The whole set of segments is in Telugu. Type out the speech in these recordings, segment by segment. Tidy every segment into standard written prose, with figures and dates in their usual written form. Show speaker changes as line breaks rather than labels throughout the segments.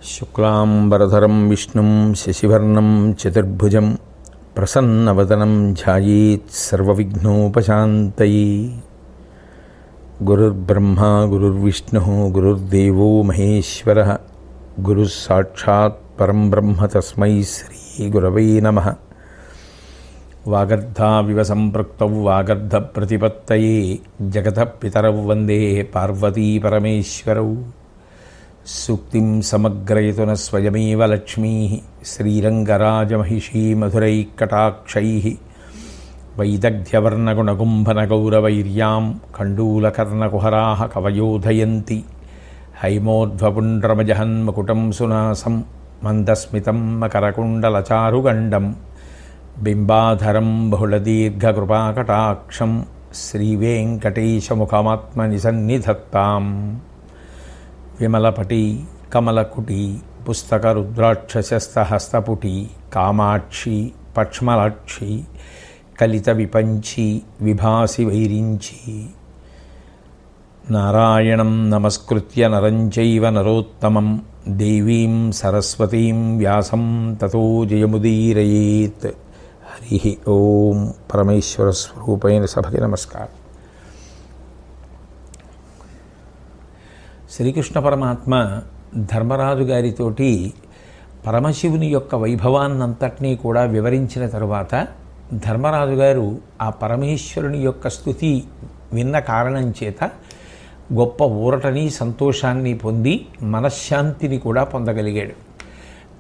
శుక్లాంబరధరం విష్ణుం శశివర్ణం చతుర్భుజం ప్రసన్నవదనం ధ్యాయేత్ సర్వవిఘ్నోపశాంతయే. గురుర్బ్రహ్మా గురుర్విష్ణుః గురుర్దేవో మహేశ్వరః గురుః సాక్షాత్ పరం బ్రహ్మ తస్మై శ్రీ గురవే నమః. వాగర్ధావివ సంపృక్తౌ వాగర్ధ ప్రతిపత్తయే జగతః పితరౌ వందే పార్వతీ పరమేశ్వరౌ. సూక్తిం సమగ్రయతున స్వయమేవ లక్ష్మీ శ్రీరంగరాజమహిషీ మధురైకటాక్షై వైదగ్ధ్యవర్ణగుణగుంభనగౌరవైర్యాం కండూలకర్ణకుహరాः కవయోధయంతి. హైమోర్ధ్వపుండ్రమజహన్మకుటం సునాసం మందస్మితం మకరకుండలచారుగండం బింబాధరం బహుళదీర్ఘకృపాకటాక్షం శ్రీవేంకటేశముఖమాత్మనిసన్నిధత్తాం. విమలపటి కమలకుటి పుస్తకరుద్రాక్షశస్తహస్తపుటి కామాక్షి పక్ష్మలాక్షి కలిత విపంచి విభాసి వైరించి. నారాయణం నమస్కృత్య నరం చైవ నరోత్తమం దేవీం సరస్వతీం వ్యాసం తతో జయముదీరయేత్. హరి ఓం. పరమేశ్వర స్వరూపైన సభకి నమస్కారం. శ్రీకృష్ణ పరమాత్మ ధర్మరాజు గారితోటి పరమశివుని యొక్క వైభవాన్నంతటినీ కూడా వివరించిన తరువాత ధర్మరాజు గారు ఆ పరమేశ్వరుని యొక్క స్తుతి విన్న కారణం చేత గొప్ప ఊరటని సంతోషాన్ని పొంది మనశ్శాంతిని కూడా పొందగలిగాడు.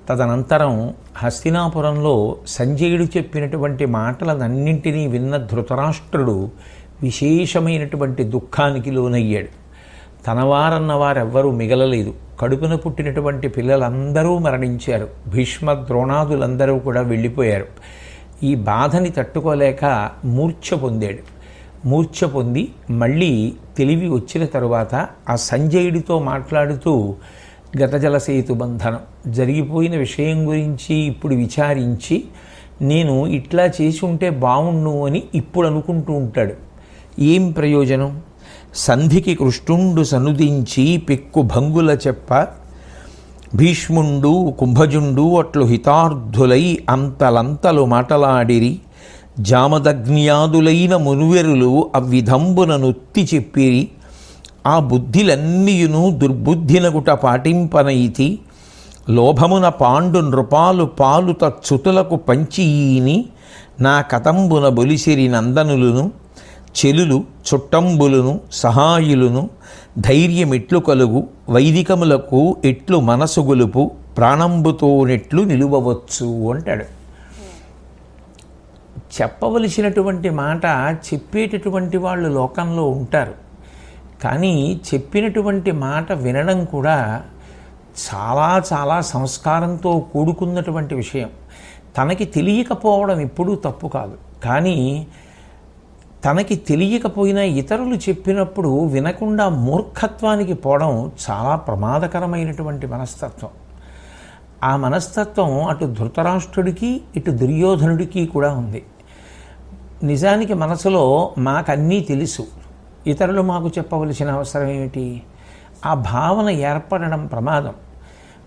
తదనంతరం హస్తినాపురంలో సంజయుడు చెప్పినటువంటి మాటలనన్నింటినీ విన్న ధృతరాష్ట్రుడు విశేషమైనటువంటి దుఃఖానికి లోనయ్యాడు. తనవారన్న వారెవ్వరూ మిగలలేదు. కడుపున పుట్టినటువంటి పిల్లలందరూ మరణించారు. భీష్మ ద్రోణాదులందరూ కూడా వెళ్ళిపోయారు. ఈ బాధని తట్టుకోలేక మూర్ఛ పొందాడు. మూర్ఛ పొంది మళ్ళీ తెలివి వచ్చిన తరువాత ఆ సంజయుడితో మాట్లాడుతూ గతజలసేతు బంధనం జరిగిపోయిన విషయం గురించి ఇప్పుడు విచారించి నేను ఇట్లా చేసి ఉంటే బావుండు అని ఇప్పుడు అనుకుంటూ ఉంటాడు. ఏం ప్రయోజనం? సంధికి కృష్ణుండు సనుదించి పెక్కు భంగుల చెప్ప భీష్ముండు కుంభజుండు అట్లు హితార్థులై అంతలంతలు మాటలాడిరి. జామదగ్న్యాదులైన మునువెరులు అవ్విధంబున నొత్తి చెప్పిరి. ఆ బుద్ధిలన్నీయును దుర్బుద్ధినగుట పాటింపనైతి. లోభమున పాండు నృపాలు పాలు తచ్చుతులకు పంచియీని నా కతంబున బొలిసిరి నందనులను చెలులు చుట్టంబులను సహాయులను ధైర్యమెట్లు కలుగు వైదికములకు ఎట్లు మనసు గొలుపు ప్రాణంబుతోనెట్లు నిలువవచ్చు అంటాడు. చెప్పవలసినటువంటి మాట చెప్పేటటువంటి వాళ్ళు లోకంలో ఉంటారు. కానీ చెప్పినటువంటి మాట వినడం కూడా చాలా చాలా సంస్కారంతో కూడుకున్నటువంటి విషయం. తనకి తెలియకపోవడం ఎప్పుడూ తప్పు కాదు. కానీ తనకి తెలియకపోయినా ఇతరులు చెప్పినప్పుడు వినకుండా మూర్ఖత్వానికి పోవడం చాలా ప్రమాదకరమైనటువంటి మనస్తత్వం. ఆ మనస్తత్వం అటు ధృతరాష్ట్రుడికి ఇటు దుర్యోధనుడికి కూడా ఉంది. నిజానికి మనసులో మాకన్నీ తెలుసు, ఇతరులు మాకు చెప్పవలసిన అవసరం ఏమిటి? ఆ భావన ఏర్పడడం ప్రమాదం.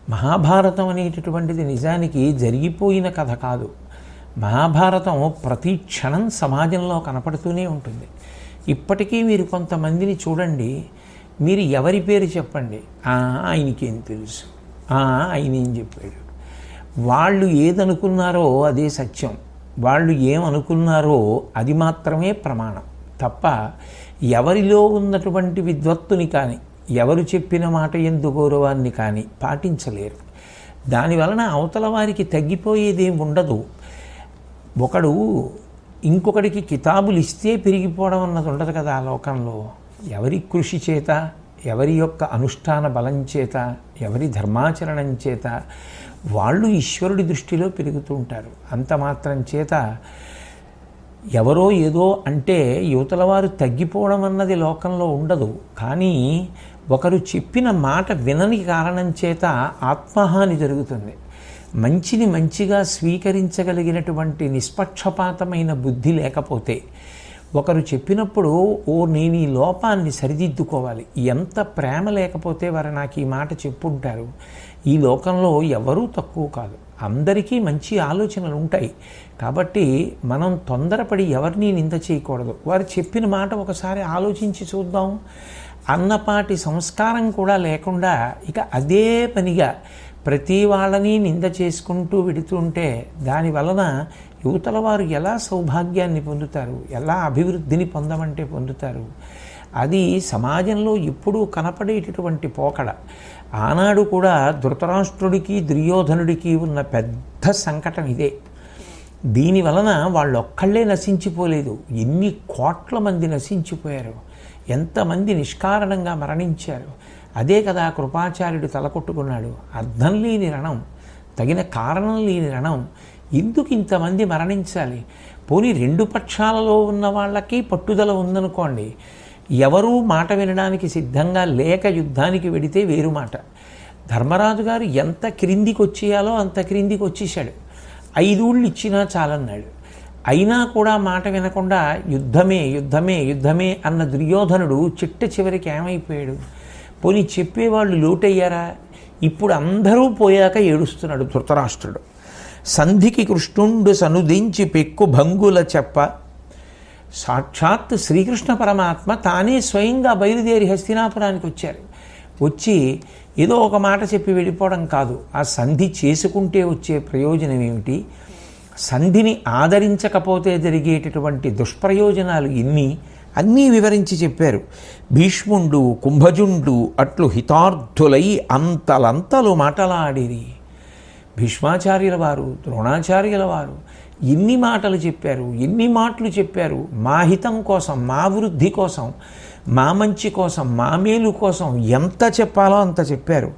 మహాభారతం అనేటటువంటిది నిజానికి జరిగిపోయిన కథ కాదు. మహాభారతం ప్రతి క్షణం సమాజంలో కనపడుతూనే ఉంటుంది. ఇప్పటికీ మీరు కొంతమందిని చూడండి, మీరు ఎవరి పేరు చెప్పండి, ఆయనకేం తెలుసు, ఆయన ఏం చెప్పాడు. వాళ్ళు ఏదనుకున్నారో అదే సత్యం, వాళ్ళు ఏమనుకున్నారో అది మాత్రమే ప్రమాణం తప్ప ఎవరిలో ఉన్నటువంటి విద్వత్తుని కానీ ఎవరు చెప్పిన మాట యందు గౌరవాన్ని కానీ పాటించలేరు. దానివలన అవతల వారికి తగ్గిపోయేదేం ఉండదు. ఒకడు ఇంకొకడికి కితాబులు ఇస్తే పెరిగిపోవడం అన్నది ఉండదు కదా ఆ లోకంలో. ఎవరి కృషి చేత, ఎవరి యొక్క అనుష్ఠాన బలం చేత, ఎవరి ధర్మాచరణం చేత వాళ్ళు ఈశ్వరుడి దృష్టిలో పెరుగుతూ ఉంటారు. అంత మాత్రం చేత ఎవరో ఏదో అంటే యువతల వారు తగ్గిపోవడం అన్నది లోకంలో ఉండదు. కానీ ఒకరు చెప్పిన మాట వినని కారణం చేత ఆత్మహాని జరుగుతుంది. మంచిని మంచిగా స్వీకరించగలిగినటువంటి నిష్పక్షపాతమైన బుద్ధి లేకపోతే, ఒకరు చెప్పినప్పుడు నేను ఈ లోపాన్ని సరిదిద్దుకోవాలి. ఎంత ప్రేమ లేకపోతే వారు నాకు ఈ మాట చెప్పుంటారు. ఈ లోకంలో ఎవరూ తక్కువ కాదు, అందరికీ మంచి ఆలోచనలు ఉంటాయి. కాబట్టి మనం తొందరపడి ఎవరిని నింద చేయకూడదు. వారు చెప్పిన మాట ఒకసారి ఆలోచించి చూద్దాం అన్నపాటి సంస్కారం కూడా లేకుండా ఇక అదే పనిగా ప్రతి వాళ్ళని నింద చేసుకుంటూ వెడుతుంటే దాని వలన యువతల వారు ఎలా సౌభాగ్యాన్ని పొందుతారు, ఎలా అభివృద్ధిని పొందమంటే పొందుతారు? అది సమాజంలో ఎప్పుడూ కనపడేటటువంటి పోకడ. ఆనాడు కూడా ధృతరాష్ట్రుడికి దుర్యోధనుడికి ఉన్న పెద్ద సంకటం ఇదే. దీని వలన వాళ్ళొక్కళ్ళే నశించిపోలేదు, ఎన్ని కోట్ల మంది నశించిపోయారు, ఎంతమంది నిష్కారణంగా మరణించారు. అదే కదా కృపాచార్యుడు తలకొట్టుకున్నాడు. అర్థం లేని రణం, తగిన కారణం లేని రణం, ఎందుకు ఇంతమంది మరణించాలి? పోనీ రెండు పక్షాలలో ఉన్న వాళ్ళకి పట్టుదల ఉందనుకోండి, ఎవరూ మాట వినడానికి సిద్ధంగా లేక యుద్ధానికి వెడితే వేరు మాట. ధర్మరాజు గారు ఎంత క్రిందికి వచ్చేయాలో అంత క్రిందికి వచ్చేసాడు. 5 ఊళ్ళు ఇచ్చినా చాలన్నాడు. అయినా కూడా మాట వినకుండా యుద్ధమే యుద్ధమే యుద్ధమే అన్న దుర్యోధనుడు చిట్ట చివరికి ఏమైపోయాడు? పోనీ చెప్పేవాళ్ళు లోటయ్యారా? ఇప్పుడు అందరూ పోయాక ఏడుస్తున్నాడు ధృతరాష్ట్రుడు. సంధికి కృష్ణుండు సనుదించి పెక్కు భంగుల చెప్ప, సాక్షాత్ శ్రీకృష్ణ పరమాత్మ తానే స్వయంగా బయలుదేరి హస్తినాపురానికి వచ్చారు. వచ్చి ఏదో ఒక మాట చెప్పి వెళ్ళిపోవడం కాదు, ఆ సంధి చేసుకుంటే వచ్చే ప్రయోజనం ఏమిటి, సంధిని ఆదరించకపోతే జరిగేటటువంటి దుష్ప్రయోజనాలు అన్నీ వివరించి చెప్పారు. భీష్ముండు కుంభజుండు అట్లు హితార్థులై అంతలంతలు మాటలాడిరి. భీష్మాచార్యుల వారు, ద్రోణాచార్యుల వారు ఎన్ని మాటలు చెప్పారు, ఎన్ని మాటలు చెప్పారు. మా హితం కోసం, మా వృద్ధి కోసం, మా మంచి కోసం, మా మేలు కోసం ఎంత చెప్పాలో అంత చెప్పారు.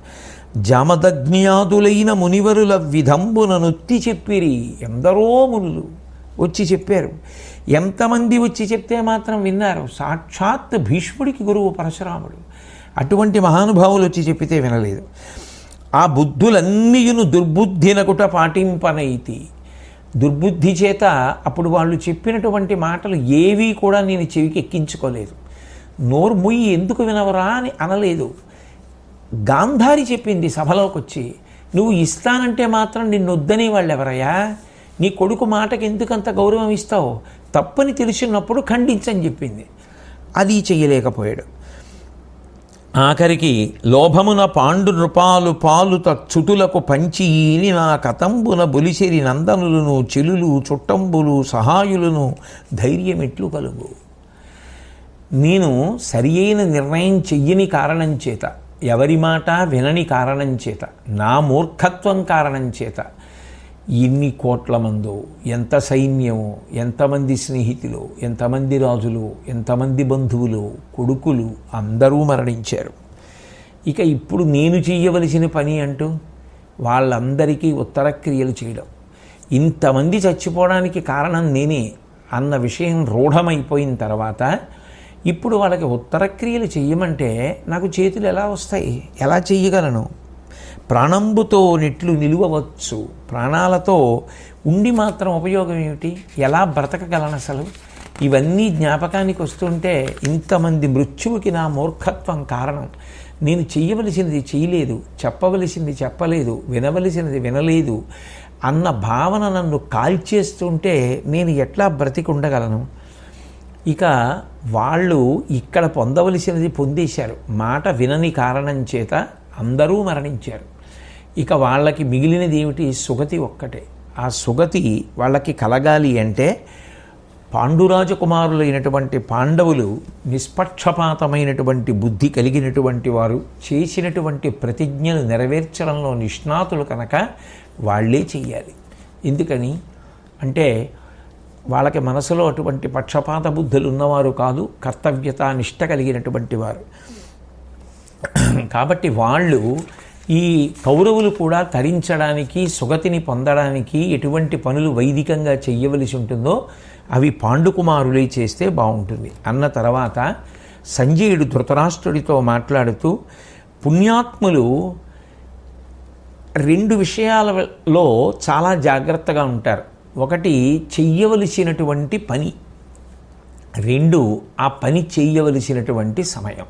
జామదగ్నియాదులైన మునివరుల విధంబున నొత్తి చెప్పిరి. ఎందరో మునులు వచ్చి చెప్పారు. ఎంతమంది వచ్చి చెప్తే మాత్రం విన్నారు? సాక్షాత్ భీష్ముడికి గురువు పరశురాముడు. అటువంటి మహానుభావులు వచ్చి చెప్పితే వినలేదు. ఆ బుద్ధులన్నీయును దుర్బుద్ధినకుట పాటింపనైతి. దుర్బుద్ధి చేత అప్పుడు వాళ్ళు చెప్పినటువంటి మాటలు ఏవీ కూడా నేను చెవికి ఎక్కించుకోలేదు. నోరు ముయ్యి ఎందుకు వినవరా అని అనలేదు. గాంధారి చెప్పింది సభలోకి వచ్చి, నువ్వు ఇస్తానంటే మాత్రం నిన్నొద్దని వాళ్ళు ఎవరయ్యా? నీ కొడుకు మాటకి ఎందుకంత గౌరవం ఇస్తావు? తప్పని తెలిసినప్పుడు ఖండించని చెప్పింది. అది చెయ్యలేకపోయాడు. ఆఖరికి లోభమున పాండు నృపాలు పాలు తచ్చుతులకు పంచి ఈని నా కతంబున బొలిసిరి నందనులను చెలులు చుట్టంబులు సహాయులను ధైర్యమెట్లు కలుగు. నేను సరి అయిన నిర్ణయం చెయ్యని కారణం చేత, ఎవరి మాట వినని కారణం చేత, నా మూర్ఖత్వం కారణం చేత ఎన్ని కోట్ల మందో, ఎంత సైన్యమో, ఎంతమంది స్నేహితులు, ఎంతమంది రాజులు, ఎంతమంది బంధువులు, కొడుకులు అందరూ మరణించారు. ఇక ఇప్పుడు నేను చేయవలసిన పని అంటూ వాళ్ళందరికీ ఉత్తర క్రియలు చేయడం, ఇంతమంది చచ్చిపోవడానికి కారణం నేనే అన్న విషయం రూఢమైపోయిన తర్వాత ఇప్పుడు వాళ్ళకి ఉత్తర క్రియలు చెయ్యమంటే నాకు చేతులు ఎలా వస్తాయి? ఎలా చెయ్యగలను? ప్రాణంబుతో నెట్లు నిలువవచ్చు, ప్రాణాలతో ఉండి మాత్రం ఉపయోగం ఏమిటి? ఎలా బ్రతకగలను అసలు? ఇవన్నీ జ్ఞాపకానికి వస్తుంటే ఇంతమంది మృత్యువుకి నా మూర్ఖత్వం కారణం. నేను చెయ్యవలసినది చేయలేదు, చెప్పవలసింది చెప్పలేదు, వినవలసినది వినలేదు అన్న భావన నన్ను కాల్చేస్తుంటే నేను ఎట్లా బ్రతికి ఉండగలను? ఇక వాళ్ళు ఇక్కడ పొందవలసినది పొందేశారు. మాట వినని కారణం చేత అందరూ మరణించారు. ఇక వాళ్ళకి మిగిలినది ఏమిటి? సుగతి ఒక్కటే. ఆ సుగతి వాళ్ళకి కలగాలి అంటే పాండురాజకుమారులైనటువంటి పాండవులు నిష్పక్షపాతమైనటువంటి బుద్ధి కలిగినటువంటి వారు, చేసినటువంటి ప్రతిజ్ఞలు నెరవేర్చడంలో నిష్ణాతులు కనుక వాళ్ళే చెయ్యాలి. ఎందుకని అంటే వాళ్ళకి మనసులో అటువంటి పక్షపాత బుద్ధులు ఉన్నవారు కాదు, కర్తవ్యత నిష్ట కలిగినటువంటి వారు. కాబట్టి వాళ్ళు ఈ కౌరవులు కూడా తరించడానికి, సుగతిని పొందడానికి ఎటువంటి పనులు వైదికంగా చెయ్యవలసి ఉంటుందో అవి పాండుకుమారులే చేస్తే బాగుంటుంది అన్న తర్వాత సంజయుడు ధృతరాష్ట్రుడితో మాట్లాడుతూ, పుణ్యాత్ములు 2 విషయాలలో చాలా జాగ్రత్తగా ఉంటారు. ఒకటి చెయ్యవలసినటువంటి పని, రెండు, ఆ పని చెయ్యవలసినటువంటి సమయం.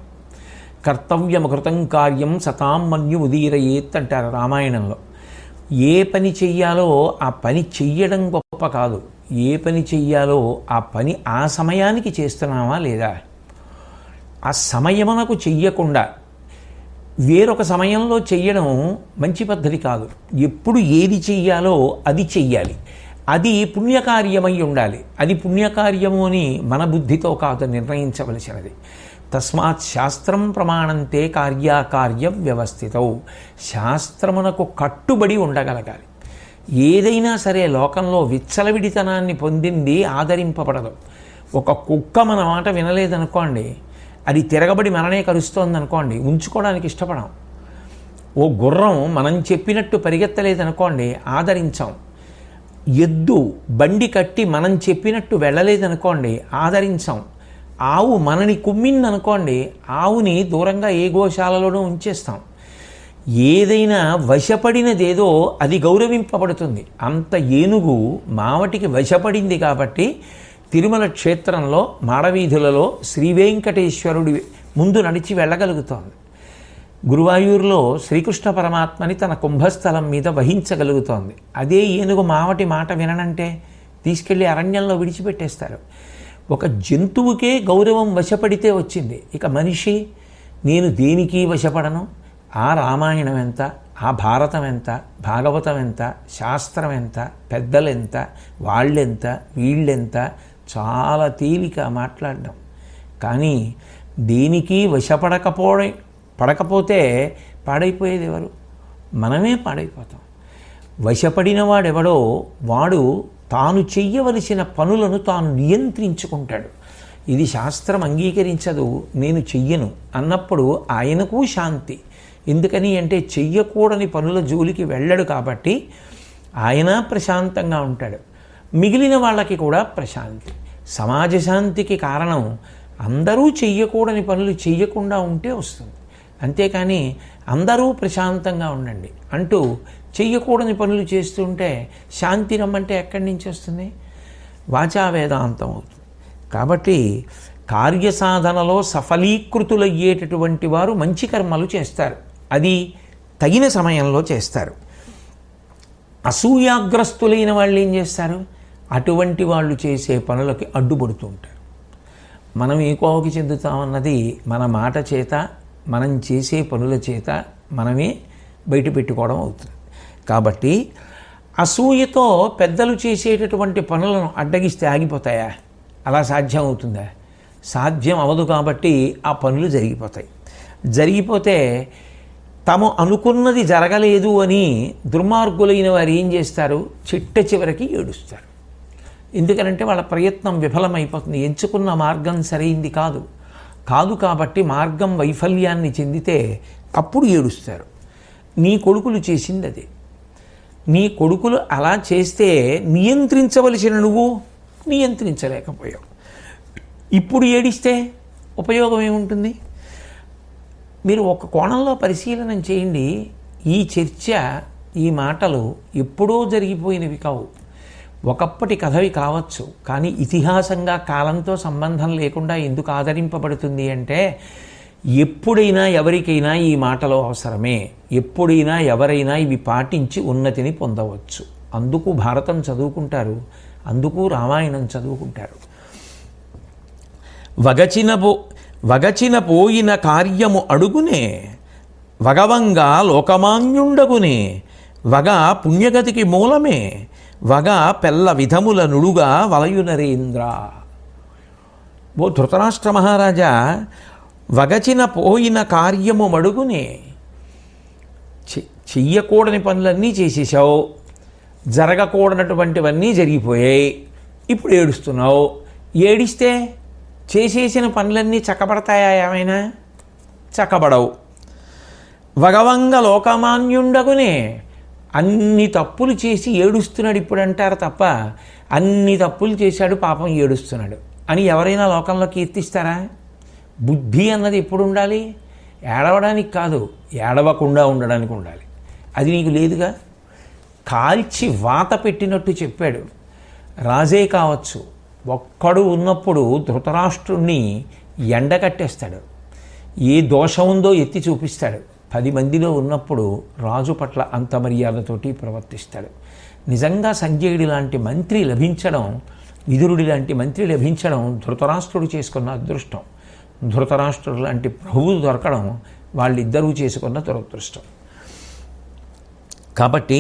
కర్తవ్యమకృతం కార్యం సతాం మన్యు ఉదీరయేత్ అంటారు రామాయణంలో. ఏ పని చెయ్యాలో ఆ పని చెయ్యడం గొప్ప కాదు, ఏ పని చెయ్యాలో ఆ పని ఆ సమయానికి చేస్తున్నామా లేదా. ఆ సమయమునకు చెయ్యకుండా వేరొక సమయంలో చెయ్యడం మంచి పద్ధతి కాదు. ఎప్పుడు ఏది చెయ్యాలో అది చెయ్యాలి. అది పుణ్యకార్యమై ఉండాలి. అది పుణ్యకార్యము అని మన బుద్ధితో కాదు నిర్ణయించవలసినది. తస్మాత్ శాస్త్రం ప్రమాణంతే కార్యాకార్య వ్యవస్థితౌ. శాస్త్రమునకు కట్టుబడి ఉండగలగాలి. ఏదైనా సరే లోకంలో విచ్చలవిడితనాన్ని పొందింది ఆదరింపబడదు. ఒక కుక్క మన మాట వినలేదనుకోండి, అది తిరగబడి మననే కరుస్తోందనుకోండి, ఉంచుకోవడానికి ఇష్టపడం. ఓ గుర్రం మనం చెప్పినట్టు పరిగెత్తలేదనుకోండి, ఆదరించాం. ఎద్దు బండి కట్టి మనం చెప్పినట్టు వెళ్ళలేదనుకోండి, ఆదరించాం. ఆవు మనని కుమ్మిందనుకోండి, ఆవుని దూరంగా ఏ గోశాలలోనూ ఉంచేస్తాం. ఏదైనా వశపడినదేదో అది గౌరవింపబడుతుంది. అంత ఏనుగు మావటికి వశపడింది కాబట్టి తిరుమల క్షేత్రంలో మాడవీధులలో శ్రీవేంకటేశ్వరుడి ముందు నడిచి వెళ్ళగలుగుతోంది. గురువాయూరులో శ్రీకృష్ణ పరమాత్మని తన కుంభస్థలం మీద వహించగలుగుతోంది. అదే ఏనుగు మావటి మాట విననంటే తీసుకెళ్ళి అరణ్యంలో విడిచిపెట్టేస్తారు. ఒక జంతువుకే గౌరవం వశపడితే వచ్చింది, ఇక మనిషి నేను దేనికి వశపడను. ఆ రామాయణం ఎంత, ఆ భారతం ఎంత, భాగవతం ఎంత, శాస్త్రం ఎంత, పెద్దలెంత, వాళ్ళెంత, వీళ్ళెంత, చాలా తేలిక మాట్లాడడం. కానీ దేనికి పడకపోతే పాడైపోయేది ఎవరు? మనమే పాడైపోతాం. వశపడిన వాడెవడో వాడు తాను చెయ్యవలసిన పనులను తాను నియంత్రించుకుంటాడు. ఇది శాస్త్రం అంగీకరించదు, నేను చెయ్యను అన్నప్పుడు ఆయనకు శాంతి. ఎందుకని అంటే చెయ్యకూడని పనుల జోలికి వెళ్ళడు కాబట్టి ఆయన ప్రశాంతంగా ఉంటాడు. మిగిలిన వాళ్ళకి కూడా ప్రశాంతి. సమాజ శాంతికి కారణం అందరూ చెయ్యకూడని పనులు చెయ్యకుండా ఉంటే వస్తుంది. అంతేకాని అందరూ ప్రశాంతంగా ఉండండి అంటూ చెయ్యకూడని పనులు చేస్తుంటే శాంతి రమ్మంటే ఎక్కడి నుంచి వస్తుంది? వాచా వేదాంతం అవుతుంది. కాబట్టి కార్యసాధనలో సఫలీకృతులయ్యేటటువంటి వారు మంచి కర్మలు చేస్తారు. అది తగిన సమయంలో చేస్తారు. అసూయాగ్రస్తులైన వాళ్ళు ఏం చేస్తారు? అటువంటి వాళ్ళు చేసే పనులకి అడ్డుపడుతూ ఉంటారు. మనం ఏ కోవకి చెందుతామన్నది మన మాట చేత, మనం చేసే పనుల చేత మనమే బయట పెట్టుకోవడం అవుతుంది. కాబట్టి అసూయతో పెద్దలు చేసేటటువంటి పనులను అడ్డగిస్తే ఆగిపోతాయా? అలా సాధ్యం అవుతుందా? సాధ్యం అవదు. కాబట్టి ఆ పనులు జరిగిపోతాయి. జరిగిపోతే తాము అనుకున్నది జరగలేదు అని దుర్మార్గులైన వారు ఏం చేస్తారు? చిట్ట చివరికి ఏడుస్తారు. ఎందుకనంటే వాళ్ళ ప్రయత్నం విఫలమైపోతుంది. ఎంచుకున్న మార్గం సరైంది కాదు. కాబట్టి మార్గం వైఫల్యాన్ని చెందితే అప్పుడు ఏడుస్తారు. నీ కొడుకులు చేసింది అదే. నీ కొడుకులు అలా చేస్తే నియంత్రించవలసిన నువ్వు నియంత్రించలేకపోయావు. ఇప్పుడు ఏడిస్తే ఉపయోగం ఏముంటుంది? మీరు ఒక కోణంలో పరిశీలన చేయండి. ఈ చర్చ, ఈ మాటలు ఎప్పుడో జరిగిపోయినవి కావు. ఒకప్పటి కథవి కావచ్చు, కానీ ఇతిహాసంగా కాలంతో సంబంధం లేకుండా ఎందుకు ఆదరింపబడుతుంది అంటే ఎప్పుడైనా ఎవరికైనా ఈ మాటలు అవసరమే. ఎప్పుడైనా ఎవరైనా ఇవి పాటించి ఉన్నతిని పొందవచ్చు. అందుకు భారతం చదువుకుంటారు, అందుకు రామాయణం చదువుకుంటారు. వగచిన పోయిన కార్యము అడుగునే, వగవంగా లోకమాన్యుండగునే, వగ పుణ్యగతికి మూలమే, వగ పెళ్ళ విధముల నుడుగా వలయు నరేంద్ర. ఓ ధృతరాష్ట్ర మహారాజా, వగచిన పోయిన కార్యము మడుగునే, చెయ్యకూడని పనులన్నీ చేసేసావు, జరగకూడనటువంటివన్నీ జరిగిపోయాయి, ఇప్పుడు ఏడుస్తున్నావు. ఏడిస్తే చేసేసిన పనులన్నీ చక్కబడతాయా? ఏమైనా చక్కబడవు. వగవంగ లోకమాన్యుండగునే, అన్ని తప్పులు చేసి ఏడుస్తున్నాడు ఇప్పుడు అంటారు తప్ప అన్ని తప్పులు చేశాడు పాపం ఏడుస్తున్నాడు అని ఎవరైనా లోకంలో కీర్తిస్తారా? బుద్ధి అన్నది ఎప్పుడు ఉండాలి? ఏడవడానికి కాదు, ఏడవకుండా ఉండడానికి ఉండాలి. అది నీకు లేదుగా. కాల్చి వాత పెట్టినట్టు చెప్పాడు. రాజే కావచ్చు, ఒక్కడు ఉన్నప్పుడు ధృతరాష్ట్రుణ్ణి ఎండకట్టేస్తాడు, ఏ దోషం ఉందో ఎత్తి చూపిస్తాడు. 10 మందిలో ఉన్నప్పుడు రాజు పట్ల అంత మర్యాదతోటి ప్రవర్తిస్తాడు. నిజంగా సంజయుడి లాంటి మంత్రి లభించడం, విదురుడి లాంటి మంత్రి లభించడం ధృతరాష్ట్రుడు చేసుకున్న అదృష్టం. ధృతరాష్ట్రుడు లాంటి ప్రభువు దొరకడం వాళ్ళిద్దరూ చేసుకున్న దురదృష్టం. కాబట్టి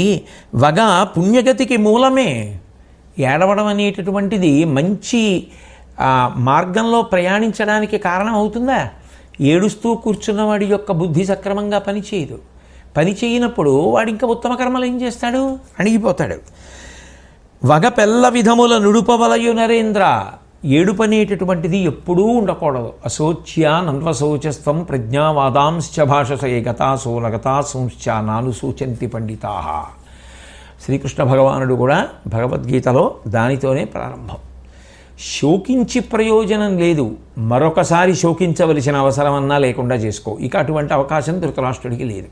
వగ పుణ్యగతికి మూలమే. ఏడవడం అనేటటువంటిది మంచి మార్గంలో ప్రయాణించడానికి కారణం అవుతుందా? ఏడుస్తూ కూర్చున్నవాడి యొక్క బుద్ధి సక్రమంగా పనిచేయదు. పని చేయనప్పుడు వాడు ఇంకా ఉత్తమ కర్మలు ఏం చేస్తాడు? అణిగిపోతాడు. వగ పెల్ల విధముల నుడుపవలయు నరేంద్ర. ఏడుపనేటటువంటిది ఎప్పుడూ ఉండకూడదు. అశోచ్యా నన్వశోచస్తం ప్రజ్ఞావాదాంశ్చ భాషసే గతాసో నగతాసంశ్చ నాను సూచంతి పండితా. శ్రీకృష్ణ భగవానుడు కూడా భగవద్గీతలో దానితోనే ప్రారంభం. శోకించి ప్రయోజనం లేదు, మరొకసారి శోకించవలసిన అవసరం అన్నా లేకుండా చేసుకో. ఇక అటువంటి అవకాశం ధృతరాష్ట్రుడికి లేదు.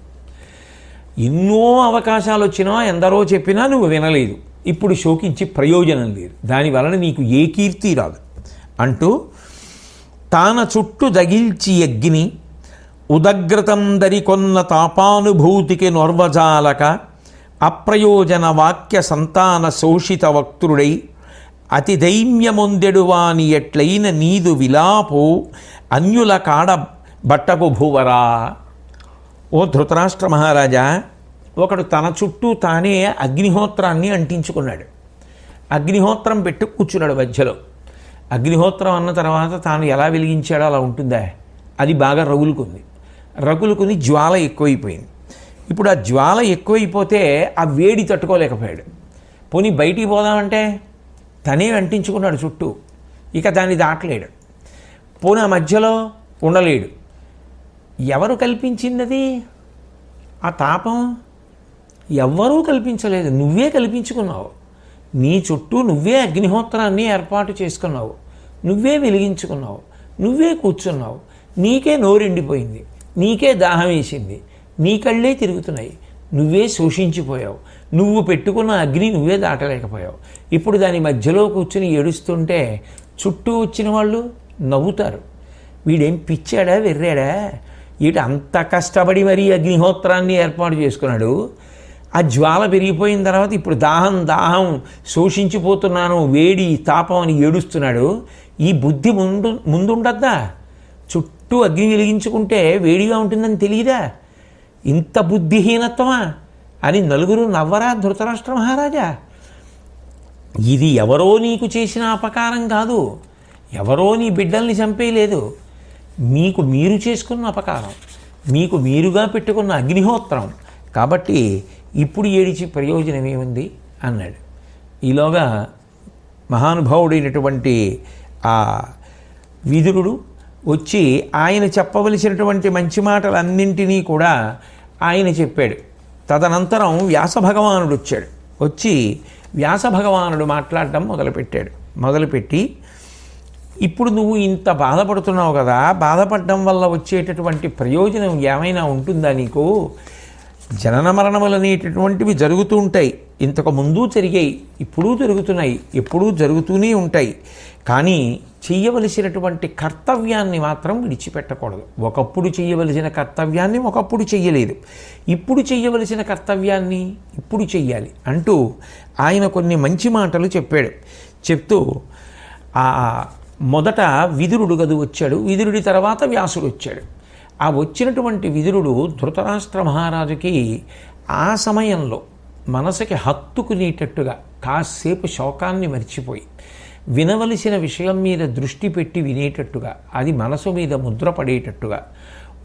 ఎన్నో అవకాశాలు వచ్చినా, ఎందరో చెప్పినా నువ్వు వినలేదు. ఇప్పుడు శోకించి ప్రయోజనం లేదు, దానివలన నీకు ఏ కీర్తి రాదు అంటూ తాన చుట్టూ దగిల్చి అగ్ని ఉదగ్రతం దరికొన్న తాపానుభూతికి నొర్వజాలక అప్రయోజన వాక్య సంతాన శోషిత వక్తుడై అతి దైన్యమొందెడువాని ఎట్లైన నీదు విలాపు అన్యుల కాడ బట్టకు భూవరా. ఓ ధృతరాష్ట్ర మహారాజా, ఒకడు తన చుట్టూ తానే అగ్నిహోత్రాన్ని అంటించుకున్నాడు. అగ్నిహోత్రం పెట్టి కూర్చున్నాడు మధ్యలో. అగ్నిహోత్రం అన్న తర్వాత తాను ఎలా వెలిగించాడో అలా ఉంటుందా? అది బాగా రగులుకుని జ్వాల ఎక్కువైపోయింది. ఇప్పుడు ఆ జ్వాల ఎక్కువైపోతే ఆ వేడి తట్టుకోలేకపోయాడు. పోనీ బయటికి పోదామంటే తనే అంటించుకున్నాడు చుట్టూ, ఇక దాన్ని దాటలేడు. పోనీ ఆ మధ్యలో ఉండలేడు. ఎవరు కల్పించింది ఆ తాపం? ఎవ్వరూ కల్పించలేదు, నువ్వే కల్పించుకున్నావు. నీ చుట్టూ నువ్వే అగ్నిహోత్రాన్ని ఏర్పాటు చేసుకున్నావు, నువ్వే వెలిగించుకున్నావు, నువ్వే కూర్చున్నావు. నీకే నోరెండిపోయింది, నీకే దాహం వేసింది, నీ కళ్ళే తిరుగుతున్నాయి, నువ్వే శోషించిపోయావు. నువ్వు పెట్టుకున్న అగ్ని నువ్వే దాటలేకపోయావు. ఇప్పుడు దాని మధ్యలో కూర్చుని ఏడుస్తుంటే చుట్టూ వచ్చిన వాళ్ళు నవ్వుతారు. వీడేం పిచ్చాడా, వెర్రాడా, వీడు అంత కష్టపడి మరీ అగ్నిహోత్రాన్ని ఏర్పాటు చేసుకున్నాడు. ఆ జ్వాల పెరిగిపోయిన తర్వాత ఇప్పుడు దాహం శోషించిపోతున్నాను, వేడి తాపం అని ఏడుస్తున్నాడు. ఈ బుద్ధి ముందుండద్దా? చుట్టూ అగ్ని వెలిగించుకుంటే వేడిగా ఉంటుందని తెలియదా? ఇంత బుద్ధిహీనత్వమా అని నలుగురు నవ్వరా ధృతరాష్ట్ర మహారాజా? ఇది ఎవరో నీకు చేసిన అపకారం కాదు, ఎవరో నీ బిడ్డల్ని చంపేయలేదు, మీకు మీరు చేసుకున్న అపకారం, మీకు మీరుగా పెట్టుకున్న అగ్నిహోత్రం. కాబట్టి ఇప్పుడు ఏడిచి ప్రయోజనం ఏముంది అన్నాడు. ఈలోగా మహానుభావుడైనటువంటి ఆ విదురుడు వచ్చి ఆయన చెప్పవలసినటువంటి మంచి మాటలన్నింటినీ కూడా ఆయన చెప్పాడు. తదనంతరం వ్యాసభగవానుడు వచ్చాడు. వచ్చి వ్యాసభగవానుడు మాట్లాడటం మొదలుపెట్టి ఇప్పుడు నువ్వు ఇంత బాధపడుతున్నావు కదా, బాధపడడం వల్ల వచ్చేటటువంటి ప్రయోజనం ఏమైనా ఉంటుందా నీకు? జనన మరణములు అనేటటువంటివి జరుగుతూ ఉంటాయి, ఇంతకు ముందు జరిగాయి, ఇప్పుడు జరుగుతున్నాయి, ఎప్పుడూ జరుగుతూనే ఉంటాయి. కానీ చెయ్యవలసినటువంటి కర్తవ్యాన్ని మాత్రం విడిచిపెట్టకూడదు. ఒకప్పుడు చెయ్యవలసిన కర్తవ్యాన్ని ఒకప్పుడు చెయ్యలేదు, ఇప్పుడు చెయ్యవలసిన కర్తవ్యాన్ని ఇప్పుడు చెయ్యాలి అంటూ ఆయన కొన్ని మంచి మాటలు చెప్పాడు. చెప్తూ మొదట విదురుడు గదు వచ్చాడు, విదురుడి తర్వాత వ్యాసుడు వచ్చాడు. ఆ వచ్చినటువంటి విదురుడు ధృతరాష్ట్ర మహారాజుకి ఆ సమయంలో మనసుకి హత్తుకునేటట్టుగా కాసేపు శోకాన్ని మర్చిపోయి వినవలసిన విషయం మీద దృష్టి పెట్టి వినేటట్టుగా, అది మనసు మీద ముద్ర పడేటట్టుగా,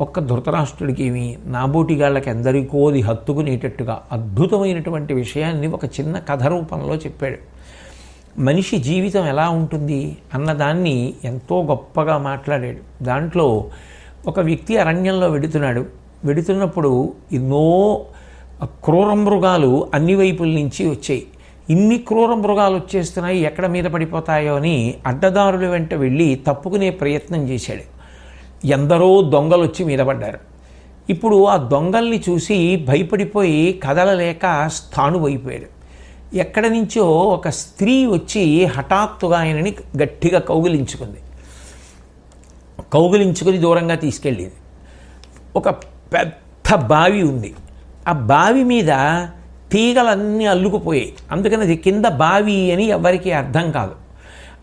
ఒక్క ధృతరాష్ట్రుడికి ఏమి నాబోటిగాళ్ళకి ఎందరికో అది హత్తుకునేటట్టుగా అద్భుతమైనటువంటి విషయాన్ని ఒక చిన్న కథ రూపంలో చెప్పాడు. మనిషి జీవితం ఎలా ఉంటుంది అన్నదాన్ని ఎంతో గొప్పగా మాట్లాడాడు. దాంట్లో ఒక వ్యక్తి అరణ్యంలో వెడుతున్నప్పుడు ఎన్నో క్రూర మృగాలు అన్ని వైపుల నుంచి వచ్చాయి. ఇన్ని క్రూర మృగాలు వచ్చేస్తున్నాయి, ఎక్కడ మీద పడిపోతాయో అని అడ్డదారుల వెంట వెళ్ళి తప్పుకునే ప్రయత్నం చేశాడు. ఎందరో దొంగలు వచ్చి మీద పడ్డారు. ఇప్పుడు ఆ దొంగల్ని చూసి భయపడిపోయి కదలలేక స్థాణువైపోయాడు. ఎక్కడి నుంచో ఒక స్త్రీ వచ్చి హఠాత్తుగా ఆయనని గట్టిగా కౌగిలించుకొని దూరంగా తీసుకెళ్ళింది. ఒక పెద్ద బావి ఉంది. ఆ బావి మీద తీగలన్నీ అల్లుకుపోయాయి. అందుకని అది కింద బావి అని ఎవరికి అర్థం కాదు.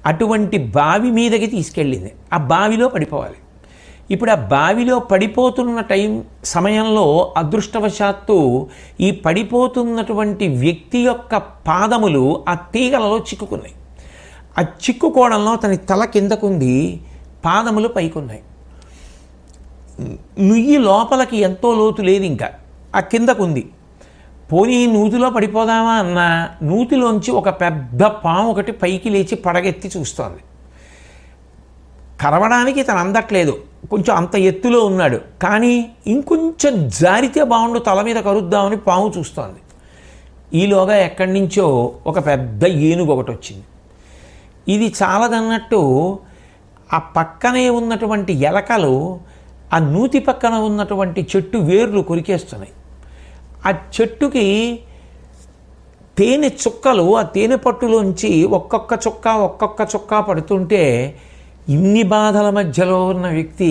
అటువంటి బావి మీదకి తీసుకెళ్ళింది. ఆ బావిలో పడిపోవాలి. ఇప్పుడు ఆ బావిలో పడిపోతున్న సమయంలో అదృష్టవశాత్తు ఈ పడిపోతున్నటువంటి వ్యక్తి యొక్క పాదములు ఆ తీగలలో చిక్కుకున్నాయి. ఆ చిక్కుకోవడంలో అతని తల కిందకుంది, పాదములు పైకున్నాయి. నుయ్యి లోపలికి ఎంతో లోతు లేదు, ఇంకా ఆ కిందకుంది. పోనీ నూతిలో పడిపోదామా అన్న నూతిలోంచి ఒక పెద్ద పాము ఒకటి పైకి లేచి పడగెత్తి చూస్తోంది. కరవడానికి తను అందట్లేదు, కొంచెం అంత ఎత్తులో ఉన్నాడు. కానీ ఇంకొంచెం జారితే బాగుండు, తల మీద కరుద్దామని పాము చూస్తోంది. ఈలోగా ఎక్కడి నుంచో ఒక పెద్ద ఏనుగు ఒకటి వచ్చింది. ఇది చాలదన్నట్టు ఆ పక్కనే ఉన్నటువంటి ఎలకలు ఆ నూతి పక్కన ఉన్నటువంటి చెట్టు వేర్లు కొరికేస్తున్నాయి. ఆ చెట్టుకి తేనె చుక్కలు ఆ తేనె పట్టులోంచి ఒక్కొక్క చుక్క పడుతుంటే ఇన్ని బాధల మధ్యలో ఉన్న వ్యక్తి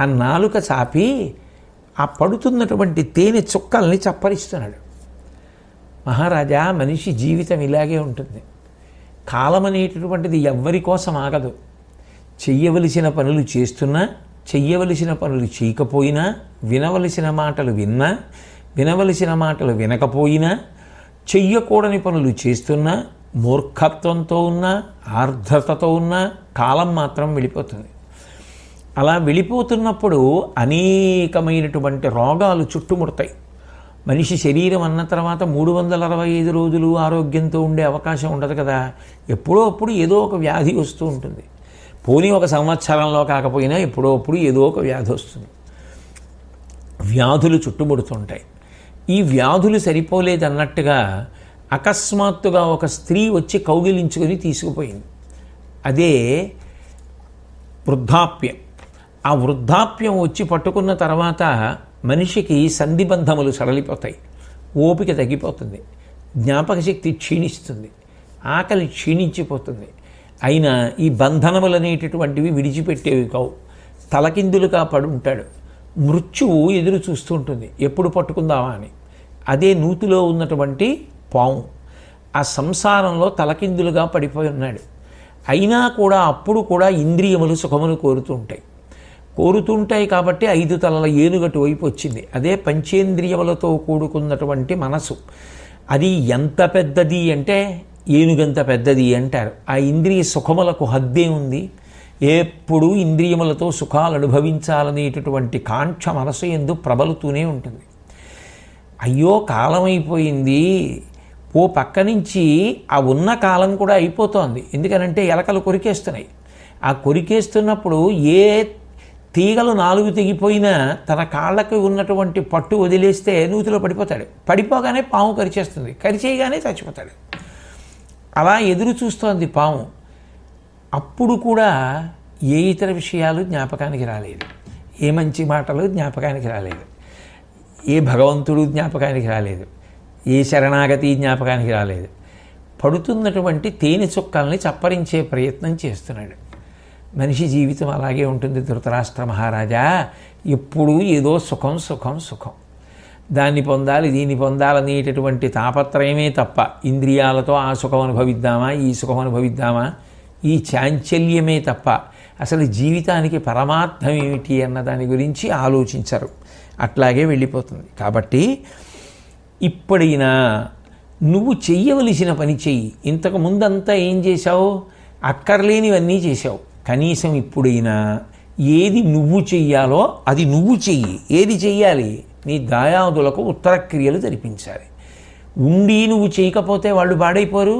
ఆ నాలుక చాపి ఆ పడుతున్నటువంటి తేనె చుక్కల్ని చప్పరిస్తున్నాడు. మహారాజా, మనిషి జీవితం ఇలాగే ఉంటుంది. కాలం అనేటటువంటిది ఎవ్వరి కోసం ఆగదు. చెయ్యవలసిన పనులు చేస్తున్నా, చెయ్యవలసిన పనులు చేయకపోయినా, వినవలసిన మాటలు విన్నా, వినవలసిన మాటలు వినకపోయినా, చెయ్యకూడని పనులు చేస్తున్నా, మూర్ఖత్వంతో ఉన్నా, ఆర్ద్రతతో ఉన్నా కాలం మాత్రం వెళ్ళిపోతుంది. అలా వెళ్ళిపోతున్నప్పుడు అనేకమైనటువంటి రోగాలు చుట్టుముడతాయి. మనిషి శరీరం అన్న తర్వాత 365 రోజులు ఆరోగ్యంతో ఉండే అవకాశం ఉండదు కదా. ఎప్పుడో అప్పుడు ఏదో ఒక వ్యాధి వస్తూ ఉంటుంది. పోనీ ఒక సంవత్సరంలో కాకపోయినా ఎప్పుడో అప్పుడు ఏదో ఒక వ్యాధి వస్తుంది. వ్యాధులు చుట్టుముడుతుంటాయి. ఈ వ్యాధులు సరిపోలేదన్నట్టుగా అకస్మాత్తుగా ఒక స్త్రీ వచ్చి కౌగిలించుకొని తీసుకుపోయింది. అదే వృద్ధాప్యం. ఆ వృద్ధాప్యం వచ్చి పట్టుకున్న తర్వాత మనిషికి సంధిబంధములు సడలిపోతాయి, ఓపిక తగ్గిపోతుంది, జ్ఞాపక శక్తి క్షీణిస్తుంది, ఆకలి క్షీణించిపోతుంది. అయినా ఈ బంధనములు అనేటటువంటివి విడిచిపెట్టేవి కావు. తలకిందులుగా పడి ఉంటాడు. మృత్యువు ఎదురు చూస్తూ ఉంటుంది, ఎప్పుడు పట్టుకుందామా అని. అదే నూతిలో ఉన్నటువంటి పాము ఆ సంసారంలో తలకిందులుగా పడిపోయి ఉన్నాడు. అయినా కూడా అప్పుడు కూడా ఇంద్రియములు సుఖమును కోరుతుంటాయి కాబట్టి 5 తలల ఏనుగటు వైపు వచ్చింది. అదే పంచేంద్రియములతో కూడుకున్నటువంటి మనసు. అది ఎంత పెద్దది అంటే ఏనుగంత పెద్దది అంటారు. ఆ ఇంద్రియ సుఖములకు హద్దే ఉంది. ఎప్పుడూ ఇంద్రియములతో సుఖాలు అనుభవించాలనేటటువంటి కాంక్ష మనసు యందు ప్రబలుతూనే ఉంటుంది. అయ్యో కాలమైపోయింది, ఓ పక్క నుంచి ఆ ఉన్న కాలం కూడా అయిపోతోంది. ఎందుకనంటే ఎలకలు కొరికేస్తున్నాయి. ఆ కొరికేస్తున్నప్పుడు ఏ తీగలు 4 తెగిపోయినా తన కాళ్ళకి ఉన్నటువంటి పట్టు వదిలేస్తే నూతిలో పడిపోతాడు. పడిపోగానే పాము కరిచేస్తుంది, కరిచేయగానే చచ్చిపోతాడు. అలా ఎదురు చూస్తోంది పాము. అప్పుడు కూడా ఏ ఇతర విషయాలు జ్ఞాపకానికి రాలేదు, ఏ మంచి మాటలు జ్ఞాపకానికి రాలేదు, ఏ భగవంతుడు జ్ఞాపకానికి రాలేదు, ఏ శరణాగతి జ్ఞాపకానికి రాలేదు. పడుతున్నటువంటి తేనె చుక్కల్ని చప్పరించే ప్రయత్నం చేస్తున్నాడు. మనిషి జీవితం అలాగే ఉంటుంది ధృతరాష్ట్ర మహారాజా. ఎప్పుడూ ఏదో సుఖం, దాన్ని పొందాలి దీన్ని పొందాలనేటటువంటి తాపత్రయమే తప్ప ఇంద్రియాలతో ఆ సుఖం అనుభవిద్దామా, ఈ సుఖం అనుభవిద్దామా, ఈ చాంచల్యమే తప్ప అసలు జీవితానికి పరమార్థం ఏమిటి అన్న దాని గురించి ఆలోచించరు. అట్లాగే వెళ్ళిపోతుంది. కాబట్టి ఇప్పుడైనా నువ్వు చెయ్యవలసిన పని చెయ్యి. ఇంతకు ముందంతా ఏం చేశావు? అక్కర్లేనివన్నీ చేశావు. కనీసం ఇప్పుడైనా ఏది నువ్వు చెయ్యాలో అది నువ్వు చెయ్యి. ఏది చెయ్యాలి? నీ దాయాదులకు ఉత్తర క్రియలు జరిపించాలి. ఉండి నువ్వు చేయకపోతే వాళ్ళు పాడైపోరు.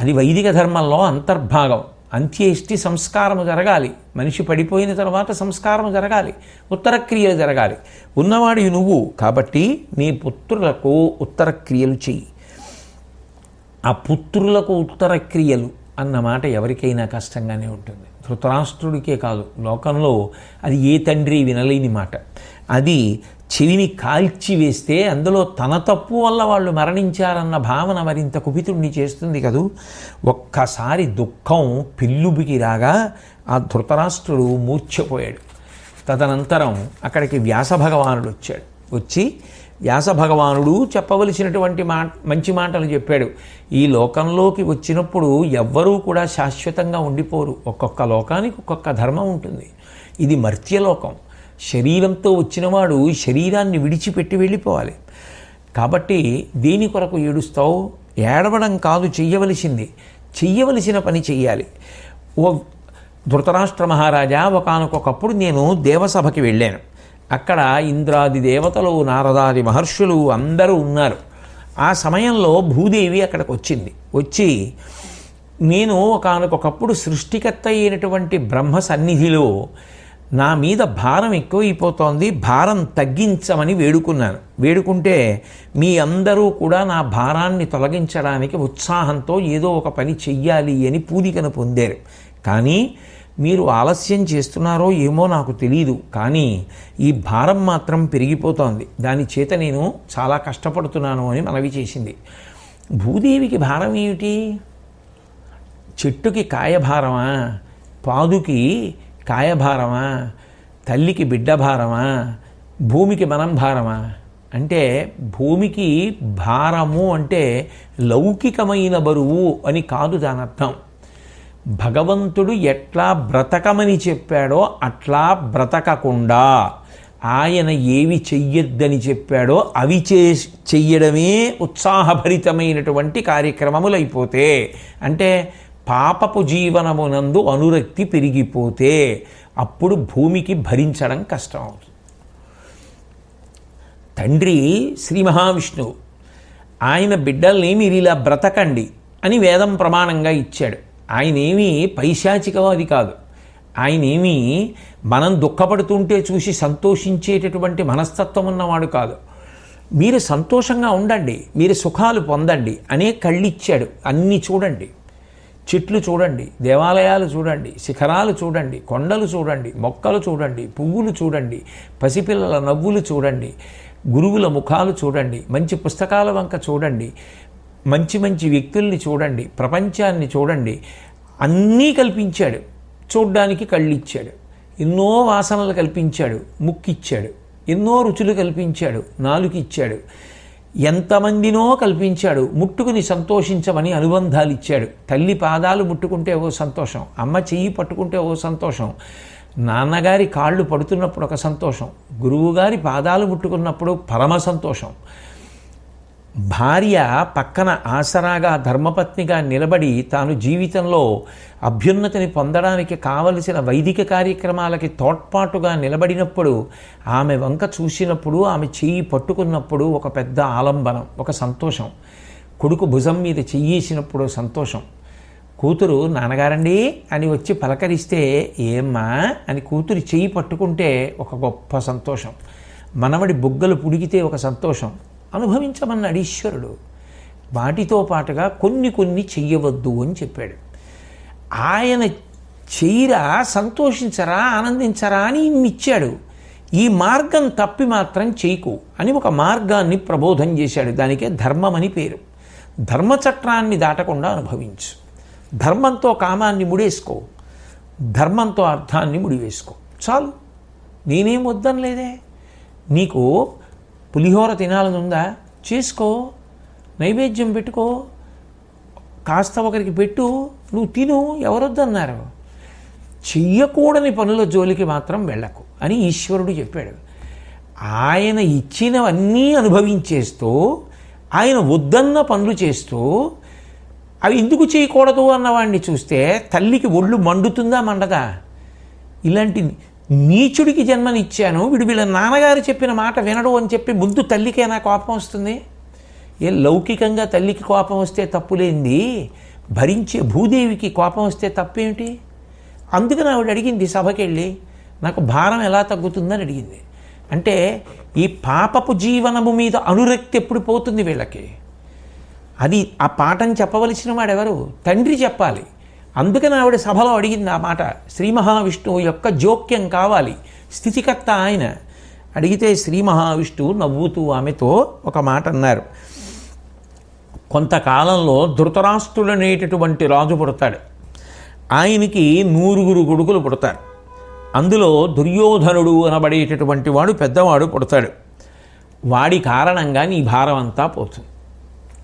అది వైదిక ధర్మంలో అంతర్భాగం. అంత్యేష్టి సంస్కారము జరగాలి. మనిషి పడిపోయిన తర్వాత సంస్కారము జరగాలి, ఉత్తర క్రియలు జరగాలి. ఉన్నవాడివి నువ్వు కాబట్టి నీ పుత్రులకు ఉత్తర క్రియలు చెయ్యి. ఆ పుత్రులకు ఉత్తర క్రియలు అన్నమాట ఎవరికైనా కష్టంగానే ఉంటుంది. ధృతరాష్ట్రుడికే కాదు, లోకంలో అది ఏ తండ్రి వినలేని మాట. అది చెవిని కాల్చివేస్తే అందులో తన తప్పు వల్ల వాళ్ళు మరణించారన్న భావన మరింత కుపితుణ్ణి చేస్తుంది కదూ. ఒక్కసారి దుఃఖం పిల్లుబికి రాగా ఆ ధృతరాష్ట్రుడు మూర్ఛపోయాడు. తదనంతరం అక్కడికి వ్యాస భగవానుడు వచ్చాడు. వచ్చి వ్యాస భగవానుడు చెప్పవలసినటువంటి మంచి మాటలు చెప్పాడు. ఈ లోకంలోకి వచ్చినప్పుడు ఎవ్వరూ కూడా శాశ్వతంగా ఉండిపోరు. ఒక్కొక్క లోకానికి ఒక్కొక్క ధర్మం ఉంటుంది. ఇది మర్త్యలోకం. శరీరంతో వచ్చినవాడు శరీరాన్ని విడిచిపెట్టి వెళ్ళిపోవాలి. కాబట్టి దేని కొరకు ఏడుస్తావు? ఏడవడం కాదు చెయ్యవలసింది. చెయ్యవలసిన పని చెయ్యాలి. ఓ ధృతరాష్ట్ర మహారాజా, ఒకానొకప్పుడు నేను దేవసభకి వెళ్ళాను. అక్కడ ఇంద్రాది దేవతలు, నారదాది మహర్షులు అందరూ ఉన్నారు. ఆ సమయంలో భూదేవి అక్కడికి వచ్చింది. వచ్చి నేను ఒకానొకప్పుడు సృష్టికర్త అయినటువంటి బ్రహ్మ సన్నిధిలో నా మీద భారం ఎక్కువైపోతోంది, భారం తగ్గించమని వేడుకున్నాను. వేడుకుంటే మీ అందరూ కూడా నా భారాన్ని తొలగించడానికి ఉత్సాహంతో ఏదో ఒక పని చెయ్యాలి అని పూనికను పొందారు. కానీ మీరు ఆలస్యం చేస్తున్నారో ఏమో నాకు తెలియదు, కానీ ఈ భారం మాత్రం పెరిగిపోతోంది. దాని చేత నేను చాలా కష్టపడుతున్నాను అని మనవి చేసింది. భూదేవికి భారం ఏమిటి? చెట్టుకి కాయభారమా? పాదుకి కాయభారమా? తల్లికి బిడ్డ భారమా? భూమికి మనం భారమా? అంటే భూమికి భారము అంటే లౌకికమైన బరువు అని కాదు దాని అర్థం. భగవంతుడు ఎట్లా బ్రతకమని చెప్పాడో అట్లా బ్రతకకుండా ఆయన ఏవి చెయ్యొద్దని చెప్పాడో అవి చెయ్యడమే ఉత్సాహభరితమైనటువంటి కార్యక్రమములు అయిపోతే, అంటే పాపపు జీవనమునందు అనురక్తి పెరిగిపోతే అప్పుడు భూమికి భరించడం కష్టం అవుతుంది. తండ్రి శ్రీ మహావిష్ణువు ఆయన బిడ్డల్ని మీరు ఇలా బ్రతకండి అని వేదం ప్రమాణంగా ఇచ్చాడు. ఆయనేమీ పైశాచికవాది కాదు. ఆయనేమీ మనం దుఃఖపడుతుంటే చూసి సంతోషించేటటువంటి మనస్తత్వం ఉన్నవాడు కాదు. మీరు సంతోషంగా ఉండండి, మీరు సుఖాలు పొందండి అనే కళ్ళిచ్చాడు. అన్నీ చూడండి, చెట్లు చూడండి, దేవాలయాలు చూడండి, శిఖరాలు చూడండి, కొండలు చూడండి, మొక్కలు చూడండి, పువ్వులు చూడండి, పసిపిల్లల నవ్వులు చూడండి, గురువుల ముఖాలు చూడండి, మంచి పుస్తకాల వంక చూడండి, మంచి మంచి వ్యక్తుల్ని చూడండి, ప్రపంచాన్ని చూడండి. అన్నీ కల్పించాడు. చూడ్డానికి కళ్ళిచ్చాడు. ఎన్నో వాసనలు కల్పించాడు. ముక్కిచ్చాడు. ఎన్నో రుచులు కల్పించాడు. నాలుకిచ్చాడు. ఎంతమందినో కల్పించాడు. ముట్టుకుని సంతోషించమని అనుబంధాలు ఇచ్చాడు. తల్లి పాదాలు ముట్టుకుంటే ఓ సంతోషం, అమ్మ చెయ్యి పట్టుకుంటే ఓ సంతోషం, నాన్నగారి కాళ్ళు పడుతున్నప్పుడు ఒక సంతోషం, గురువుగారి పాదాలు ముట్టుకున్నప్పుడు పరమ సంతోషం. భార్య పక్కన ఆసరాగా ధర్మపత్నిగా నిలబడి తాను జీవితంలో అభ్యున్నతిని పొందడానికి కావలసిన వైదిక కార్యక్రమాలకి తోడ్పాటుగా నిలబడినప్పుడు, ఆమె వంక చూసినప్పుడు, ఆమె చెయ్యి పట్టుకున్నప్పుడు ఒక పెద్ద ఆలంబనం, ఒక సంతోషం. కొడుకు భుజం మీద చెయ్యేసినప్పుడు సంతోషం. కూతురు నాన్నగారండి అని వచ్చి పలకరిస్తే ఏమ్మా అని కూతురి చెయ్యి పట్టుకుంటే ఒక గొప్ప సంతోషం. మనవడి బుగ్గలు పుడిగితే ఒక సంతోషం. అనుభవించమన్నాడు ఈశ్వరుడు. వాటితో పాటుగా కొన్ని కొన్ని చెయ్యవద్దు అని చెప్పాడు. ఆయన చెయ్యరా, సంతోషించరా, ఆనందించరా అని ఇచ్చాడు. ఈ మార్గం తప్పి మాత్రం చేయకు అని ఒక మార్గాన్ని ప్రబోధం చేశాడు. దానికే ధర్మం అని పేరు. ధర్మచట్రాన్ని దాటకుండా అనుభవించు. ధర్మంతో కామాన్ని ముడేసుకో, ధర్మంతో అర్థాన్ని ముడివేసుకో, చాలు. నేనేం వద్దనలేదే. నీకు పులిహోర తినాలని ఉందా, చేసుకో, నైవేద్యం పెట్టుకో, కాస్త ఒకరికి పెట్టు, నువ్వు తిను, ఎవరొద్దన్నారు. చెయ్యకూడని పనుల జోలికి మాత్రం వెళ్ళకు అని ఈశ్వరుడు చెప్పాడు. ఆయన ఇచ్చినవన్నీ అనుభవించేస్తూ, ఆయన వద్దన్న పనులు చేస్తూ, అవి ఎందుకు చేయకూడదు అన్నవాడిని చూస్తే తల్లికి ఒళ్ళు మండుతుందా, మండదా? ఇలాంటి నీచుడికి జన్మనిచ్చాను, వీళ్ళ నాన్నగారు చెప్పిన మాట వినడు అని చెప్పి ముందు తల్లికేనా కోపం వస్తుంది? ఏ లౌకికంగా తల్లికి కోపం వస్తే తప్పులేంది, భరించే భూదేవికి కోపం వస్తే తప్పేమిటి? అందుకని ఆవిడ అడిగింది సభకి వెళ్ళి, నాకు భారం ఎలా తగ్గుతుందని అడిగింది. అంటే ఈ పాపపు జీవనము మీద అనురక్తి ఎప్పుడు పోతుంది వీళ్ళకి? అది ఆ పాఠం చెప్పవలసిన వాడెవరు? తండ్రి చెప్పాలి. అందుకని ఆవిడ సభలో అడిగింది ఆ మాట. శ్రీ మహావిష్ణువు యొక్క జోక్యం కావాలి, స్థితికర్త ఆయన. అడిగితే శ్రీ మహావిష్ణువు నవ్వుతూ ఆమెతో ఒక మాట అన్నారు. కొంతకాలంలో ధృతరాష్ట్రుడనేటటువంటి రాజు పుడతాడు. ఆయనకి 100 కొడుకులు పుడతారు. అందులో దుర్యోధనుడు అనబడేటటువంటి వాడు పెద్దవాడు పుడతాడు. వాడి కారణంగా నీ భారం అంతా పోతుంది.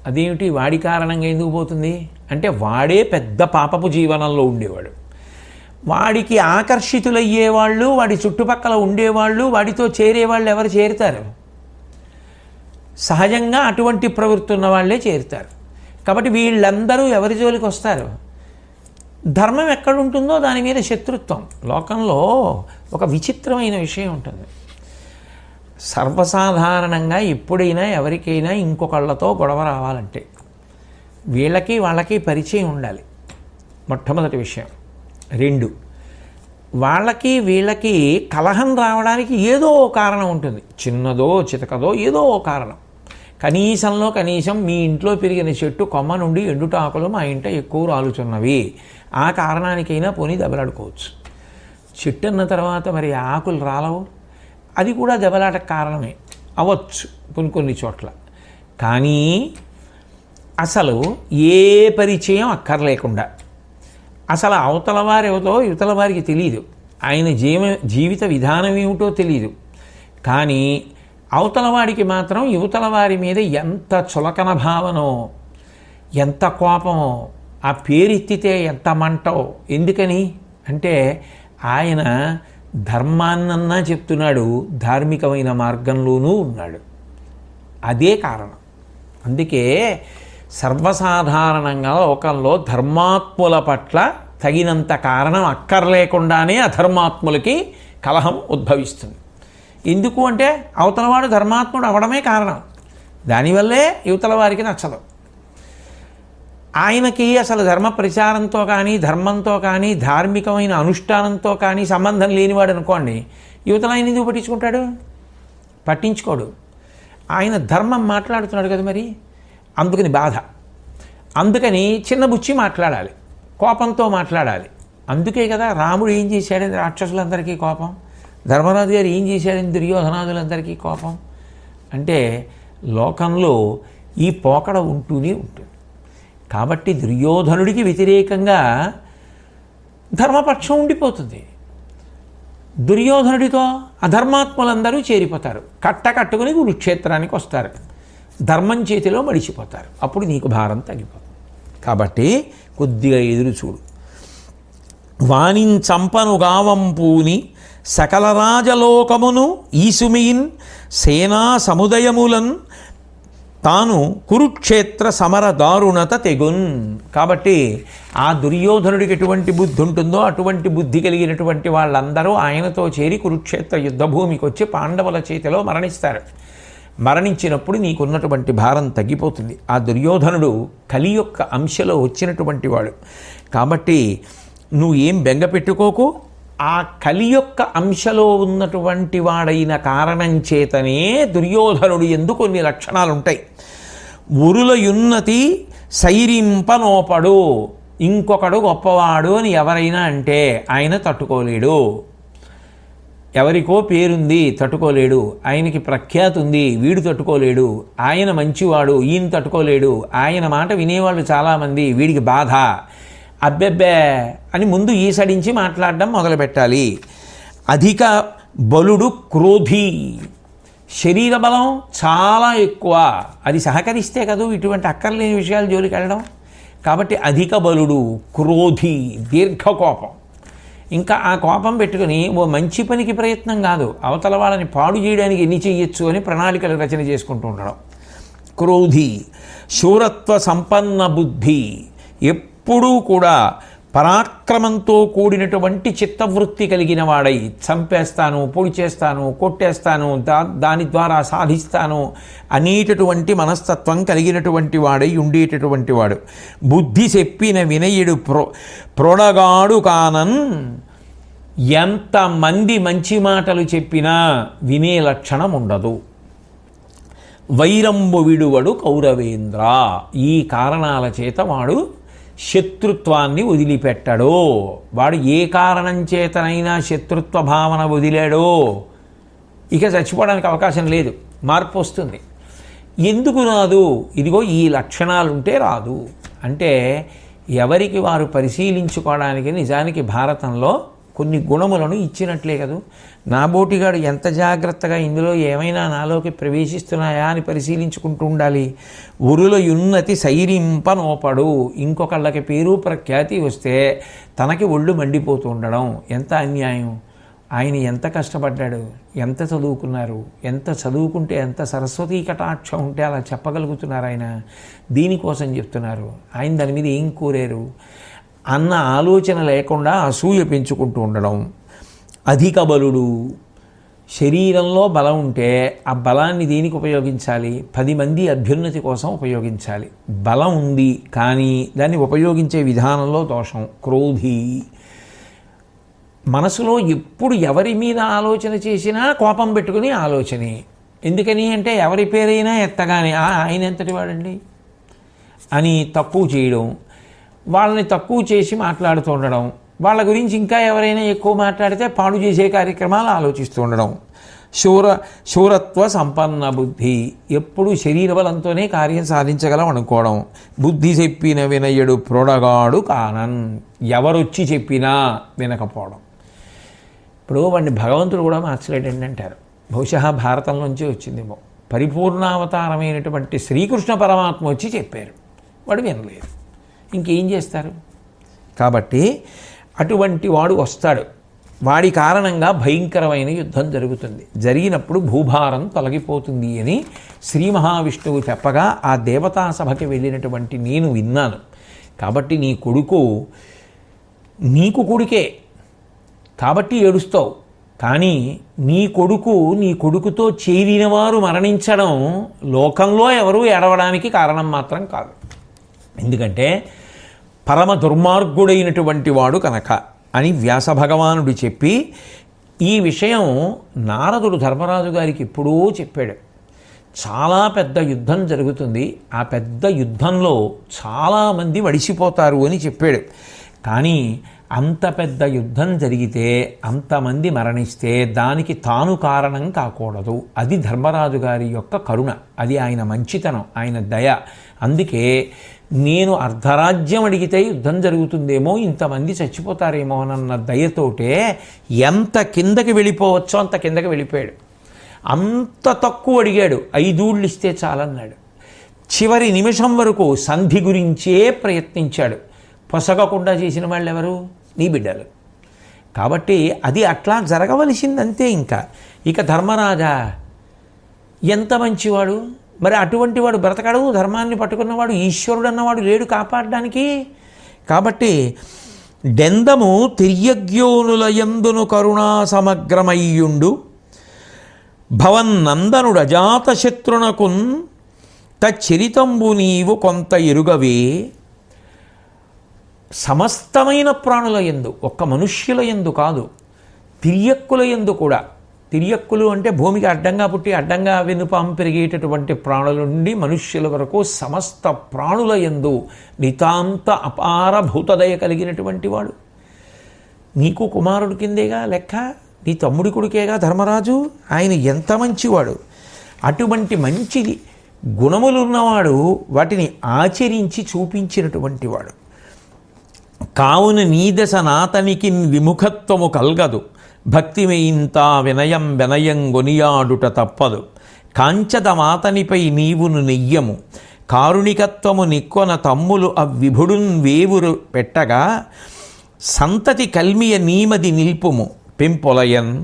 అదేమిటి వాడి కారణంగా ఎందుకు పోతుంది అంటే, వాడే పెద్ద పాపపు జీవనంలో ఉండేవాడు. వాడికి ఆకర్షితులయ్యేవాళ్ళు, వాడి చుట్టుపక్కల ఉండేవాళ్ళు, వాడితో చేరేవాళ్ళు ఎవరు చేరుతారు? సహజంగా అటువంటి ప్రవృత్తి ఉన్న వాళ్ళే చేరుతారు. కాబట్టి వీళ్ళందరూ ఎవరి జోలికి వస్తారు? ధర్మం ఎక్కడుంటుందో దాని మీద శత్రుత్వం. లోకంలో ఒక విచిత్రమైన విషయం ఉంటుంది. సర్వసాధారణంగా ఎప్పుడైనా ఎవరికైనా ఇంకొకళ్ళతో గొడవ రావాలంటే వీళ్ళకి వాళ్ళకి పరిచయం ఉండాలి, మొట్టమొదటి విషయం. 2, వాళ్ళకి వీళ్ళకి కలహం రావడానికి ఏదో కారణం ఉంటుంది. చిన్నదో చితకదో ఏదో కారణం. కనీసంలో కనీసం మీ ఇంట్లో పెరిగిన చెట్టు కొమ్మ నుండి ఎండుటాకులు మా ఇంట ఎక్కువ రాలుచున్నవి, ఆ కారణానికైనా పోనీ దెబ్బలాడుకోవచ్చు. చెట్టు అన్న తర్వాత మరి ఆకులు రాలవు, అది కూడా దెబ్బలాటకు కారణమే అవ్వచ్చు కొన్ని చోట్ల. కానీ అసలు ఏ పరిచయం అక్కర్లేకుండా, అసలు అవతల వారేమిటో యువతల వారికి తెలియదు, ఆయన జీవిత విధానం ఏమిటో తెలియదు. కానీ అవతల వాడికి మాత్రం యువతల వారి మీద ఎంత చులకన భావనో, ఎంత కోపమో, ఆ పేరెత్తితే ఎంత మంటో. ఎందుకని అంటే ఆయన ధర్మాన్నన్నా చెప్తున్నాడు, ధార్మికమైన మార్గంలోనూ ఉన్నాడు. అదే కారణం. అందుకే సర్వసాధారణంగా లోకంలో ధర్మాత్ముల పట్ల తగినంత కారణం అక్కర్లేకుండానే అధర్మాత్ములకి కలహం ఉద్భవిస్తుంది. ఎందుకు అంటే అవతలవాడు ధర్మాత్ముడు అవడమే కారణం. దానివల్లే యువతల వారికి నచ్చదు. ఆయనకి అసలు ధర్మ ప్రచారంతో కానీ, ధర్మంతో కానీ, ధార్మికమైన అనుష్ఠానంతో కానీ సంబంధం లేనివాడు అనుకోండి, యువతల ఆయన ఎందుకు పట్టించుకుంటాడు? పట్టించుకోడు. ఆయన ధర్మం మాట్లాడుతున్నాడు కదా మరి, అందుకని బాధ. అందుకని చిన్నబుచ్చి మాట్లాడాలి, కోపంతో మాట్లాడాలి. అందుకే కదా రాముడు ఏం చేశాడని రాక్షసులందరికీ కోపం, ధర్మరాజు గారు ఏం చేశాడని దుర్యోధనాదులందరికీ కోపం. అంటే లోకంలో ఈ పోకడ ఉంటూనే ఉంటుంది. కాబట్టి దుర్యోధనుడికి వ్యతిరేకంగా ధర్మపక్షం ఉండిపోతుంది. దుర్యోధనుడితో అధర్మాత్ములందరూ చేరిపోతారు, కట్టుకుని కురుక్షేత్రానికి వస్తారు, ధర్మం చేతిలో మడిచిపోతారు. అప్పుడు నీకు భారం తగ్గిపోతుంది. కాబట్టి కొద్దిగా ఎదురు చూడు. వాణించంపను గావంపూని సకల రాజలోకమును ఈసుమీన్ సేనా సముదయములన్ తాను కురుక్షేత్ర సమర దారుణత తెగున్. కాబట్టి ఆ దుర్యోధనుడికి ఎటువంటి బుద్ధి ఉంటుందో అటువంటి బుద్ధి కలిగినటువంటి వాళ్ళందరూ ఆయనతో చేరి కురుక్షేత్ర యుద్ధభూమికి వచ్చి పాండవుల చేతిలో మరణిస్తారు. మరణించినప్పుడు నీకున్నటువంటి భారం తగ్గిపోతుంది. ఆ దుర్యోధనుడు కలి యొక్క అంశలో వచ్చినటువంటి వాడు. కాబట్టి నువ్వు ఏం బెంగ పెట్టుకోకు. ఆ కలి యొక్క అంశలో ఉన్నటువంటి వాడైన కారణం చేతనే దుర్యోధనుడు ఎందు కొన్ని లక్షణాలు ఉంటాయి. ఉరులయున్నతి సైరింపనోపడు. ఇంకొకడు గొప్పవాడు అని ఎవరైనా అంటే ఆయన తట్టుకోలేడు. ఎవరికో పేరుంది తట్టుకోలేడు, ఆయనకి ప్రఖ్యాతి ఉంది వీడు తట్టుకోలేడు, ఆయన మంచివాడు ఈయన తట్టుకోలేడు, ఆయన మాట వినేవాళ్ళు చాలామంది వీడికి బాధ, అబ్బెబ్బే అని ముందు ఈసడించి మాట్లాడడం మొదలుపెట్టాలి. అధిక బలుడు క్రోధి, శరీర బలం చాలా ఎక్కువ, అది సహకరిస్తే కదా ఇటువంటి అక్కర్లేని విషయాలు జోలికి వెళ్ళడం. కాబట్టి అధిక బలుడు క్రోధి, దీర్ఘకోపం. ఇంకా ఆ కోపం పెట్టుకుని ఓ మంచి పనికి ప్రయత్నం కాదు, అవతల వాళ్ళని పాడు చేయడానికి ఎన్ని చెయ్యొచ్చు అని ప్రణాళికలు రచన చేసుకుంటూ ఉండడం. క్రోధి, శూరత్వ సంపన్న బుద్ధి, ఎప్పుడూ కూడా పరాక్రమంతో కూడినటువంటి చిత్తవృత్తి కలిగిన వాడై చంపేస్తాను, పొడి చేస్తాను, కొట్టేస్తాను, దాని ద్వారా సాధిస్తాను అనేటటువంటి మనస్తత్వం కలిగినటువంటి వాడై ఉండేటటువంటి వాడు. బుద్ధి చెప్పిన వినయుడు ప్రొడగాడు కానన్. ఎంతమంది మంచి మాటలు చెప్పినా వినే లక్షణం ఉండదు. వైరంబు విడువడు కౌరవేంద్ర. ఈ కారణాల చేత వాడు శత్రుత్వాన్ని ఇక చచ్చిపోవడానికి అవకాశం లేదు, మార్పు వస్తుంది. ఎందుకు రాదు? ఇదిగో ఈ లక్షణాలుంటే రాదు అంటే ఎవరికి వారు పరిశీలించుకోవడానికి నిజానికి భారతంలో కొన్ని గుణములను ఇచ్చినట్లే కదూ. నా బోటిగాడు ఎంత జాగ్రత్తగా ఇందులో ఏమైనా నాలోకి ప్రవేశిస్తున్నాయా అని పరిశీలించుకుంటూ ఉండాలి. ఉరుల యున్నతి సైరింపనోపడు, ఇంకొకళ్ళకి పేరు ప్రఖ్యాతి వస్తే తనకి ఒళ్ళు మండిపోతూ ఉండడం ఎంత అన్యాయం. ఆయన ఎంత కష్టపడ్డాడు, ఎంత చదువుకున్నారు, ఎంత చదువుకుంటే ఎంత సరస్వతీ కటాక్షం ఉంటే అలా చెప్పగలుగుతున్నారు ఆయన. దీనికోసం చెప్తున్నారు. ఆయన దాని మీద ఏం కోరారు అన్న ఆలోచన లేకుండా అసూయ పెంచుకుంటూ ఉండడం. అధిక బలుడు, శరీరంలో బలం ఉంటే ఆ బలాన్ని దేనికి ఉపయోగించాలి? 10 మంది అభ్యున్నతి కోసం ఉపయోగించాలి. బలం ఉంది కానీ దాన్ని ఉపయోగించే విధానంలో దోషం. క్రోధి, మనసులో ఎప్పుడు ఎవరి మీద ఆలోచన చేసినా కోపం పెట్టుకుని ఆలోచనే. ఎందుకని అంటే ఎవరి పేరైనా ఎత్తగానే ఆయన ఎంతటి వాడండి అని తక్కువ చేయడం, వాళ్ళని తక్కువ చేసి మాట్లాడుతూ ఉండడం, వాళ్ళ గురించి ఇంకా ఎవరైనా ఎక్కువ మాట్లాడితే పాడు చేసే కార్యక్రమాలు ఆలోచిస్తూ ఉండడం. శూరత్వ సంపన్న బుద్ధి, ఎప్పుడు శరీర బలంతోనే కార్యం సాధించగలం అనుకోవడం. బుద్ధి చెప్పిన వినయుడు ప్రొడగాడు కానన్, ఎవరొచ్చి చెప్పినా వినకపోవడం. ఇప్పుడు వాడిని భగవంతుడు కూడా మార్చలేడండి అంటారు. బహుశా భారతంలోంచి వచ్చిందేమో. పరిపూర్ణావతారమైనటువంటి శ్రీకృష్ణ పరమాత్మ వచ్చి చెప్పారు, వాడు వినలేదు, ఇంకేం చేస్తారు? కాబట్టి అటువంటి వాడు వస్తాడు, వాడి కారణంగా భయంకరమైన యుద్ధం జరుగుతుంది. జరిగినప్పుడు భూభారం తొలగిపోతుంది అని శ్రీ మహావిష్ణువు చెప్పగా ఆ దేవతా సభకి వెళ్ళినటువంటి నేను విన్నాను. కాబట్టి నీ కొడుకు నీకు కొడుకే కాబట్టి ఏడుస్తావు, కానీ నీ కొడుకుతో చేరిన వారు మరణించడం లోకంలో ఎవరూ ఏడవడానికి కారణం మాత్రం కాదు. ఎందుకంటే పరమ దుర్మార్గుడైనటువంటి వాడు కనుక అని వ్యాస భగవానుడు చెప్పి ఈ విషయం నారదుడు ధర్మరాజు గారికి ఎప్పుడూ చెప్పాడు. చాలా పెద్ద యుద్ధం జరుగుతుంది, ఆ పెద్ద యుద్ధంలో చాలామంది వడిసిపోతారు అని చెప్పాడు. కానీ అంత పెద్ద యుద్ధం జరిగితే అంతమంది మరణిస్తే దానికి తాను కారణం కాకూడదు. అది ధర్మరాజు గారి యొక్క కరుణ, అది ఆయన మంచితనం, ఆయన దయ. అందుకే నేను అర్ధరాజ్యం అడిగితే యుద్ధం జరుగుతుందేమో, ఇంతమంది చచ్చిపోతారేమో అన్న దయతోటే ఎంత కిందకి వెళ్ళిపోవచ్చో అంత కిందకి వెళ్ళిపోయాడు. అంత తక్కువ అడిగాడు, 5 ఊళ్ళు ఇస్తే చాలన్నాడు. చివరి నిమిషం వరకు సంధి గురించే ప్రయత్నించాడు. పొసగకుండా చేసిన వాళ్ళు ఎవరు? నీ బిడ్డలు. కాబట్టి అది అట్లా జరగవలసిందంతే. ఇక ధర్మరాజా ఎంత మంచివాడు, మరి అటువంటి వాడు బ్రతకడు. ధర్మాన్ని పట్టుకున్నవాడు, ఈశ్వరుడు అన్నవాడు లేడు కాపాడడానికి. కాబట్టి డెందము తిర్యజ్ఞోనుల యందును కరుణా సమగ్రమయ్యుండు భవన్నందనుడు అజాతశత్రునకున్ తచ్చరితంబు నీవు కొంత ఎరుగవే. సమస్తమైన ప్రాణుల యందు, ఒక్క మనుష్యుల యందు కాదు, తిర్యక్కుల యందు కూడా. తిర్యక్కులు అంటే భూమికి అడ్డంగా పుట్టి అడ్డంగా వెనుపాం పెరిగేటటువంటి ప్రాణుల నుండి మనుష్యుల వరకు సమస్త ప్రాణుల యందు నితాంత అపార భూతదయ కలిగినటువంటి వాడు. నీకు కుమారుడి కిందేగా లెక్క, నీ తమ్ముడి కొడుకేగా ధర్మరాజు. ఆయన ఎంత మంచివాడు. అటువంటి మంచి గుణములున్నవాడు వాటిని ఆచరించి చూపించినటువంటి వాడు. కావున నీ దశ నాతనికి విముఖత్వము కల్గదు, భక్తిమేయింత వినయం గొనియాడుట తప్పదు. కాంచద మాతనిపై నీవును నెయ్యము కారుణికత్వము నిక్కొన తమ్ములు అవ్విభుడున్ వేవురు పెట్టగా సంతతి కల్మియ నీమది నిల్పుము పెంపొలయన్.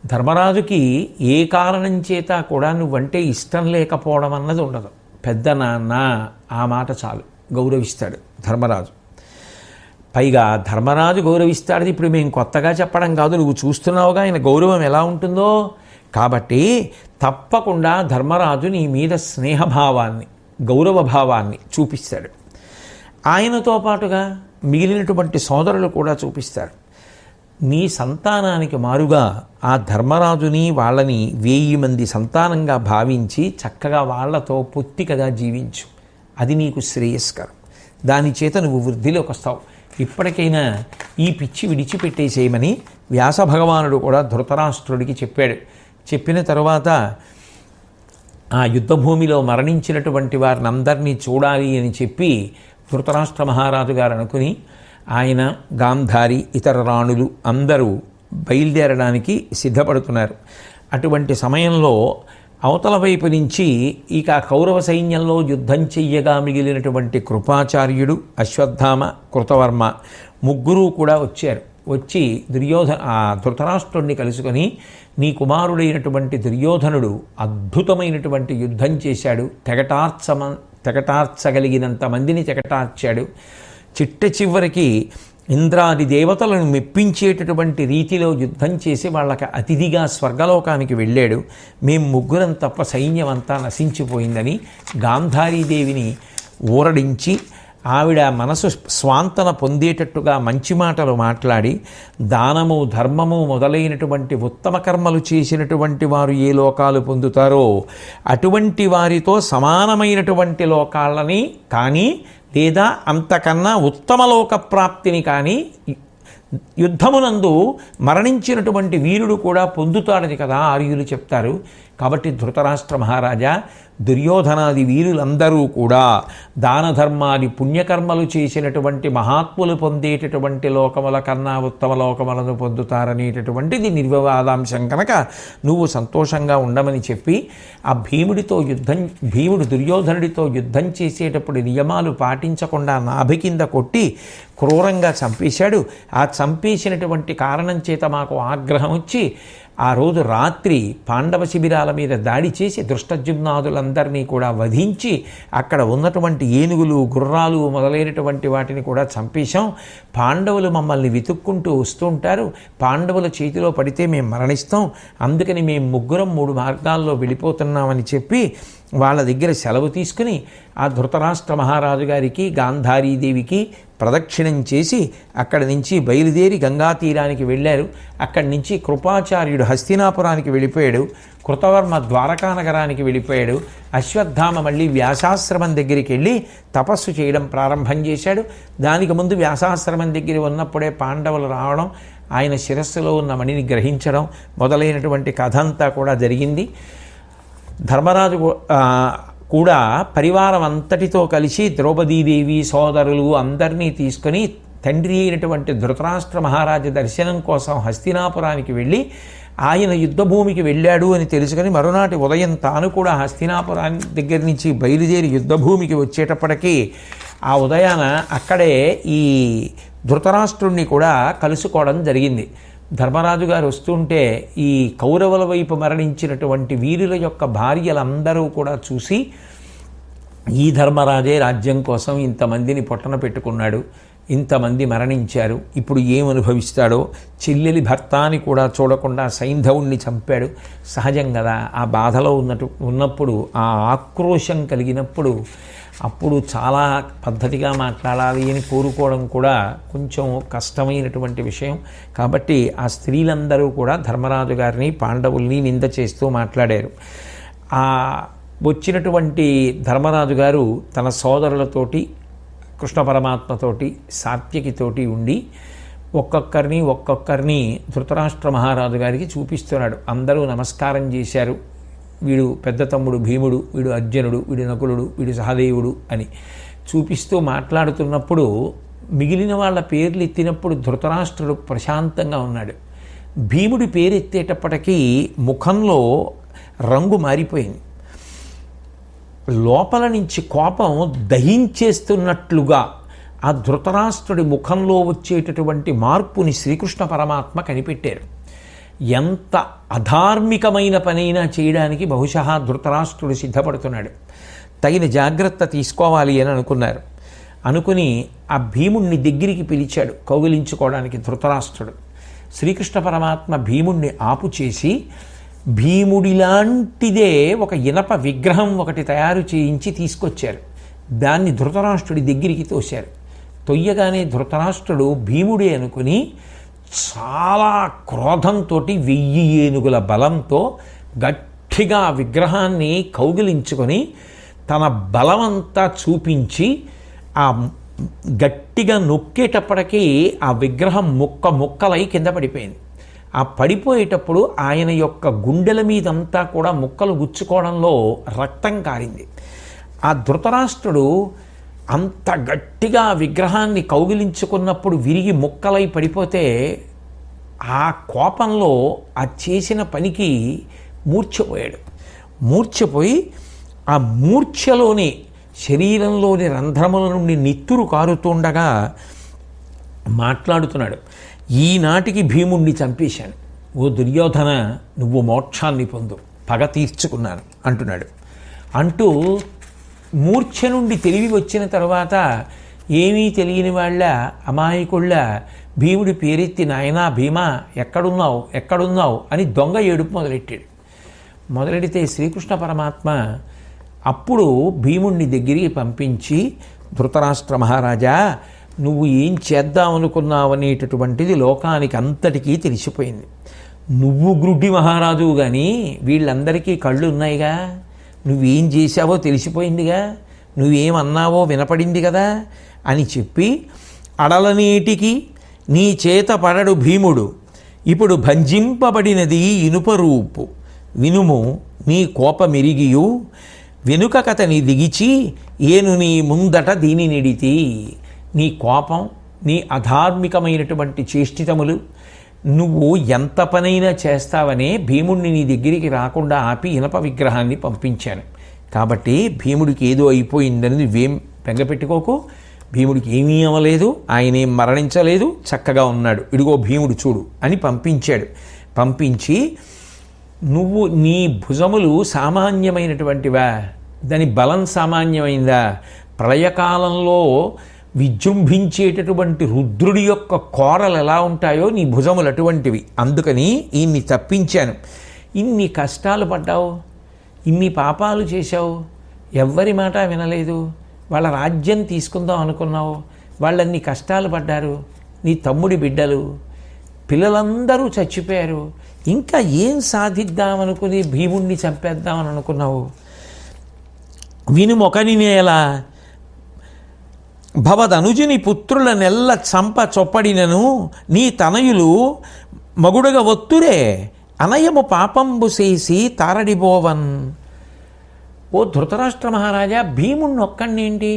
ధర్మరాజుకి ఏ కారణం చేత కూడా నువ్వంటే ఇష్టం లేకపోవడం అన్నది ఉండదు. పెద్ద నాన్న ఆ మాట చాలు, గౌరవిస్తాడు ధర్మరాజు. పైగా ధర్మరాజు గౌరవిస్తాడని ఇప్పుడు మేము కొత్తగా చెప్పడం కాదు, నువ్వు చూస్తున్నావుగా ఆయన గౌరవం ఎలా ఉంటుందో. కాబట్టి తప్పకుండా ధర్మరాజు నీ మీద స్నేహభావాన్ని, గౌరవభావాన్ని చూపిస్తాడు. ఆయనతో పాటుగా మిగిలినటువంటి సోదరులు కూడా చూపిస్తారు. నీ సంతానానికి మారుగా ఆ ధర్మరాజుని వాళ్ళని 1000 మంది సంతానంగా భావించి చక్కగా వాళ్లతో పొత్తికగా జీవించు. అది నీకు శ్రేయస్కరం. దాని చేత నువ్వు వృద్ధిలోకి వస్తావు. ఇప్పటికైనా ఈ పిచ్చి విడిచిపెట్టేసేయమని వ్యాస భగవానుడు కూడా ధృతరాష్ట్రుడికి చెప్పాడు. చెప్పిన తరువాత ఆ యుద్ధభూమిలో మరణించినటువంటి వారిని అందరినీ చూడాలి అని చెప్పి ధృతరాష్ట్ర మహారాజు గారు అనుకుని ఆయన, గాంధారి, ఇతర రాణులు అందరూ బయలుదేరడానికి సిద్ధపడుతున్నారు. అటువంటి సమయంలో అవతల వైపు నుంచి ఇక కౌరవ సైన్యంలో యుద్ధం చెయ్యగా మిగిలినటువంటి కృపాచార్యుడు, అశ్వత్థామ, కృతవర్మ ముగ్గురు కూడా వచ్చారు. వచ్చి ధృతరాష్ట్రుడిని కలుసుకొని, నీ కుమారుడైనటువంటి దుర్యోధనుడు అద్భుతమైనటువంటి యుద్ధం చేశాడు, తెగటార్చగలిగినంత మందిని తెగటార్చాడు, చిట్ట చివరికి ఇంద్రాది దేవతలను మెప్పించేటటువంటి రీతిలో యుద్ధం చేసి వాళ్ళకి అతిథిగా స్వర్గలోకానికి వెళ్ళాడు. మేము ముగ్గురం తప్ప సైన్యం అంతా నశించిపోయిందని గాంధారీదేవిని ఊరడించి ఆవిడ మనసు స్వాంతన పొందేటట్టుగా మంచి మాటలు మాట్లాడి, దానము, ధర్మము మొదలైనటువంటి ఉత్తమ కర్మలు చేసినటువంటి వారు ఏ లోకాలు పొందుతారో అటువంటి వారితో సమానమైనటువంటి లోకాలని కానీ లేదా అంతకన్నా ఉత్తమ లోక ప్రాప్తిని కానీ యుద్ధమునందు మరణించినటువంటి వీరుడు కూడా పొందుతాడని కదా ఆర్యులు చెప్తారు. కాబట్టి ధృతరాష్ట్ర మహారాజా, దుర్యోధనాది వీరులందరూ కూడా దాన ధర్మాది పుణ్యకర్మలు చేసినటువంటి మహాత్ములు పొందేటటువంటి లోకముల కన్నా ఉత్తమ లోకములను పొందుతారనేటటువంటిది నిర్వివాదాంశం కనుక నువ్వు సంతోషంగా ఉండమని చెప్పి ఆ భీముడు దుర్యోధనుడితో యుద్ధం చేసేటప్పుడు నియమాలు పాటించకుండా నాభి కింద కొట్టి క్రూరంగా చంపేశాడు. ఆ చంపేసినటువంటి కారణం చేత మాకు ఆగ్రహం వచ్చి ఆ రోజు రాత్రి పాండవ శిబిరాల మీద దాడి చేసి దృష్టజుమ్నాదులందరినీ కూడా వధించి అక్కడ ఉన్నటువంటి ఏనుగులు, గుర్రాలు మొదలైనటువంటి వాటిని కూడా చంపేశాం. పాండవులు మమ్మల్ని వెతుక్కుంటూ వస్తుంటారు, పాండవుల చేతిలో పడితే మేము మరణిస్తాం, అందుకని మేము ముగ్గురం 3 మార్గాల్లో వెళ్ళిపోతున్నామని చెప్పి వాళ్ళ దగ్గర సెలవు తీసుకుని ఆ ధృతరాష్ట్ర మహారాజు గారికి, గాంధారీదేవికి ప్రదక్షిణం చేసి అక్కడి నుంచి బయలుదేరి గంగా తీరానికి వెళ్ళారు. అక్కడి నుంచి కృపాచార్యుడు హస్తినాపురానికి వెళ్ళిపోయాడు, కృతవర్మ ద్వారకా నగరానికి వెళ్ళిపోయాడు, అశ్వత్థామ మళ్ళీ వ్యాసాశ్రమం దగ్గరికి వెళ్ళి తపస్సు చేయడం ప్రారంభం చేశాడు. దానికి ముందు వ్యాసాశ్రమం దగ్గర ఉన్నప్పుడే పాండవులు రావడం, ఆయన శిరస్సులో ఉన్న మణిని గ్రహించడం మొదలైనటువంటి కథ అంతా కూడా జరిగింది. ధర్మరాజు కూడా పరివారం అంతటితో కలిసి ద్రౌపదీదేవి సోదరులు అందరినీ తీసుకొని తండ్రి అయినటువంటి ధృతరాష్ట్ర మహారాజు దర్శనం కోసం హస్తినాపురానికి వెళ్ళి ఆయన యుద్ధభూమికి వెళ్ళాడు అని తెలుసుకొని మరునాటి ఉదయం తాను కూడా హస్తినాపురాన్ని దగ్గర నుంచి బయలుదేరి యుద్ధభూమికి వచ్చేటప్పటికీ ఆ ఉదయాన అక్కడే ఈ ధృతరాష్ట్రుణ్ణి కూడా కలుసుకోవడం జరిగింది. ధర్మరాజు గారు వస్తుంటే ఈ కౌరవుల వైపు మరణించినటువంటి వీరుల యొక్క భార్యలందరూ కూడా చూసి, ఈ ధర్మరాజే రాజ్యం కోసం ఇంతమందిని పొట్టన పెట్టుకున్నాడు, ఇంతమంది మరణించారు, ఇప్పుడు ఏమనుభవిస్తాడో, చెల్లెలి భర్త అని కూడా చూడకుండా సైంధవుణ్ణి చంపాడు. సహజం కదా, ఆ బాధలో ఉన్నప్పుడు ఆ ఆక్రోశం కలిగినప్పుడు అప్పుడు చాలా పద్ధతిగా మాట్లాడాలి అని కోరుకోవడం కూడా కొంచెం కష్టమైనటువంటి విషయం. కాబట్టి ఆ స్త్రీలందరూ కూడా ధర్మరాజు గారిని, పాండవుల్ని నింద చేస్తూ మాట్లాడారు. ఆ వచ్చినటువంటి ధర్మరాజు గారు తన సోదరులతోటి, కృష్ణ పరమాత్మతోటి, సాత్యకితోటి ఉండి ఒక్కొక్కరిని ధృతరాష్ట్ర మహారాజు గారికి చూపిస్తున్నాడు. అందరూ నమస్కారం చేశారు. వీడు పెద్ద తమ్ముడు భీముడు, వీడు అర్జునుడు, వీడు నకులుడు, వీడు సహదేవుడు అని చూపిస్తూ మాట్లాడుతున్నప్పుడు మిగిలిన వాళ్ళ పేర్లు ఎత్తినప్పుడు ధృతరాష్ట్రుడు ప్రశాంతంగా ఉన్నాడు. భీముడి పేరు ఎత్తేటప్పటికీ ముఖంలో రంగు మారిపోయింది. లోపల నుంచి కోపం దహించేస్తున్నట్లుగా ఆ ధృతరాష్ట్రుడి ముఖంలో వచ్చేటటువంటి మార్పుని శ్రీకృష్ణ పరమాత్మ కనిపెట్టారు. ఎంత అధార్మికమైన పనైనా చేయడానికి బహుశా ధృతరాష్ట్రుడు సిద్ధపడుతున్నాడు, తగిన జాగ్రత్త తీసుకోవాలి అని అనుకున్నారు. అనుకుని ఆ భీముణ్ణి దగ్గరికి పిలిచాడు కౌగిలించుకోవడానికి ధృతరాష్ట్రుడు. శ్రీకృష్ణ పరమాత్మ భీముణ్ణి ఆపు చేసి భీముడిలాంటిదే ఒక ఇనప విగ్రహం ఒకటి తయారు చేయించి తీసుకొచ్చారు. దాన్ని ధృతరాష్ట్రుడి దగ్గరికి తోశారు. తొయ్యగానే ధృతరాష్ట్రుడు భీముడే అనుకుని చాలా క్రోధంతో 1000 ఏనుగుల బలంతో గట్టిగా విగ్రహాన్ని కౌగిలించుకొని తన బలమంతా చూపించి ఆ గట్టిగా నొక్కేటప్పటికీ ఆ విగ్రహం ముక్కలై కింద పడిపోయింది. ఆ పడిపోయేటప్పుడు ఆయన యొక్క గుండెల మీదంతా కూడా ముక్కలు గుచ్చుకోవడంలో రక్తం కారింది. ఆ ధృతరాష్ట్రుడు అంత గట్టిగా విగ్రహాన్ని కౌగిలించుకున్నప్పుడు విరిగి ముక్కలై పడిపోతే ఆ కోపంలో ఆ చేసిన పనికి మూర్ఛపోయాడు. మూర్ఛపోయి ఆ మూర్ఛలోని శరీరంలోని రంధ్రముల నుండి నిత్తురు కారుతుండగా మాట్లాడుతున్నాడు. ఈనాటికి భీముణ్ణి చంపేశాను, ఓ దుర్యోధన నువ్వు మోక్షాన్ని పొందు, పగ తీర్చుకున్నాను అంటున్నాడు. అంటూ మూర్ఛ నుండి తెలివి వచ్చిన తర్వాత ఏమీ తెలియని వాళ్ళ అమాయకుళ్ళ భీముడి పేరెత్తి నాయనా భీమా ఎక్కడున్నావు ఎక్కడున్నావు అని దొంగ ఏడుపు మొదలెడితే శ్రీకృష్ణ పరమాత్మ అప్పుడు భీముణ్ణి దగ్గరికి పంపించి, ధృతరాష్ట్ర మహారాజా నువ్వు ఏం చేద్దామనుకున్నావు అనేటటువంటిది లోకానికి అంతటికీ తెలిసిపోయింది. నువ్వు గ్రుడ్డి మహారాజు కానీ వీళ్ళందరికీ కళ్ళు ఉన్నాయిగా, నువ్వేం చేశావో తెలిసిపోయిందిగా, నువ్వేమన్నావో వినపడింది కదా అని చెప్పి, అడలనీటికి నీ చేత పడడు భీముడు, ఇప్పుడు భంజింపబడినది ఇనుపరూపు, వినుము నీ కోపమిరిగియు వెనుక కథని దిగిచి ఏను నీ ముందట దీని నిడితి. నీ కోపం, నీ అధార్మికమైనటువంటి చేష్టితములు, నువ్వు ఎంత పనైనా చేస్తావనే భీముడిని నీ దగ్గరికి రాకుండా ఆపి ఇనప విగ్రహాన్ని పంపించాను. కాబట్టి భీముడికి ఏదో అయిపోయిందని నువ్వేం బెంగపెట్టుకోకు, భీముడికి ఏమీ అవ్వలేదు, ఆయనేం మరణించలేదు, చక్కగా ఉన్నాడు, ఇదిగో భీముడు చూడు అని పంపించాడు. పంపించి నువ్వు నీ భుజములు సామాన్యమైనటువంటివా, దాని బలం సామాన్యమైందా, ప్రళయకాలంలో విజృంభించేటటువంటి రుద్రుడి యొక్క కోరలు ఎలా ఉంటాయో నీ భుజములు అటువంటివి, అందుకని ఈయన్ని తప్పించాను. ఇన్ని కష్టాలు పడ్డావు, ఇన్ని పాపాలు చేశావు, ఎవ్వరి మాట వినలేదు, వాళ్ళ రాజ్యం తీసుకుందాం అనుకున్నావు, వాళ్ళన్ని కష్టాలు పడ్డారు, నీ తమ్ముడి బిడ్డలు పిల్లలందరూ చచ్చిపోయారు, ఇంకా ఏం సాధిద్దామనుకుని భీముణ్ణి చంపేద్దామని అనుకున్నావు. వినుమొకని నేల భవదనుజుని పుత్రుల నెల్ల చంప చొప్పడినను నీ తనయులు మగుడగ ఒత్తురే అనయము పాపంబు చేసి తారడిబోవన్. ఓ ధృతరాష్ట్ర మహారాజా, భీముణ్ణి ఒక్కడినేంటి,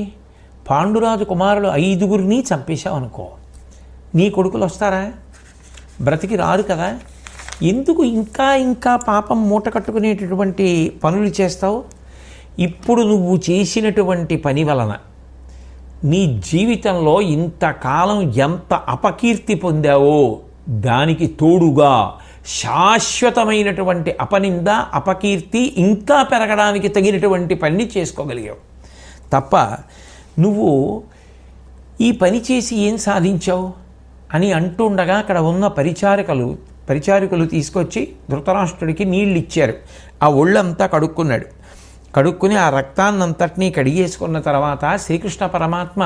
పాండురాజు కుమారులు 5గురిని చంపేశావు అనుకో, నీ కొడుకులు వస్తారా, బ్రతికి రారు కదా, ఎందుకు ఇంకా ఇంకా పాపం మూట కట్టుకునేటటువంటి పనులు చేస్తావు. ఇప్పుడు నువ్వు చేసినటువంటి పని వలన నీ జీవితంలో ఇంతకాలం ఎంత అపకీర్తి పొందావో దానికి తోడుగా శాశ్వతమైనటువంటి అపనింద అపకీర్తి ఇంకా పెరగడానికి తగినటువంటి పని చేసుకోగలిగావు తప్ప నువ్వు ఈ పని చేసి ఏం సాధించావు అని అంటుండగా అక్కడ ఉన్న పరిచారికలు తీసుకొచ్చి ధృతరాష్ట్రుడికి నీళ్ళు ఇచ్చారు. ఆ ఒళ్ళంతా కడుక్కున్నాడు. కడుక్కుని ఆ రక్తాన్నంతటినీ కడిగేసుకున్న తర్వాత శ్రీకృష్ణ పరమాత్మ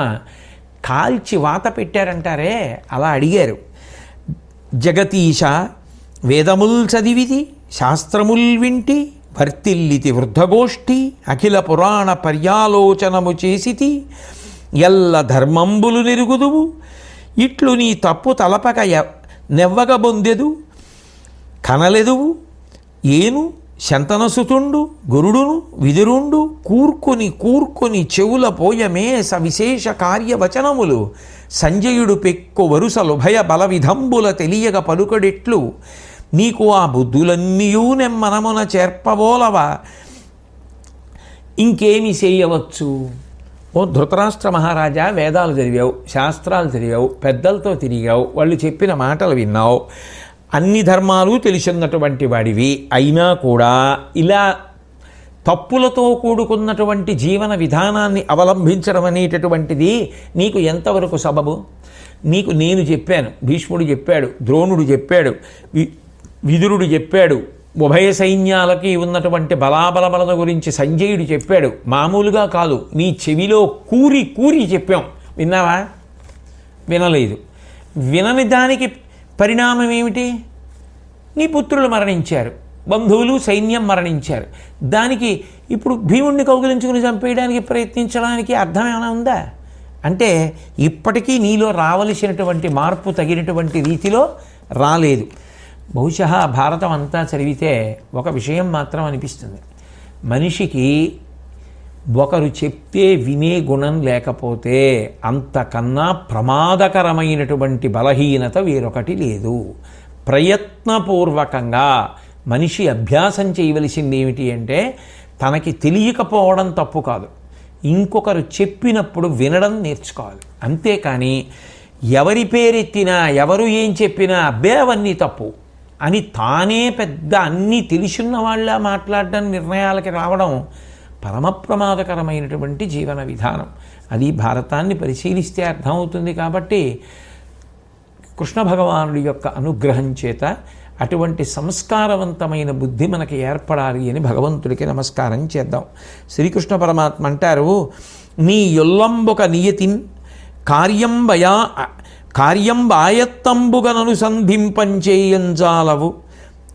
కాల్చి వాత పెట్టారంటారే అలా అడిగారు. జగతీశ వేదముల్ చదివితి శాస్త్రముల్ వింటి వర్తిల్లితి వృద్ధగోష్ఠి అఖిల పురాణ పర్యాలోచనము చేసితి ఎల్ల ధర్మంబులు నెరుగుదువు ఇట్లు నీ తప్పు తలపక నెవ్వగబొందెదు కనలెదువు ఏను శంతనసుతుండు గురుడును విదురుండు కూర్కొని చెవుల పోయమే సవిశేష కార్యవచనములు సంజయుడు పెక్కు వరుసలు భయ బల విధంబుల తెలియగ పలుకడెట్లు నీకు ఆ బుద్ధులన్నీయూ నెమ్మనమున చేర్పబోలవా ఇంకేమి చేయవచ్చు. ఓ ధృతరాష్ట్ర మహారాజా, వేదాలు చదివావు, శాస్త్రాలు చదివావు, పెద్దలతో తిరిగావు, వాళ్ళు చెప్పిన మాటలు విన్నావు, అన్ని ధర్మాలు తెలిసినటువంటి వాడివి, అయినా కూడా ఇలా తప్పులతో కూడుకున్నటువంటి జీవన విధానాన్ని అవలంబించడం అనేటటువంటిది నీకు ఎంతవరకు సబబు. నీకు నేను చెప్పాను, భీష్ముడు చెప్పాడు, ద్రోణుడు చెప్పాడు, విదురుడు చెప్పాడు, ఉభయ సైన్యాలకి ఉన్నటువంటి బలాబలముల గురించి సంజయుడు చెప్పాడు. మామూలుగా కాదు, నీ చెవిలో కూరి చెప్పాం, విన్నావా? వినలేదు. వినని దానికి పరిణామం ఏమిటి? నీ పుత్రులు మరణించారు, బంధువులు సైన్యం మరణించారు. దానికి ఇప్పుడు భీముడిని కౌగిలించుకుని చంపేయడానికి ప్రయత్నించడానికి అర్థం ఏమైనా ఉందా? అంటే ఇప్పటికీ నీలో రావలసినటువంటి మార్పు తగినటువంటి రీతిలో రాలేదు. బహుశా భారతం అంతా చదివితే ఒక విషయం మాత్రం అనిపిస్తుంది. మనిషికి ఒకరు చెప్తే వినే గుణం లేకపోతే అంతకన్నా ప్రమాదకరమైనటువంటి బలహీనత వేరొకటి లేదు. ప్రయత్నపూర్వకంగా మనిషి అభ్యాసం చేయవలసింది ఏమిటి అంటే, తనకి తెలియకపోవడం తప్పు కాదు, ఇంకొకరు చెప్పినప్పుడు వినడం నేర్చుకోవాలి. అంతేకాని ఎవరి పేరెత్తినా ఎవరు ఏం చెప్పినా అబ్బే అవన్నీ తప్పు అని తానే పెద్ద అన్నీ తెలిసిన వాళ్ళ మాట్లాడడం, నిర్ణయాలకి రావడం పరమ ప్రమాదకరమైనటువంటి జీవన విధానం. అది భారతాన్ని పరిశీలిస్తే అర్థమవుతుంది. కాబట్టి కృష్ణ భగవానుడి యొక్క అనుగ్రహం చేత అటువంటి సంస్కారవంతమైన బుద్ధి మనకి ఏర్పడాలి అని భగవంతుడికి నమస్కారం చేద్దాం. శ్రీకృష్ణ పరమాత్మ అంటారు, నీ యొల్లంబొక నియతిన్ కార్యంబాయత్తంబుగనను సంధింపంచేయంజాలవు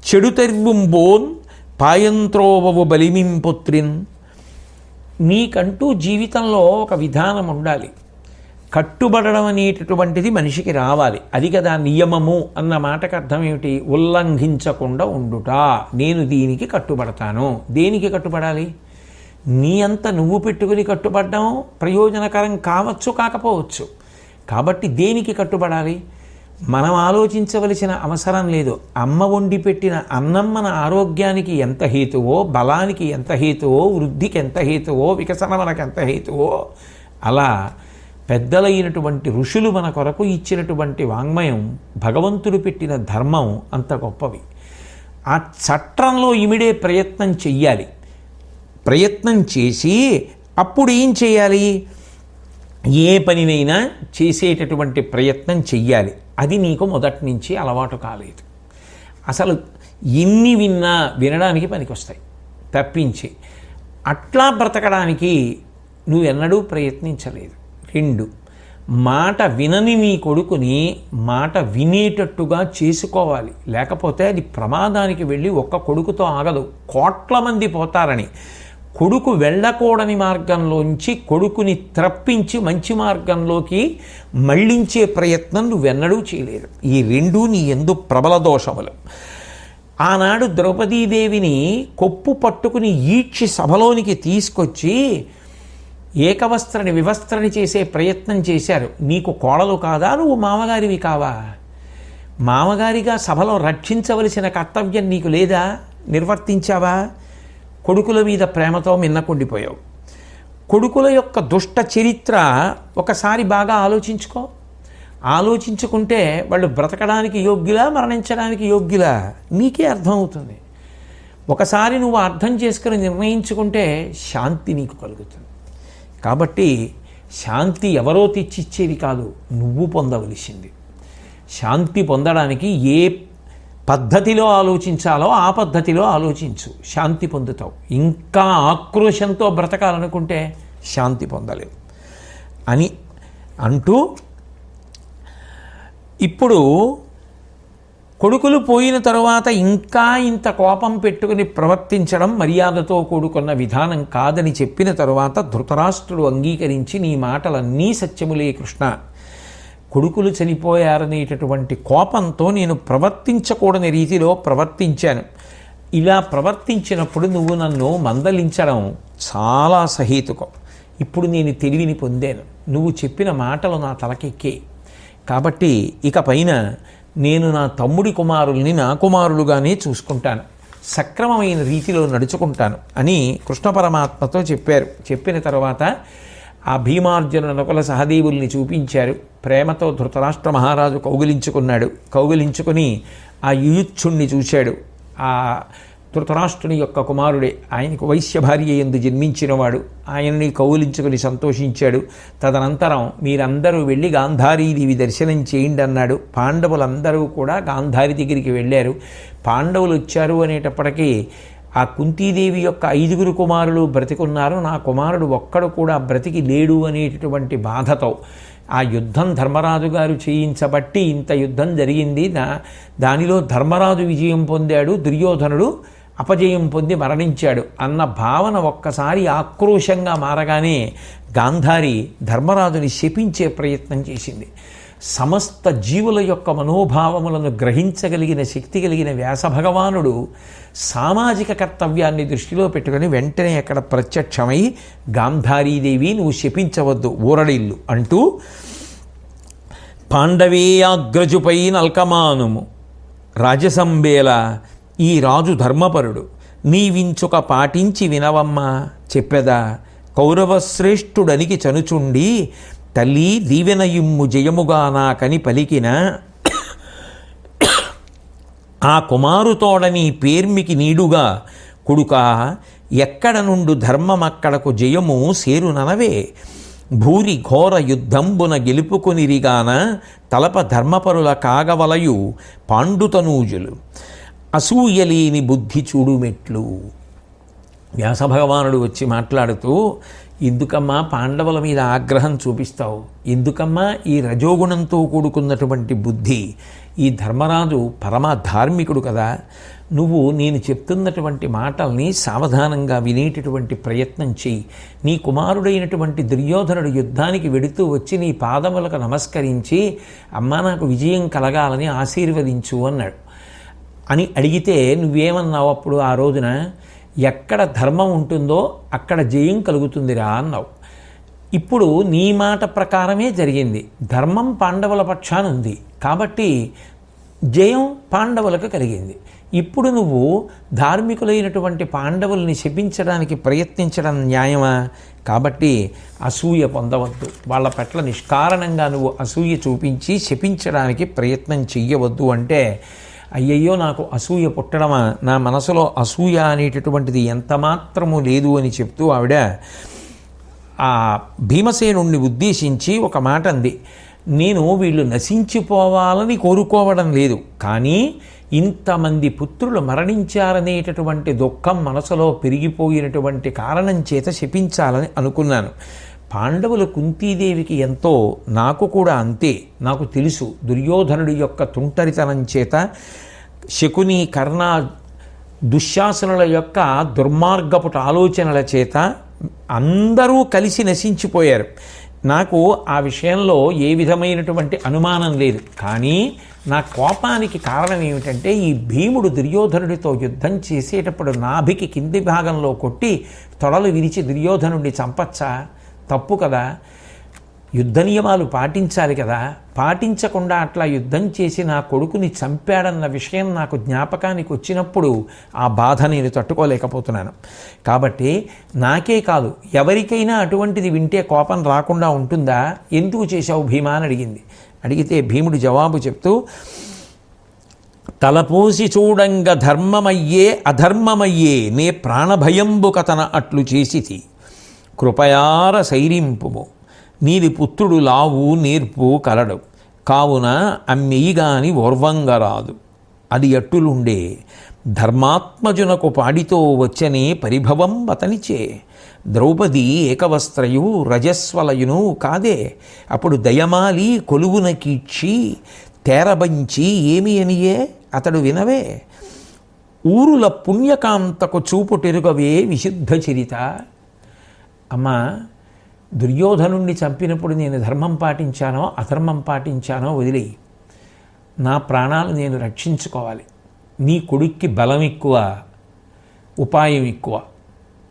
చెడుతెర్వుంబోన్ పాయంత్రోవవు బలిమింపుత్రిన్. నీకంటూ జీవితంలో ఒక విధానం ఉండాలి. కట్టుబడడం అనేటటువంటిది మనిషికి రావాలి. అది కదా నియమము అన్న మాటకు అర్థం ఏమిటి? ఉల్లంఘించకుండా ఉండుట. నేను దీనికి కట్టుబడతాను. దేనికి కట్టుబడాలి? నీ అంత నువ్వు పెట్టుకుని కట్టుబడడం ప్రయోజనకరం కావచ్చు, కాకపోవచ్చు. కాబట్టి దేనికి కట్టుబడాలి? మనం ఆలోచించవలసిన అవసరం లేదు. అమ్మ వండి పెట్టిన అన్నం మన ఆరోగ్యానికి ఎంత హేతువో, బలానికి ఎంత హేతువో, వృద్ధికి ఎంత హేతువో, వికసనమునకు ఎంత హేతువో, అలా పెద్దలైనటువంటి ఋషులు మన కొరకు ఇచ్చినటువంటి వాంగ్మయం, భగవంతుడు పెట్టిన ధర్మం అంత గొప్పవి. ఆ చట్రంలో ఇమిడే ప్రయత్నం చెయ్యాలి. ప్రయత్నం చేసి అప్పుడు ఏం చేయాలి? ఏ పనినైనా చేసేటటువంటి ప్రయత్నం చెయ్యాలి. అది నీకు మొదటి నుంచి అలవాటు కాలేదు. అసలు ఎన్ని వినడానికి పనికొస్తాయి తప్పించి అట్లా బ్రతకడానికి నువ్వెన్నడూ ప్రయత్నించలేదు. 2, మాట వినని నీ కొడుకుని మాట వినేటట్టుగా చేసుకోవాలి. లేకపోతే అది ప్రమాదానికి వెళ్ళి ఒక్క కొడుకుతో ఆగదు, కోట్ల మంది పోతారని. కొడుకు వెళ్ళకూడని మార్గంలోంచి కొడుకుని త్రప్పించి మంచి మార్గంలోకి మళ్ళించే ప్రయత్నం నువ్వెన్నడూ చేయలేదు. ఈ 2 నీ యందు ప్రబల దోషములు. ఆనాడు ద్రౌపదీదేవిని కొప్పు పట్టుకుని ఈడ్చి సభలోనికి తీసుకొచ్చి ఏకవస్త్రని వివస్త్రని చేసే ప్రయత్నం చేశారు. నీకు కోడలు కాదా? నువ్వు మామగారివి కావా? మామగారిగా సభలో రక్షించవలసిన కర్తవ్యం నీకు లేదా? నిర్వర్తించావా? కొడుకుల మీద ప్రేమతో మిన్నకుండిపోయావు. కొడుకుల యొక్క దుష్ట చరిత్ర ఒకసారి బాగా ఆలోచించుకో. ఆలోచించుకుంటే వాళ్ళు బ్రతకడానికి యోగ్యులా, మరణించడానికి యోగ్యులా నీకే అర్థమవుతుంది. ఒకసారి నువ్వు అర్థం చేసుకుని నిర్ణయించుకుంటే శాంతి నీకు కలుగుతుంది. కాబట్టి శాంతి ఎవరో తెచ్చిచ్చేది కాదు, నువ్వు పొందవలసింది. శాంతి పొందడానికి ఏ పద్ధతిలో ఆలోచించాలో ఆ పద్ధతిలో ఆలోచించు, శాంతి పొందుతావు. ఇంకా ఆక్రోశంతో బ్రతకాలనుకుంటే శాంతి పొందలేవు అని అంటూ, ఇప్పుడు కొడుకులు పోయిన తరువాత ఇంకా ఇంత కోపం పెట్టుకుని ప్రవర్తించడం మర్యాదతో కూడుకున్న విధానం కాదని చెప్పిన తరువాత ధృతరాష్ట్రుడు అంగీకరించి, నీ మాటలన్నీ సత్యములే కృష్ణ, కొడుకులు చనిపోయారనేటటువంటి కోపంతో నేను ప్రవర్తించకూడని రీతిలో ప్రవర్తించాను. ఇలా ప్రవర్తించినప్పుడు నువ్వు నన్ను మందలించడం చాలా సహేతుకం. ఇప్పుడు నేను తెలివిని పొందాను. నువ్వు చెప్పిన మాటలు నా తలకెక్కే. కాబట్టి ఇక పైన నేను నా తమ్ముడి కుమారుల్ని నా కుమారులుగానే చూసుకుంటాను, సక్రమమైన రీతిలో నడుచుకుంటాను అని కృష్ణ పరమాత్మతో చెప్పారు. చెప్పిన తర్వాత ఆ భీమార్జున నకుల సహదేవుల్ని చూపించారు. ప్రేమతో ధృతరాష్ట్ర మహారాజు కౌగిలించుకున్నాడు. కౌగిలించుకుని ఆ యుయుత్సుణ్ణి చూశాడు. ఆ ధృతరాష్ట్రుని యొక్క కుమారుడే, ఆయనకు వైశ్య భార్య యందు జన్మించినవాడు. ఆయనని కౌగిలించుకుని సంతోషించాడు. తదనంతరం మీరందరూ వెళ్ళి గాంధారీదేవి దర్శనం చేయండి అన్నాడు. పాండవులందరూ కూడా గాంధారి దగ్గరికి వెళ్ళారు. పాండవులు వచ్చారు అనేటప్పటికీ ఆ కుంతీదేవి యొక్క 5 కుమారులు బ్రతికున్నారు, నా కుమారుడు ఒక్కడు కూడా బ్రతికి లేడు అనేటటువంటి బాధతో ఆ యుద్ధం ధర్మరాజు గారు చేయించబట్టి ఇంత యుద్ధం జరిగింది, దానిలో ధర్మరాజు విజయం పొందాడు, దుర్యోధనుడు అపజయం పొంది మరణించాడు అన్న భావన ఒక్కసారి ఆక్రోశంగా మారగానే గాంధారి ధర్మరాజుని శపించే ప్రయత్నం చేసింది. సమస్త జీవుల యొక్క మనోభావములను గ్రహించగలిగిన శక్తి కలిగిన వ్యాస భగవానుడు సామాజిక కర్తవ్యాన్ని దృష్టిలో పెట్టుకొని వెంటనే అక్కడ ప్రత్యక్షమై గాంధారీదేవి నువ్వు శపించవద్దు ఊరడిల్లు అంటూ పాండవేయాగ్రజుపై నల్కమానుము రాజసంబేల ఈ రాజు ధర్మపరుడు నీవించుక పాటించి వినవమ్మ చెప్పెదా కౌరవశ్రేష్ఠుడనికి చనుచుండి తల్లి దీవెనయుమ్ము జయముగా నాకని పలికిన ఆ కుమారుతోడని పేర్మికి నీడుగా కొడుకా ఎక్కడ నుండు ధర్మమక్కడకు జయము సేరుననవే భూరి ఘోర యుద్ధంబున గెలుపుకొనిరిగాన తలప ధర్మపరుల కాగవలయు పాండుతనూజులు అసూయలేని బుద్ధి చూడుమెట్లు. వ్యాసభగవానుడు వచ్చి మాట్లాడుతూ ఎందుకమ్మా పాండవుల మీద ఆగ్రహం చూపిస్తావు, ఎందుకమ్మా ఈ రజోగుణంతో కూడుకున్నటువంటి బుద్ధి, ఈ ధర్మరాజు పరమ ధార్మికుడు కదా, నువ్వు నేను చెప్తున్నటువంటి మాటల్ని సావధానంగా వినేటటువంటి ప్రయత్నం చెయ్యి. నీ కుమారుడైనటువంటి దుర్యోధనుడు యుద్ధానికి వెడుతూ వచ్చి నీ పాదములకు నమస్కరించి అమ్మా నాకు విజయం కలగాలని ఆశీర్వదించు అన్నాడు. అని అడిగితే నువ్వేమన్నావు అప్పుడు ఆ రోజున? ఎక్కడ ధర్మం ఉంటుందో అక్కడ జయం కలుగుతుందిరా అన్నావు. ఇప్పుడు నీ మాట ప్రకారమే జరిగింది. ధర్మం పాండవుల పక్షాన ఉంది కాబట్టి జయం పాండవులకు కలిగింది. ఇప్పుడు నువ్వు ధార్మికులైనటువంటి పాండవుల్ని శపించడానికి ప్రయత్నించడం న్యాయమా? కాబట్టి అసూయ పొందవద్దు, వాళ్ళ పట్ల నిష్కారణంగా నువ్వు అసూయ చూపించి శపించడానికి ప్రయత్నం చెయ్యవద్దు అంటే అయ్యయ్యో నాకు అసూయ పుట్టడమా, నా మనసులో అసూయ అనేటటువంటిది ఎంత మాత్రము లేదు అని చెప్తూ ఆవిడ ఆ భీమసేనుణ్ణి ఉద్దేశించి ఒక మాట అంది. నేను వీళ్ళు నశించిపోవాలని కోరుకోవడం లేదు, కానీ ఇంతమంది పుత్రులు మరణించారనేటటువంటి దుఃఖం మనసులో పెరిగిపోయినటువంటి కారణం చేత శపించాలని అనుకున్నాను. పాండవులు కుంతీదేవికి ఎంతో, నాకు కూడా అంతే. నాకు తెలుసు దుర్యోధనుడి యొక్క తుంటరితనం చేత, శకుని కర్ణ దుశ్శాసనుల యొక్క దుర్మార్గపు ఆలోచనల చేత అందరూ కలిసి నశించిపోయారు. నాకు ఆ విషయంలో ఏ విధమైనటువంటి అనుమానం లేదు. కానీ నా కోపానికి కారణం ఏమిటంటే ఈ భీముడు దుర్యోధనుడితో యుద్ధం చేసేటప్పుడు నాభికి కింది భాగంలో కొట్టి తొడలు విరిచి దుర్యోధనుడిని చంపచ్చా? తప్పు కదా. యుద్ధ నియమాలు పాటించాలి కదా. పాటించకుండా అట్లా యుద్ధం చేసి నా కొడుకుని చంపాడన్న విషయం నాకు జ్ఞాపకానికి వచ్చినప్పుడు ఆ బాధ నేను తట్టుకోలేకపోతున్నాను. కాబట్టి నాకే కాదు ఎవరికైనా అటువంటిది వింటే కోపం రాకుండా ఉంటుందా? ఎందుకు చేశావు భీమా అని అడిగింది. అడిగితే భీముడు జవాబు చెప్తూ తలపోసి చూడంగ ధర్మమయ్యే అధర్మమయ్యే నే ప్రాణభయంబు కథన అట్లు చేసితి కృపయార సైరింపుము నీది పుత్రుడు లావు నేర్పు కలడు కావున అమ్మెయిగాని ఓర్వంగరాదు అది అట్టులుండే ధర్మాత్మజునకు పాడితో వచ్చనే పరిభవం అతనిచే ద్రౌపది ఏకవస్త్రయు రజస్వలయును కాదే అప్పుడు దయమాలి కొలువున కీడ్చి తేరబంచి ఏమి అనియే అతడు వినవే ఊరుల పుణ్యకాంతకు చూపు టెరుగవే విశుద్ధ చరిత. అమ్మా, దుర్యోధనుణ్ణి చంపినప్పుడు నేను ధర్మం పాటించానో అధర్మం పాటించానో వదిలేయి. నా ప్రాణాలు నేను రక్షించుకోవాలి. నీ కొడుక్కి బలం ఎక్కువ, ఉపాయం ఎక్కువ,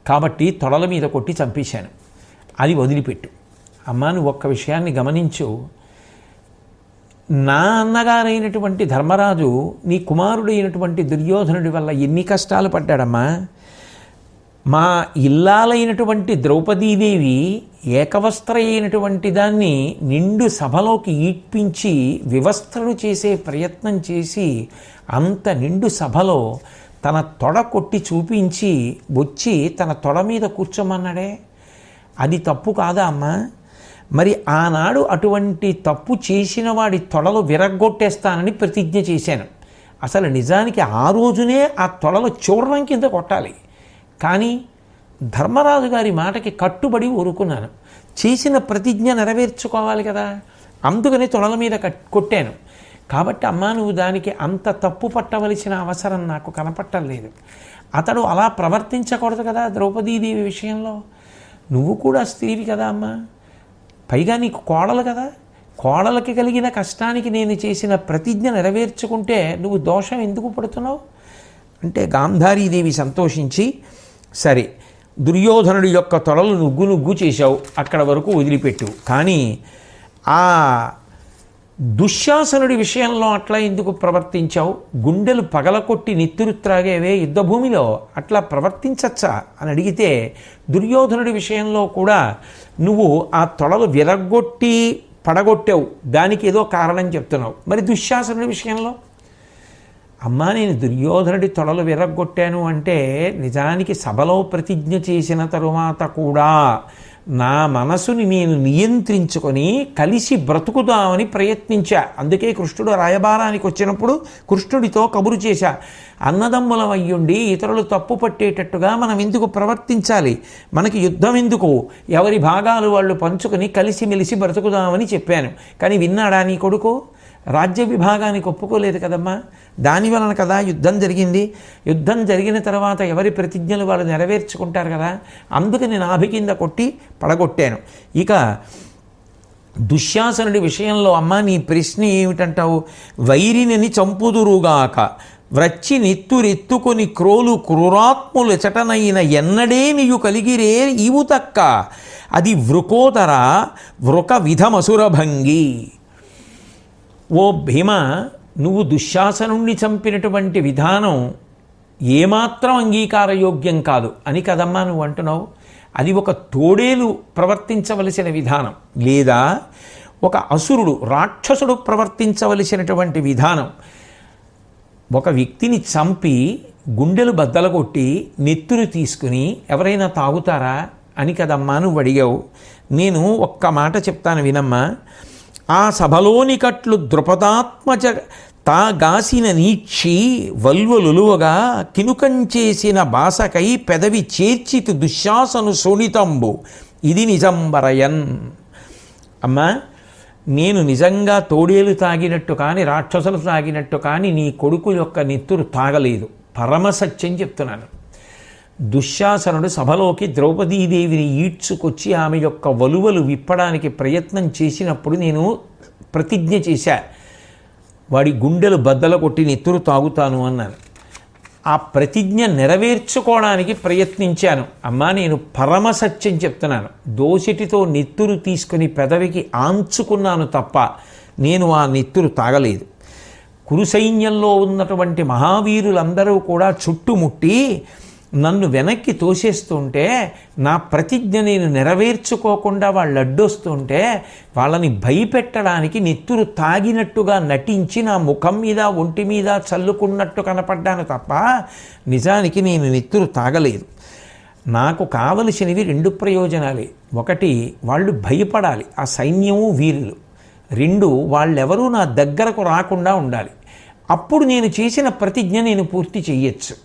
కాబట్టి తొడల మీద కొట్టి చంపేశాను. అది వదిలిపెట్టు. అమ్మా, నువ్వు ఒక్క విషయాన్ని గమనించు. నా అన్నగారైనటువంటి ధర్మరాజు నీ కుమారుడైనటువంటి దుర్యోధనుడి వల్ల ఎన్ని కష్టాలు పడ్డాడమ్మా. మా ఇల్లాలైనటువంటి ద్రౌపదీదేవి ఏకవస్త్ర అయినటువంటి దాన్ని నిండు సభలోకి ఈడ్పించి వివస్త్రను చేసే ప్రయత్నం చేసి అంత నిండు సభలో తన తొడ కొట్టి చూపించి వచ్చి తన తొడ మీద కూర్చోమన్నాడే. అది తప్పు కాదా అమ్మా? మరి ఆనాడు అటువంటి తప్పు చేసిన వాడి తొడలు విరగ్గొట్టేస్తానని ప్రతిజ్ఞ చేశాను. అసలు నిజానికి ఆ రోజునే ఆ తొడలు చూర్ణం కింద కొట్టాలి. కానీ ధర్మరాజు గారి మాటకి కట్టుబడి ఊరుకున్నాను. చేసిన ప్రతిజ్ఞ నెరవేర్చుకోవాలి కదా, అందుకని తొడల మీద కొట్టాను. కాబట్టి అమ్మా, నువ్వు దానికి అంత తప్పు పట్టవలసిన అవసరం నాకు కనపట్టలేదు. అతడు అలా ప్రవర్తించకూడదు కదా ద్రౌపదీదేవి విషయంలో. నువ్వు కూడా స్త్రీవి కదా అమ్మా, పైగా నీకు కోడలు కదా, కోడలకి కలిగిన కష్టానికి నేను చేసిన ప్రతిజ్ఞ నెరవేర్చుకుంటే నువ్వు దోషం ఎందుకు పడుతున్నావు అంటే గాంధారీదేవి సంతోషించి, సరే దుర్యోధనుడి యొక్క తొడలు నుగ్గు చేశావు, అక్కడ వరకు వదిలిపెట్టు, కానీ ఆ దుశ్శాసనుడి విషయంలో అట్లా ఎందుకు ప్రవర్తించావు? గుండెలు పగలకొట్టి నెత్తురు త్రాగేవే యుద్ధభూమిలో, అట్లా ప్రవర్తించచ్చా అని అడిగితే, దుర్యోధనుడి విషయంలో కూడా నువ్వు ఆ తొడలు విరగొట్టి పడగొట్టావు, దానికి ఏదో కారణం చెప్తున్నావు. మరి దుశ్శాసనుడి విషయంలో, అమ్మా నేను దుర్యోధనుడి తొడలు విరగొట్టాను అంటే నిజానికి సభలో ప్రతిజ్ఞ చేసిన తరువాత కూడా నా మనసుని నేను నియంత్రించుకొని కలిసి బ్రతుకుదామని ప్రయత్నించా. అందుకే కృష్ణుడు రాయబారానికి వచ్చినప్పుడు కృష్ణుడితో కబురు చేశా, అన్నదమ్ములం అయ్యుండి ఇతరులు తప్పు పట్టేటట్టుగా మనం ఎందుకు ప్రవర్తించాలి, మనకి యుద్ధం ఎందుకు, ఎవరి భాగాలు వాళ్ళు పంచుకొని కలిసిమెలిసి బ్రతుకుదామని చెప్పాను. కానీ విన్నాడా నీ కొడుకు? రాజ్య విభాగానికి ఒప్పుకోలేదు కదమ్మా, దాని వలన కదా యుద్ధం జరిగింది. యుద్ధం జరిగిన తర్వాత ఎవరి ప్రతిజ్ఞలు వాళ్ళు నెరవేర్చుకుంటారు కదా, అందుకని నాభి కింద కొట్టి పడగొట్టాను. ఇక దుశ్శాసనుడి విషయంలో అమ్మ నీ ప్రశ్న ఏమిటంటావు? వైరిని చంపుదురుగాక వ్రచ్చి నెత్తురెత్తుకొని క్రోలు క్రూరాత్ములు ఎచటనైన ఎన్నడే నీయు కలిగిరే ఈవు తక్క అది వృకోదర వృక విధమసురభంగి. ఓ భీమ, నువ్వు దుశ్శాసనుణ్ణి చంపినటువంటి విధానం ఏమాత్రం అంగీకారయోగ్యం కాదు అని కదమ్మా నువ్వు అంటున్నావు. అది ఒక తోడేలు ప్రవర్తించవలసిన విధానం, లేదా ఒక అసురుడు రాక్షసుడు ప్రవర్తించవలసినటువంటి విధానం. ఒక వ్యక్తిని చంపి గుండెలు బద్దలగొట్టి నెత్తురు తీసుకుని ఎవరైనా తాగుతారా అని కదమ్మా నువ్వు అడిగావు. నేను ఒక్క మాట చెప్తాను వినమ్మా. ఆ సభలోని కట్లు ద్రుపదాత్మజ తా గాసిన నీక్షి వల్వలులువగా కినుకంచేసిన బాసకై పెదవి చేర్చితి దుశ్శాసను శోణితంబు ఇది నిజంబరయన్. అమ్మా నేను నిజంగా తోడేలు తాగినట్టు కానీ రాక్షసులు తాగినట్టు కానీ నీ కొడుకు యొక్క నెత్తురు తాగలేదు, పరమసత్యం చెప్తున్నాను. దుశ్శాసనుడు సభలోకి ద్రౌపదీదేవిని ఈడ్చుకొచ్చి ఆమె యొక్క వలువలు విప్పడానికి ప్రయత్నం చేసినప్పుడు నేను ప్రతిజ్ఞ చేశా, వాడి గుండెలు బద్దలు కొట్టి నెత్తురు తాగుతాను అన్నాను. ఆ ప్రతిజ్ఞ నెరవేర్చుకోవడానికి ప్రయత్నించాను. అమ్మా నేను పరమసత్యం చెప్తున్నాను, దోసిటితో నెత్తురు తీసుకుని పెదవికి ఆంచుకున్నాను తప్ప నేను ఆ నెత్తురు తాగలేదు. కురు సైన్యంలో ఉన్నటువంటి మహావీరులందరూ కూడా చుట్టుముట్టి నన్ను వెనక్కి తోసేస్తుంటే, నా ప్రతిజ్ఞ నేను నెరవేర్చుకోకుండా వాళ్ళు అడ్డొస్తుంటే వాళ్ళని భయపెట్టడానికి నెత్తురు తాగినట్టుగా నటించి నా ముఖం మీద ఒంటి మీద చల్లుకున్నట్టు కనపడ్డాను తప్ప నిజానికి నేను నెత్తురు తాగలేదు. నాకు కావలసినవి రెండు ప్రయోజనాలే. ఒకటి, వాళ్ళు భయపడాలి, ఆ సైన్యము వీరులు. రెండు, వాళ్ళెవరూ నా దగ్గరకు రాకుండా ఉండాలి. అప్పుడు నేను చేసిన ప్రతిజ్ఞ నేను పూర్తి చెయ్యొచ్చు.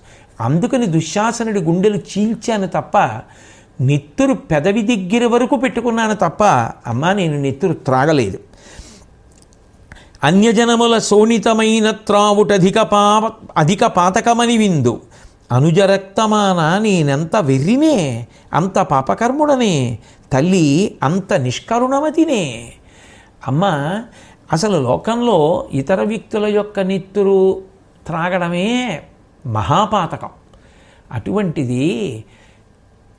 అందుకని దుశ్శాసనుడి గుండెలు చీల్చాను తప్ప నెత్తురు పెదవి దగ్గర వరకు పెట్టుకున్నాను తప్ప అమ్మా నేను నెత్తురు త్రాగలేదు. అన్యజనముల శోణితమైన అధిక పాతకమని విందు అనుజరక్తమాన నేనెంత వెర్రినే, అంత పాపకర్ముడనే, తల్లి అంత నిష్కరుణమతినే. అమ్మ అసలు లోకంలో ఇతర వ్యక్తుల యొక్క నెత్తురు త్రాగడమే మహాపాతకం. అటువంటిది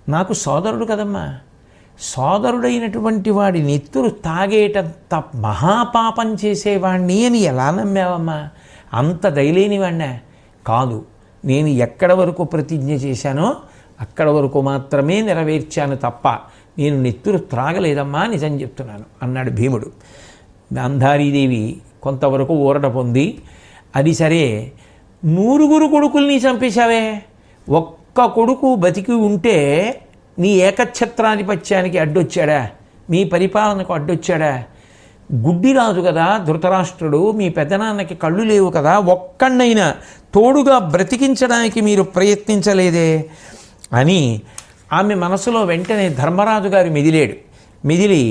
నాకు సోదరుడు కదమ్మా, సోదరుడైనటువంటి వాడి నెత్తురు తాగేటంత మహాపాపం చేసేవాణ్ణి అని ఎలా నమ్మావమ్మా? అంత దయలేనివాణ్ణా? కాదు, నేను ఎక్కడ వరకు ప్రతిజ్ఞ చేశానో అక్కడ వరకు మాత్రమే నెరవేర్చాను తప్ప నేను నెత్తురు త్రాగలేదమ్మా, నిజం చెప్తున్నాను అన్నాడు భీముడు. గాంధారీదేవి కొంతవరకు ఊరట పొంది, అది సరే 100 కొడుకుల్ని చంపేశావే, ఒక్క కొడుకు బతికి ఉంటే నీ ఏకఛత్రాధిపత్యానికి అడ్డొచ్చాడా, మీ పరిపాలనకు అడ్డొచ్చాడా? గుడ్డిరాజు కదా ధృతరాష్ట్రుడు, మీ పెద్దనాన్నకి కళ్ళు లేవు కదా, ఒక్కడైనా తోడుగా బ్రతికించడానికి మీరు ప్రయత్నించలేదే అని ఆమె మనసులో వెంటనే ధర్మరాజు గారు మెదిలి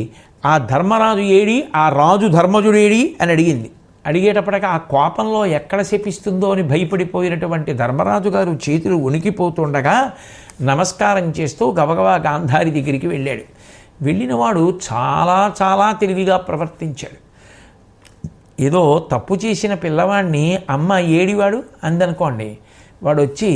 ఆ ధర్మరాజు ఏడి, ఆ రాజు ధర్మజుడేడి అని అడిగింది. అడిగేటప్పటికి ఆ కోపంలో ఎక్కడ శపిస్తుందో అని భయపడిపోయినటువంటి ధర్మరాజు గారు చేతులు వణికిపోతుండగా నమస్కారం చేస్తూ గబగబా గాంధారి దగ్గరికి వెళ్ళాడు. వెళ్ళినవాడు చాలా చాలా తెలివిగా ప్రవర్తించాడు. ఏదో తప్పు చేసిన పిల్లవాడిని అమ్మ ఏడివాడు అందనుకోండి, వాడు వచ్చి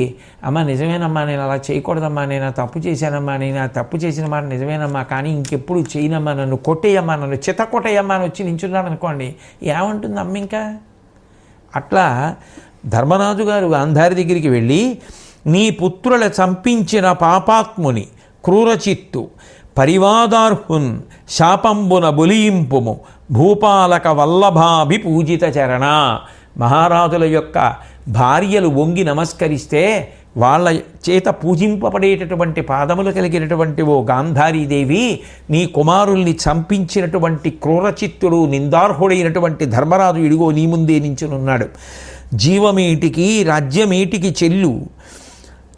అమ్మ నిజమేనమ్మా, నేను అలా చేయకూడదమ్మా, నేను ఆ తప్పు చేశానమ్మా, నేను ఆ తప్పు చేసిన మాట నిజమేనమ్మా, కానీ ఇంకెప్పుడు చేయనమ్మా, నన్ను కొట్టేయమ్మా, నన్ను చిత్త కొట్టేయమ్మా అని వచ్చి నించున్నాడు అనుకోండి, ఏమంటుంది అమ్మ ఇంకా? అట్లా ధర్మరాజు గారు గాంధారి దగ్గరికి వెళ్ళి, నీ పుత్రుల చంపించిన పాపాత్ముని క్రూరచిత్తు పరివాదార్హున్ శాపంబున బొలియింపుము భూపాలక వల్లభాభి పూజిత చరణ. మహారాజుల యొక్క భార్యలు వంగి నమస్కరిస్తే వాళ్ళ చేత పూజింపబడేటటువంటి పాదములు కలిగినటువంటి ఓ గాంధారీదేవి, నీ కుమారుల్ని చంపించినటువంటి క్రూరచిత్తుడు నిందార్హుడైనటువంటి ధర్మరాజు ఇడిగో నీ ముందే నించునున్నాడు. జీవమేటికి రాజ్యమేటికి చెల్లు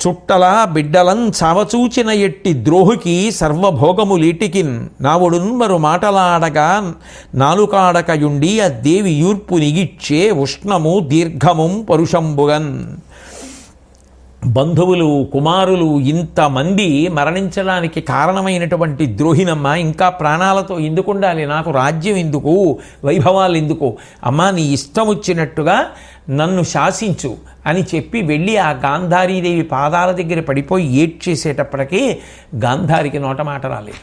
చుట్టల బిడ్డలం చావచూచిన ఎట్టి ద్రోహికి సర్వభోగములీటికిన్ నావుడున్మరు మాటలాడగా నాలుకాడకయుండి ఆ దేవి యూర్పు నిగిచ్చే ఉష్ణము దీర్ఘము పరుషంబుగన్. బంధువులు కుమారులు ఇంతమంది మరణించడానికి కారణమైనటువంటి ద్రోహినమ్మ ఇంకా ప్రాణాలతో ఎందుకు ఉండాలి? నాకు రాజ్యం ఎందుకు, వైభవాలు ఎందుకు? అమ్మా నీ ఇష్టం వచ్చినట్టుగా నన్ను శాసించు అని చెప్పి వెళ్ళి ఆ గాంధారీదేవి పాదాల దగ్గర పడిపోయి ఏడ్చేసేటప్పటికీ గాంధారికి నోటమాట రాలేదు.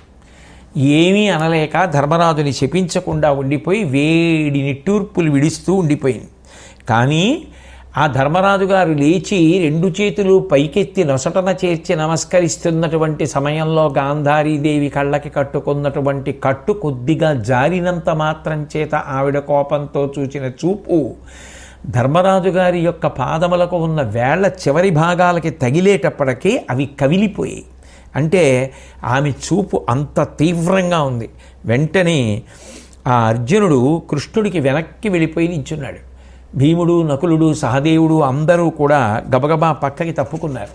ఏమీ అనలేక ధర్మరాజుని శపించకుండా ఉండిపోయి వేడి నిట్టూర్పులు విడుస్తూ ఉండిపోయింది. కానీ ఆ ధర్మరాజు గారు లేచి రెండు చేతులు పైకెత్తి నొసటన చేర్చి నమస్కరిస్తున్నటువంటి సమయంలో గాంధారీదేవి కళ్ళకి కట్టుకున్నటువంటి కట్టు కొద్దిగా జారినంత మాత్రం చేత ఆవిడ కోపంతో చూసిన చూపు ధర్మరాజు గారి యొక్క పాదములకు ఉన్న వేళ్ల చివరి భాగాలకి తగిలేటప్పటికీ అవి కవిలిపోయాయి. అంటే ఆమె చూపు అంత తీవ్రంగా ఉంది. వెంటనే ఆ అర్జునుడు కృష్ణుడికి వెనక్కి వెళ్ళిపోయి నించున్నాడు. భీముడు, నకులుడు, సహదేవుడు అందరూ కూడా గబగబా పక్కకి తప్పుకున్నారు.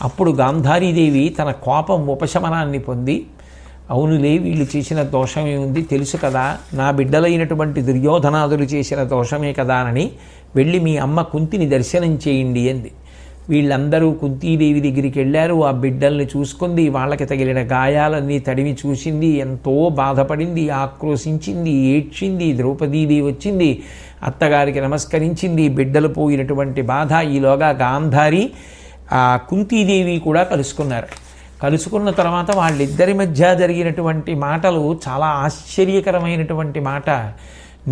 అప్పుడు గాంధారీదేవి తన కోపం ఉపశమనాన్ని పొంది, అవునులే వీళ్ళు చేసిన దోషమే ఉంది, తెలుసు కదా, నా బిడ్డలైనటువంటి దుర్యోధనాదులు చేసిన దోషమే కదా అని వెళ్ళి మీ అమ్మ కుంతిని దర్శనం చేయండి అంది. వీళ్ళందరూ కుంతీదేవి దగ్గరికి వెళ్ళారు. ఆ బిడ్డల్ని చూసుకుంది, వాళ్ళకి తగిలిన గాయాలన్నీ తడిమి చూసింది, ఎంతో బాధపడింది, ఆక్రోశించింది, ఏడ్చింది. ద్రౌపదీదేవి వచ్చింది, అత్తగారికి నమస్కరించింది. బిడ్డలు పోయినటువంటి బాధ. ఈలోగా గాంధారి ఆ కుంతీదేవి కూడా కలుసుకున్న తర్వాత వాళ్ళిద్దరి మధ్య జరిగినటువంటి మాటలు చాలా ఆశ్చర్యకరమైనటువంటి మాట.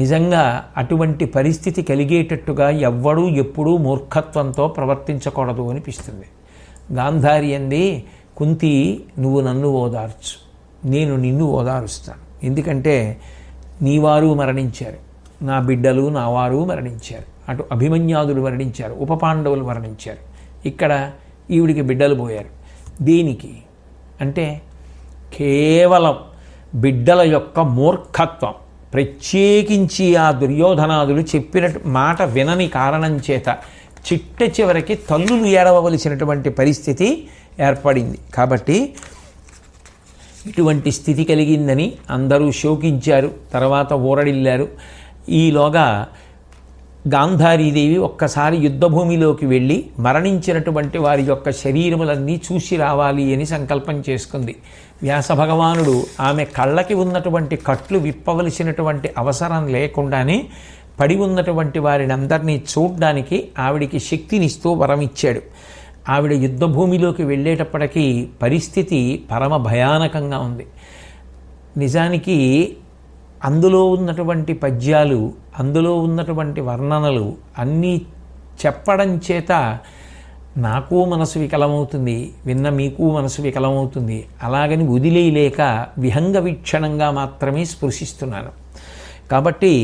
నిజంగా అటువంటి పరిస్థితి కలిగేటట్టుగా ఎవ్వడూ ఎప్పుడూ మూర్ఖత్వంతో ప్రవర్తించకూడదు అనిపిస్తుంది. గాంధారి అంది, కుంతి నువ్వు నన్ను ఓదార్చు, నేను నిన్ను ఓదారుస్తాను. ఎందుకంటే నీవారు మరణించారు, నా బిడ్డలు నా వారు మరణించారు, అటు అభిమన్యాదులు మరణించారు, ఉపపాండవులు మరణించారు, ఇక్కడ ఈవిడికి బిడ్డలు పోయారు. దేనికి అంటే కేవలం బిడ్డల యొక్క మూర్ఖత్వం. ప్రత్యేకించి ఆ దుర్యోధనాదులు చెప్పిన మాట వినని కారణం చేత చిట్ట చివరికి తల్లులు ఏడవలసినటువంటి పరిస్థితి ఏర్పడింది. కాబట్టి ఇటువంటి స్థితి కలిగిందని అందరూ శోకించారు, తర్వాత ఊరడిల్లారు. ఈలోగా గాంధారీదేవి ఒక్కసారి యుద్ధభూమిలోకి వెళ్ళి మరణించినటువంటి వారి యొక్క శరీరములన్నీ చూసి రావాలి అని సంకల్పం చేసుకుంది. వ్యాసభగవానుడు ఆమె కళ్ళకి ఉన్నటువంటి కట్లు విప్పవలసినటువంటి అవసరం లేకుండానే పడి ఉన్నటువంటి వారిని అందరినీ చూడ్డానికి ఆవిడికి శక్తినిస్తూ వరం ఇచ్చాడు. ఆవిడ యుద్ధభూమిలోకి వెళ్ళేటప్పటికీ పరిస్థితి పరమ భయానకంగా ఉంది. నిజానికి అందులో ఉన్నటువంటి పద్యాలు, అందులో ఉన్నటువంటి వర్ణనలు అన్నీ చెప్పడం చేత నాకు మనసు వికలమవుతుంది, విన్న మీకు మనసు వికలమవుతుంది. అలాగని వదిలేయలేక విహంగ వీక్షణంగా మాత్రమే స్పృశిస్తున్నాను. కాబట్టి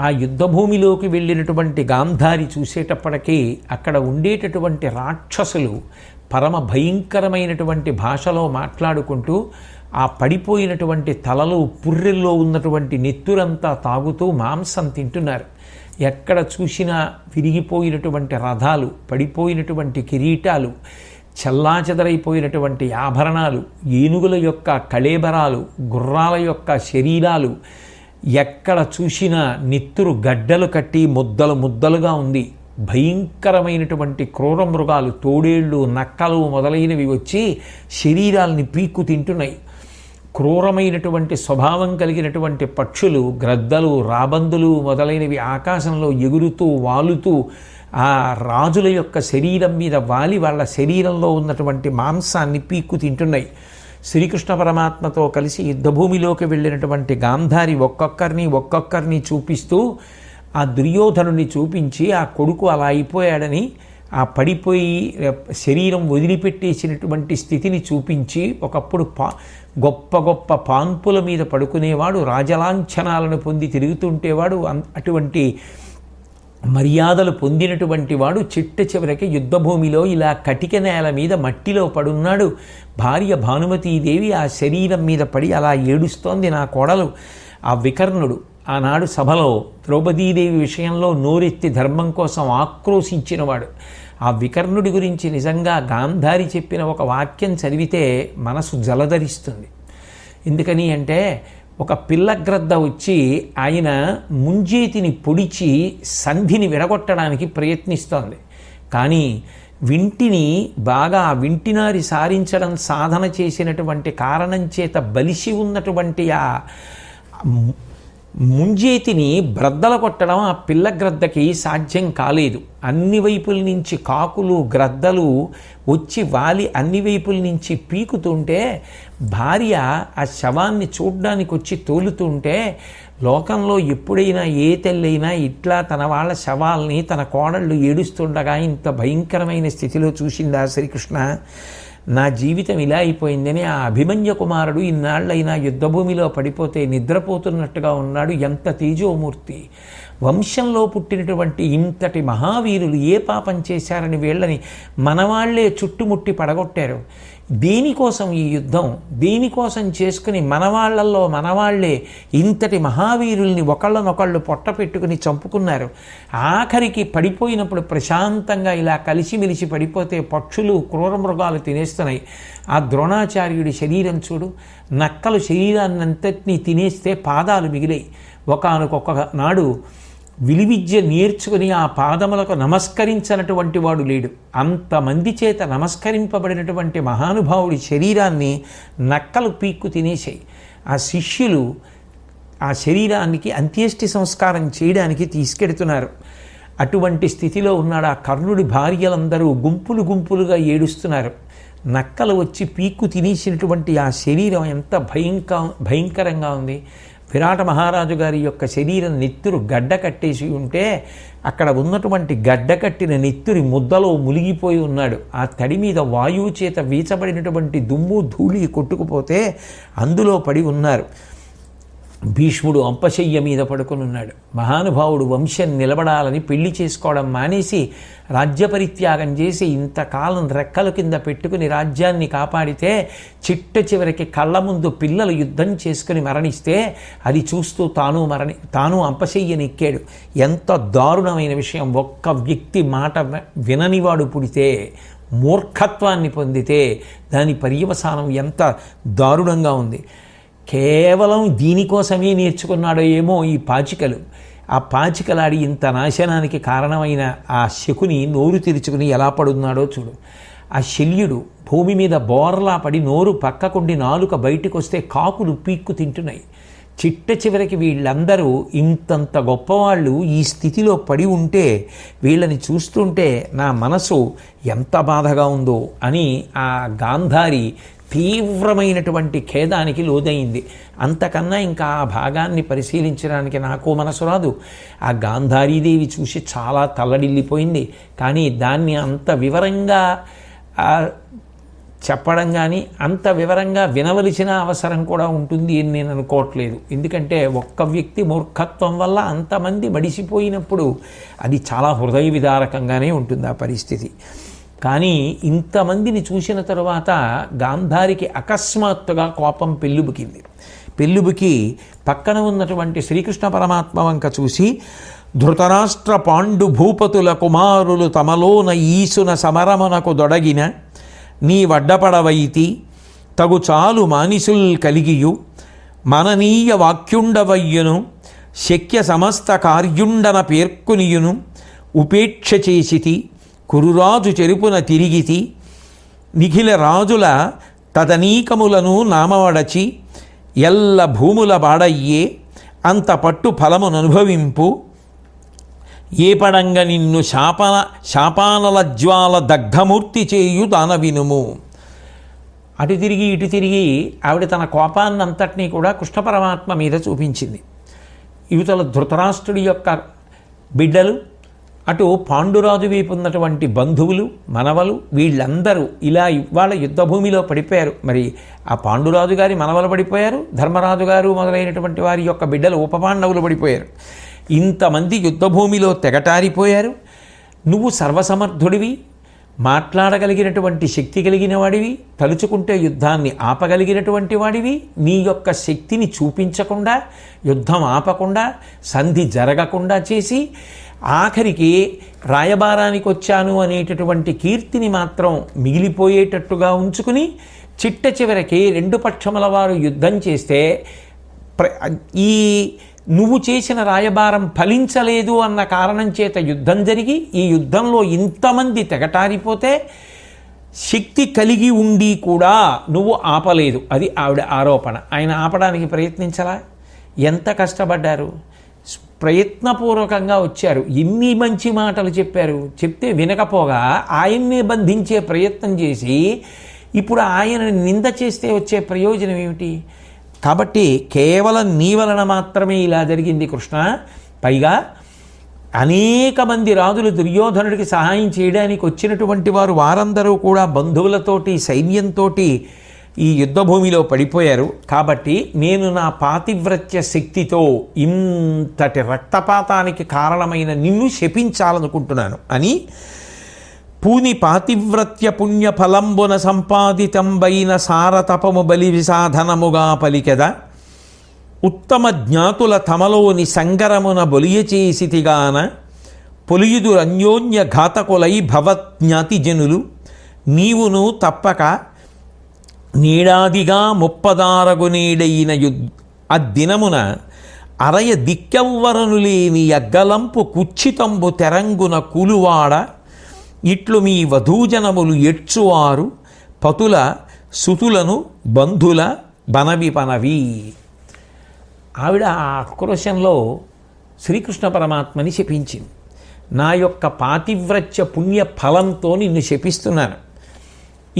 ఆ యుద్ధభూమిలోకి వెళ్ళినటువంటి గాంధారి చూసేటప్పటికీ అక్కడ ఉండేటటువంటి రాక్షసులు పరమ భయంకరమైనటువంటి భాషలో మాట్లాడుకుంటూ ఆ పడిపోయినటువంటి తలలు, పుర్రెల్లో ఉన్నటువంటి నెత్తురంతా తాగుతూ మాంసం తింటున్నారు. ఎక్కడ చూసినా విరిగిపోయినటువంటి రథాలు, పడిపోయినటువంటి కిరీటాలు, చెల్లాచెదరైపోయినటువంటి ఆభరణాలు, ఏనుగుల యొక్క కళేబరాలు, గుర్రాల యొక్క శరీరాలు, ఎక్కడ చూసినా నెత్తురు గడ్డలు కట్టి ముద్దలు ముద్దలుగా ఉంది. భయంకరమైనటువంటి క్రూర మృగాలు, తోడేళ్ళు, నక్కలు మొదలైనవి వచ్చి శరీరాల్ని పీక్కు తింటున్నాయి. క్రూరమైనటువంటి స్వభావం కలిగినటువంటి పక్షులు, గ్రద్దలు, రాబందులు మొదలైనవి ఆకాశంలో ఎగురుతూ వాలుతూ ఆ రాజుల యొక్క శరీరం మీద వాలి వాళ్ళ శరీరంలో ఉన్నటువంటి మాంసాన్ని పీక్కు తింటున్నాయి. శ్రీకృష్ణ పరమాత్మతో కలిసి యుద్ధభూమిలోకి వెళ్ళినటువంటి గాంధారి ఒక్కొక్కరిని చూపిస్తూ ఆ దుర్యోధనుని చూపించి ఆ కొడుకు అలా అయిపోయాడని, ఆ పడిపోయి శరీరం వదిలిపెట్టేసినటువంటి స్థితిని చూపించి, ఒకప్పుడు గొప్ప గొప్ప పాన్పుల మీద పడుకునేవాడు, రాజలాంఛనాలను పొంది తిరుగుతుంటేవాడు, అటువంటి మర్యాదలు పొందినటువంటి వాడు చిట్ట చివరికి యుద్ధభూమిలో ఇలా కటిక నేల మీద మట్టిలో పడున్నాడు. భార్య భానుమతీదేవి ఆ శరీరం మీద పడి అలా ఏడుస్తోంది, నా కోడలు. ఆ వికర్ణుడు ఆనాడు సభలో ద్రౌపదీదేవి విషయంలో నోరెత్తి ధర్మం కోసం ఆక్రోశించినవాడు. ఆ వికర్ణుడి గురించి నిజంగా గాంధారి చెప్పిన ఒక వాక్యం చదివితే మనసు జలధరిస్తుంది. ఎందుకని అంటే, ఒక పిల్లగ్రద్ద వచ్చి ఆయన ముంజేతిని పొడిచి సంధిని విడగొట్టడానికి ప్రయత్నిస్తోంది. కానీ వింటిని బాగా వింటినారి సారించడం సాధన చేసినటువంటి కారణం చేత బలిసి ఉన్నటువంటి ఆ ముంజేతిని బ్రద్దల కొట్టడం ఆ పిల్లగ్రద్దకి సాధ్యం కాలేదు. అన్ని వైపుల నుంచి కాకులు, గ్రద్దలు వచ్చి వాలి అన్ని వైపుల నుంచి పీకుతుంటే, భార్య ఆ శవాన్ని చూడ్డానికి వచ్చి తోలుతుంటే, లోకంలో ఎప్పుడైనా ఏ తల్లైనా ఇట్లా తన వాళ్ళ శవాల్ని తన కోడళ్ళు ఏడుస్తుండగా ఇంత భయంకరమైన స్థితిలో చూసిందా శ్రీకృష్ణ? నా జీవితం ఇలా అయిపోయిందని ఆ అభిమన్య కుమారుడు ఇన్నాళ్ళైనా యుద్ధభూమిలో పడిపోతే నిద్రపోతున్నట్టుగా ఉన్నాడు. ఎంత తేజోమూర్తి! వంశంలో పుట్టినటువంటి ఇంతటి మహావీరులు ఏ పాపం చేశారని వీళ్ళని మనవాళ్లే చుట్టుముట్టి పడగొట్టారు. దేనికోసం ఈ యుద్ధం? దేనికోసం చేసుకుని మనవాళ్లలో మనవాళ్లే ఇంతటి మహావీరుల్ని ఒకళ్ళనొకళ్ళు పొట్ట పెట్టుకుని చంపుకున్నారు. ఆఖరికి పడిపోయినప్పుడు ప్రశాంతంగా ఇలా కలిసిమెలిసి పడిపోతే పక్షులు, క్రూర మృగాలు తినేస్తున్నాయి. ఆ ద్రోణాచార్యుడి శరీరం చూడు, నక్కలు శరీరాన్నంతటినీ తినేస్తే పాదాలు మిగిలాయి. ఒకానొక నాడు విలువిద్య నేర్చుకుని ఆ పాదములకు నమస్కరించినటువంటి వాడు లేడు. అంతమంది చేత నమస్కరింపబడినటువంటి మహానుభావుడి శరీరాన్ని నక్కలు పీక్కు తినేసాయి. ఆ శిష్యులు ఆ శరీరానికి అంత్యేష్టి సంస్కారం చేయడానికి తీసుకెడుతున్నారు. అటువంటి స్థితిలో ఉన్నాడు. ఆ కర్ణుడి భార్యలందరూ గుంపులు గుంపులుగా ఏడుస్తున్నారు. నక్కలు వచ్చి పీక్కు తినేసినటువంటి ఆ శరీరం ఎంత భయంకరంగా ఉంది. విరాట మహారాజు గారి యొక్క శరీరం నెత్తురు గడ్డ కట్టేసి ఉంటే, అక్కడ ఉన్నటువంటి గడ్డ కట్టిన నెత్తురి ముద్దలో మునిగిపోయి ఉన్నాడు. ఆ తడి మీద వాయువు చేత వీచబడినటువంటి దుమ్ము ధూళి కొట్టుకుపోతే అందులో పడి ఉన్నారు. భీష్ముడు అంపశయ్య మీద పడుకొని ఉన్నాడు. మహానుభావుడు వంశం నిలబడాలని పెళ్లి చేసుకోవడం మానేసి రాజ్యపరిత్యాగం చేసి ఇంతకాలం రెక్కల కింద పెట్టుకుని రాజ్యాన్ని కాపాడితే, చిట్ట చివరికి కళ్ళ ముందు పిల్లలు యుద్ధం చేసుకుని మరణిస్తే అది చూస్తూ తాను అంపశయ్యని ఎక్కాడు. ఎంత దారుణమైన విషయం! ఒక్క వ్యక్తి మాట విననివాడు పుడితే, మూర్ఖత్వాన్ని పొందితే దాని పర్యవసానం ఎంత దారుణంగా ఉంది. కేవలం దీనికోసమే నేర్చుకున్నాడో ఏమో ఈ పాచికలు. ఆ పాచికలాడి ఇంత నాశనానికి కారణమైన ఆ శకుని నోరు తెరుచుకుని ఎలా పడున్నాడో చూడు. ఆ శల్యుడు భూమి మీద బోర్లా పడి నోరు పక్కకుండి నాలుక బయటకు వస్తే కాకులు పీక్కు తింటున్నాయి. చిట్ట చివరికి వీళ్ళందరూ ఇంతంత గొప్పవాళ్ళు ఈ స్థితిలో పడి ఉంటే, వీళ్ళని చూస్తుంటే నా మనసు ఎంత బాధగా ఉందో అని ఆ గాంధారి తీవ్రమైనటువంటి ఖేదానికి లోదైంది. అంతకన్నా ఇంకా ఆ భాగాన్ని పరిశీలించడానికి నాకు మనసు రాదు. ఆ గాంధారీదేవి చూసి చాలా తల్లడిల్లిపోయింది. కానీ దాన్ని అంత వివరంగా చెప్పడం కానీ, అంత వివరంగా వినవలసిన అవసరం కూడా ఉంటుంది అని నేను అనుకోవట్లేదు. ఎందుకంటే ఒక్క వ్యక్తి మూర్ఖత్వం వల్ల అంతమంది మడిసిపోయినప్పుడు అది చాలా హృదయ విదారకంగానే ఉంటుంది ఆ పరిస్థితి. కానీ ఇంతమందిని చూసిన తరువాత గాంధారికి అకస్మాత్తుగా కోపం పెళ్ళుబుకి పక్కన ఉన్నటువంటి శ్రీకృష్ణ పరమాత్మ వంక చూసి, ధృతరాష్ట్ర పాండు భూపతుల కుమారులు తమలోన ఈసున సమరమునకు దొడగిన నీ వడ్డపడవైతి తగు చాలు మానిసుల్ కలిగియు మననీయ వాక్యుండవయ్యును శక్య సమస్త కార్యుండన పేర్కొనియును ఉపేక్ష చేసితి కురురాజు చెరుపున తిరిగితి నిఖిల రాజుల తదనీకములను నామవడచి
ఎల్ల భూముల బాడయ్యే అంత పట్టు ఫలముననుభవింపు ఏ పడంగ నిన్ను శాపానల జ్వాల దగ్ధమూర్తి చేయు దాన వినుము.
అటు తిరిగి ఇటు తిరిగి ఆవిడ తన కోపాన్నంతటినీ కూడా కృష్ణ పరమాత్మ మీద చూపించింది. యువతల ధృతరాష్ట్రుడి యొక్క బిడ్డలు, అటు పాండురాజు వైపు ఉన్నటువంటి బంధువులు, మనవలు, వీళ్ళందరూ ఇలా ఇవాళ యుద్ధభూమిలో పడిపోయారు. మరి ఆ పాండురాజు గారి మనవలు పడిపోయారు, ధర్మరాజు గారు మొదలైనటువంటి వారి యొక్క బిడ్డలు ఉపపాండవులు పడిపోయారు. ఇంతమంది యుద్ధభూమిలో తెగటారిపోయారు. నువ్వు సర్వసమర్థుడివి, మాట్లాడగలిగినటువంటి శక్తి కలిగిన వాడివి, తలుచుకుంటే యుద్ధాన్ని ఆపగలిగినటువంటి వాడివి. నీ యొక్క శక్తిని చూపించకుండా, యుద్ధం ఆపకుండా, సంధి జరగకుండా చేసి ఆఖరికి రాయబారానికి వచ్చాను అనేటటువంటి కీర్తిని మాత్రం మిగిలిపోయేటట్టుగా ఉంచుకుని చిట్ట చివరికి రెండు పక్షముల వారు యుద్ధం చేస్తే ఈ నువ్వు చేసిన రాయబారం ఫలించలేదు అన్న కారణం చేత యుద్ధం జరిగి ఈ యుద్ధంలో ఇంతమంది తెగటారిపోతే శక్తి కలిగి ఉండి కూడా నువ్వు ఆపలేదు, అది ఆవిడ ఆరోపణ. ఆయన ఆపడానికి ప్రయత్నించలా? ఎంత కష్టపడ్డారు, ప్రయత్నపూర్వకంగా వచ్చారు, ఎన్ని మంచి మాటలు చెప్పారు. చెప్తే వినకపోగా ఆయన్నే బంధించే ప్రయత్నం చేసి ఇప్పుడు ఆయనని నింద చేస్తే వచ్చే ప్రయోజనం ఏమిటి? కాబట్టి కేవలం నీ వలన మాత్రమే ఇలా జరిగింది కృష్ణ. పైగా అనేక మంది రాజులు దుర్యోధనుడికి సహాయం చేయడానికి వచ్చినటువంటి వారందరూ కూడా బంధువులతోటి సైన్యంతో ఈ యుద్ధభూమిలో పడిపోయారు. కాబట్టి నేను నా పాతివ్రత్య శక్తితో ఇంతటి రక్తపాతానికి కారణమైన నిన్ను శపించాలనుకుంటున్నాను అని పూని పాతివ్రత్య పుణ్య ఫలంబున సంపాదితంబైన సారతపము బలి విసాధనముగా పలికెద ఉత్తమ జ్ఞాతుల తమలోని సంగరమున బొలియచేసితిగాన పొలియుదు అన్యోన్య ఘాతకులై భవజ్ఞాతి జనులు నీవును తప్పక నీడాదిగా ముప్పదారగునేడైన అద్దినమున అరయ దిక్కెవ్వరను లేని యగ్గలంపు కుచ్చితంబు తెరంగున కూలువాడ ఇట్లు మీ వధూజనములు ఎడ్చువారు పతుల సుతులను బంధుల బనవి. ఆవిడ ఆ ఆక్రోశంలో శ్రీకృష్ణ పరమాత్మని శపించింది. నా యొక్క పాతివ్రత్య పుణ్య ఫలంతో నిన్ను శపిస్తున్నాను.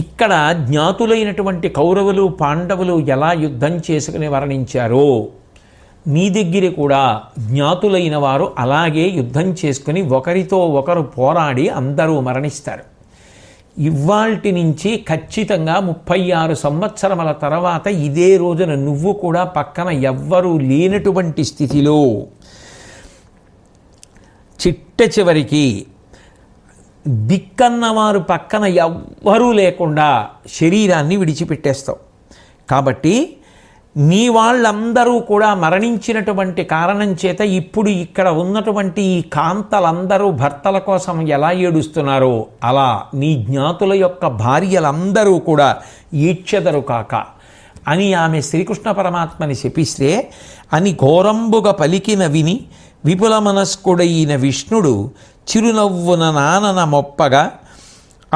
ఇక్కడ జ్ఞాతులైనటువంటి కౌరవులు పాండవులు ఎలా యుద్ధం చేసుకుని మరణించారో నీ దగ్గర కూడా జ్ఞాతులైన వారు అలాగే యుద్ధం చేసుకుని ఒకరితో ఒకరు పోరాడి అందరూ మరణిస్తారు. ఇవాల్టి నుంచి ఖచ్చితంగా 36 సంవత్సరముల తర్వాత ఇదే రోజున నువ్వు కూడా పక్కన ఎవ్వరూ లేనటువంటి స్థితిలో చిట్ట చివరికి దిక్కన్నవారు పక్కన ఎవ్వరూ లేకుండా శరీరాన్ని విడిచిపెట్టేస్తావు. కాబట్టి నీ వాళ్ళందరూ కూడా మరణించినటువంటి కారణం చేత ఇప్పుడు ఇక్కడ ఉన్నటువంటి ఈ కాంతలందరూ భర్తల కోసం ఎలా ఏడుస్తున్నారో అలా నీ జ్ఞాతుల యొక్క భార్యలందరూ కూడా ఈడ్చెదరు కాక అని ఆమె శ్రీకృష్ణ పరమాత్మని శపిస్తే అని ఘోరంబుగా పలికిన విని విపుల మనస్కుడైన విష్ణుడు చిరునవ్వున నానన మొప్పగా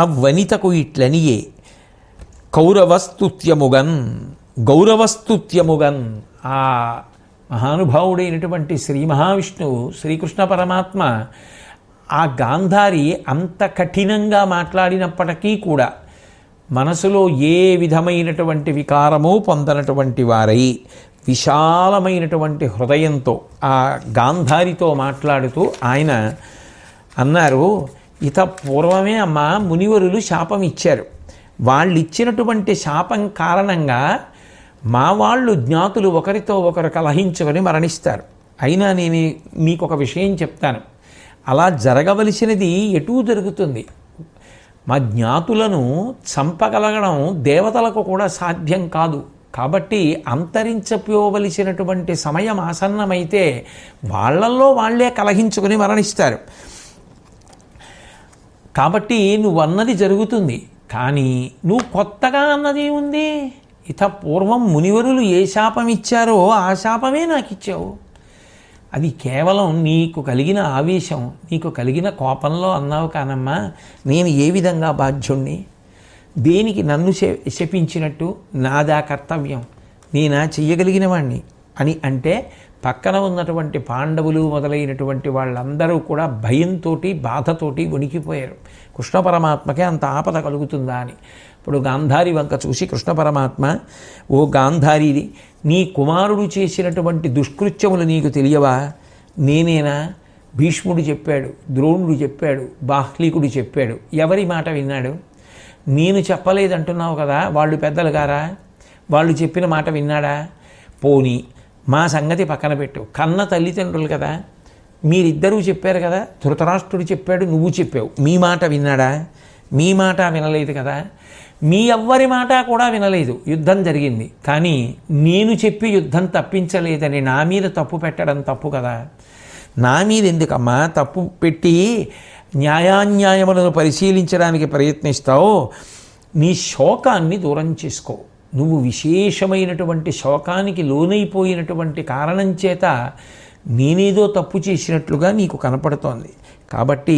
అవ్వనితకు ఇట్లనియే గౌరవస్తుత్యముగన్ ఆ మహానుభావుడైనటువంటి శ్రీ మహావిష్ణువు శ్రీకృష్ణ పరమాత్మ ఆ గాంధారి అంత కఠినంగా మాట్లాడినప్పటికీ కూడా మనసులో ఏ విధమైనటువంటి వికారము పొందనటువంటి వారై విశాలమైనటువంటి హృదయంతో ఆ గాంధారితో మాట్లాడుతూ ఆయన అన్నారు, ఇత పూర్వమే అమ్మ మునివరులు శాపం ఇచ్చారు. వాళ్ళు ఇచ్చినటువంటి శాపం కారణంగా మా వాళ్ళు జ్ఞాతులు ఒకరితో ఒకరు కలహించుకొని మరణిస్తారు. అయినా నేను మీకు ఒక విషయం చెప్తాను, అలా జరగవలసినది ఎటూ జరుగుతుంది. మా జ్ఞాతులను చంపగలగడం దేవతలకు కూడా సాధ్యం కాదు. కాబట్టి అంతరించిపోవలసినటువంటి సమయం ఆసన్నమైతే వాళ్ళల్లో వాళ్ళే కలహించుకొని మరణిస్తారు. కాబట్టి నువ్వు అన్నది జరుగుతుంది, కానీ నువ్వు కొత్తగా అన్నది ఉంది. ఇత పూర్వం మునివరులు ఏ శాపం ఇచ్చారో ఆ శాపమే నాకు ఇచ్చావు. అది కేవలం నీకు కలిగిన ఆవేశం, నీకు కలిగిన కోపంలో అన్నావు కానమ్మా. నేను ఏ విధంగా బాధ్యుణ్ణి? దేనికి నన్ను శపించినట్టు? నాదా కర్తవ్యం. నేనా చెయ్యగలిగిన వాణ్ణి అని అంటే పక్కన ఉన్నటువంటి పాండవులు మొదలైనటువంటి వాళ్ళందరూ కూడా భయంతో బాధతోటి వణికిపోయారు. కృష్ణ పరమాత్మకే అంత ఆపద కలుగుతుందా అని. ఇప్పుడు గాంధారి వంక చూసి కృష్ణ పరమాత్మ, ఓ గాంధారి, నీ కుమారుడు చేసినటువంటి దుష్కృత్యములు నీకు తెలియవా? నేనేనా? భీష్ముడు చెప్పాడు, ద్రోణుడు చెప్పాడు, బాహ్లీకుడు చెప్పాడు. ఎవరి మాట విన్నాడు? నేను చెప్పలేదంటున్నావు కదా, వాళ్ళు పెద్దలు గారా? వాళ్ళు చెప్పిన మాట విన్నాడా? పోనీ మా సంగతి పక్కన పెట్టు, కన్న తల్లిదండ్రులు కదా, మీరిద్దరూ చెప్పారు కదా, ధృతరాష్ట్రుడు చెప్పాడు, నువ్వు చెప్పావు, మీ మాట విన్నాడా? మీ మాట వినలేదు కదా. మీ ఎవ్వరి మాట కూడా వినలేదు. యుద్ధం జరిగింది, కానీ నేను చెప్పి యుద్ధం తప్పించలేదని నా మీద తప్పు పెట్టడం తప్పు కదా. నా మీద ఎందుకమ్మా తప్పు పెట్టి న్యాయాన్యాయములను పరిశీలించడానికి ప్రయత్నిస్తావు? నీ శోకాన్ని దూరం చేసుకో. నువ్వు విశేషమైనటువంటి శోకానికి లోనైపోయినటువంటి కారణం చేత నేనేదో తప్పు చేసినట్లుగా నీకు కనపడుతోంది. కాబట్టి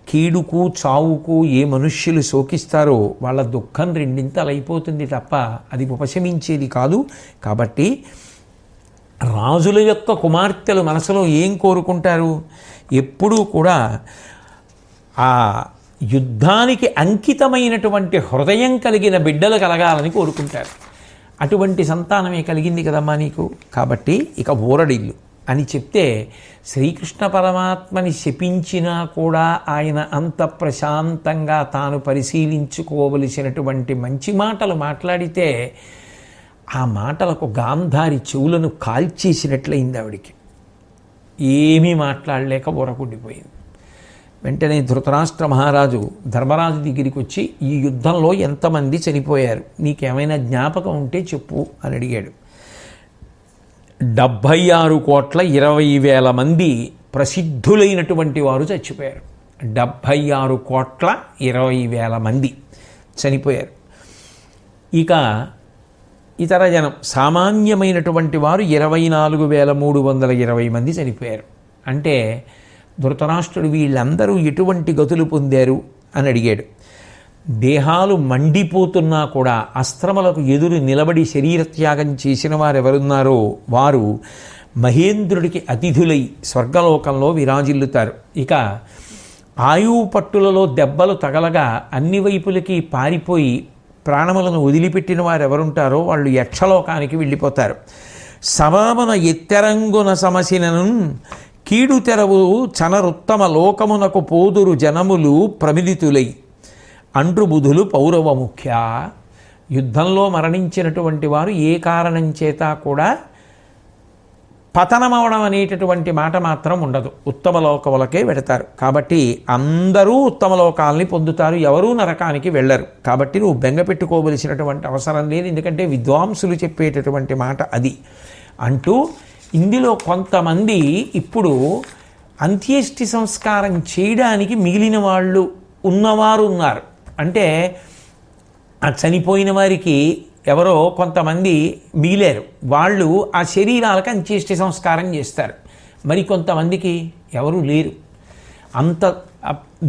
కీడుకు చావుకు ఏ మనుష్యులు శోకిస్తారో వాళ్ళ దుఃఖం రెండింతలైపోతుంది తప్ప అది ఉపశమించేది కాదు. కాబట్టి రాజుల యొక్క కుమార్తెలు మనసులో ఏం కోరుకుంటారు? ఎప్పుడూ కూడా ఆ యుద్ధానికి అంకితమైనటువంటి హృదయం కలిగిన బిడ్డలు కలగాలని కోరుకుంటారు. అటువంటి సంతానమే కలిగింది కదమ్మా నీకు. కాబట్టి ఇక ఊరడిల్లు అని చెప్తే శ్రీకృష్ణ పరమాత్మని శపించినా కూడా ఆయన అంత ప్రశాంతంగా తాను పరిశీలించుకోవలసినటువంటి మంచి మాటలు మాట్లాడితే ఆ మాటలకు గాంధారి చెవులను కాల్చేసినట్లయింది. ఆవిడికి ఏమీ మాట్లాడలేక ఊరకుండిపోయింది. వెంటనే ధృతరాష్ట్ర మహారాజు ధర్మరాజు దగ్గరికి వచ్చి, ఈ యుద్ధంలో ఎంతమంది చనిపోయారు, నీకేమైనా జ్ఞాపకం ఉంటే చెప్పు అని అడిగాడు. 76,20,00,000 మంది ప్రసిద్ధులైనటువంటి వారు చచ్చిపోయారు. 76,20,00,000 మంది చనిపోయారు. ఇక ఇతర జనం సామాన్యమైనటువంటి వారు 24,320 మంది చనిపోయారు. అంటే ధృతరాష్ట్రుడు వీళ్ళందరూ ఎటువంటి గతులు పొందారు అని అడిగాడు. దేహాలు మండిపోతున్నా కూడా అస్త్రములకు ఎదురు నిలబడి శరీరత్యాగం చేసిన వారెవరున్నారో వారు మహేంద్రుడికి అతిథులై స్వర్గలోకంలో విరాజిల్లుతారు. ఇక ఆయువు పట్టులలో దెబ్బలు తగలగా అన్ని వైపులకి పారిపోయి ప్రాణములను వదిలిపెట్టిన వారు ఎవరుంటారో వాళ్ళు యక్షలోకానికి వెళ్ళిపోతారు. సమామన ఎత్తెరంగున సమసినను కీడు తెరవు చనరుత్తమ లోకమునకు పోదురు జనములు ప్రమిదితులై అండ్రు బుధులు పౌరవ ముఖ్య. యుద్ధంలో మరణించినటువంటి వారు ఏ కారణం చేత కూడా పతనమవడం అనేటటువంటి మాట మాత్రం ఉండదు, ఉత్తమ లోకములకే వెడతారు. కాబట్టి అందరూ ఉత్తమ లోకాలని పొందుతారు, ఎవరూ నరకానికి వెళ్ళరు. కాబట్టి నువ్వు బెంగ పెట్టుకోవలసినటువంటి అవసరం లేదు, ఎందుకంటే విద్వాంసులు చెప్పేటటువంటి మాట అది అంటూ ఇందులో కొంతమంది ఇప్పుడు అంత్యేష్టి సంస్కారం చేయడానికి మిగిలిన వాళ్ళు ఉన్నవారు ఉన్నారు. అంటే ఆ చనిపోయిన వారికి ఎవరో కొంతమంది మిగిలారు, వాళ్ళు ఆ శరీరాలకు అంత్యేష్టి సంస్కారం చేస్తారు. మరి కొంతమందికి ఎవరు లేరు, అంత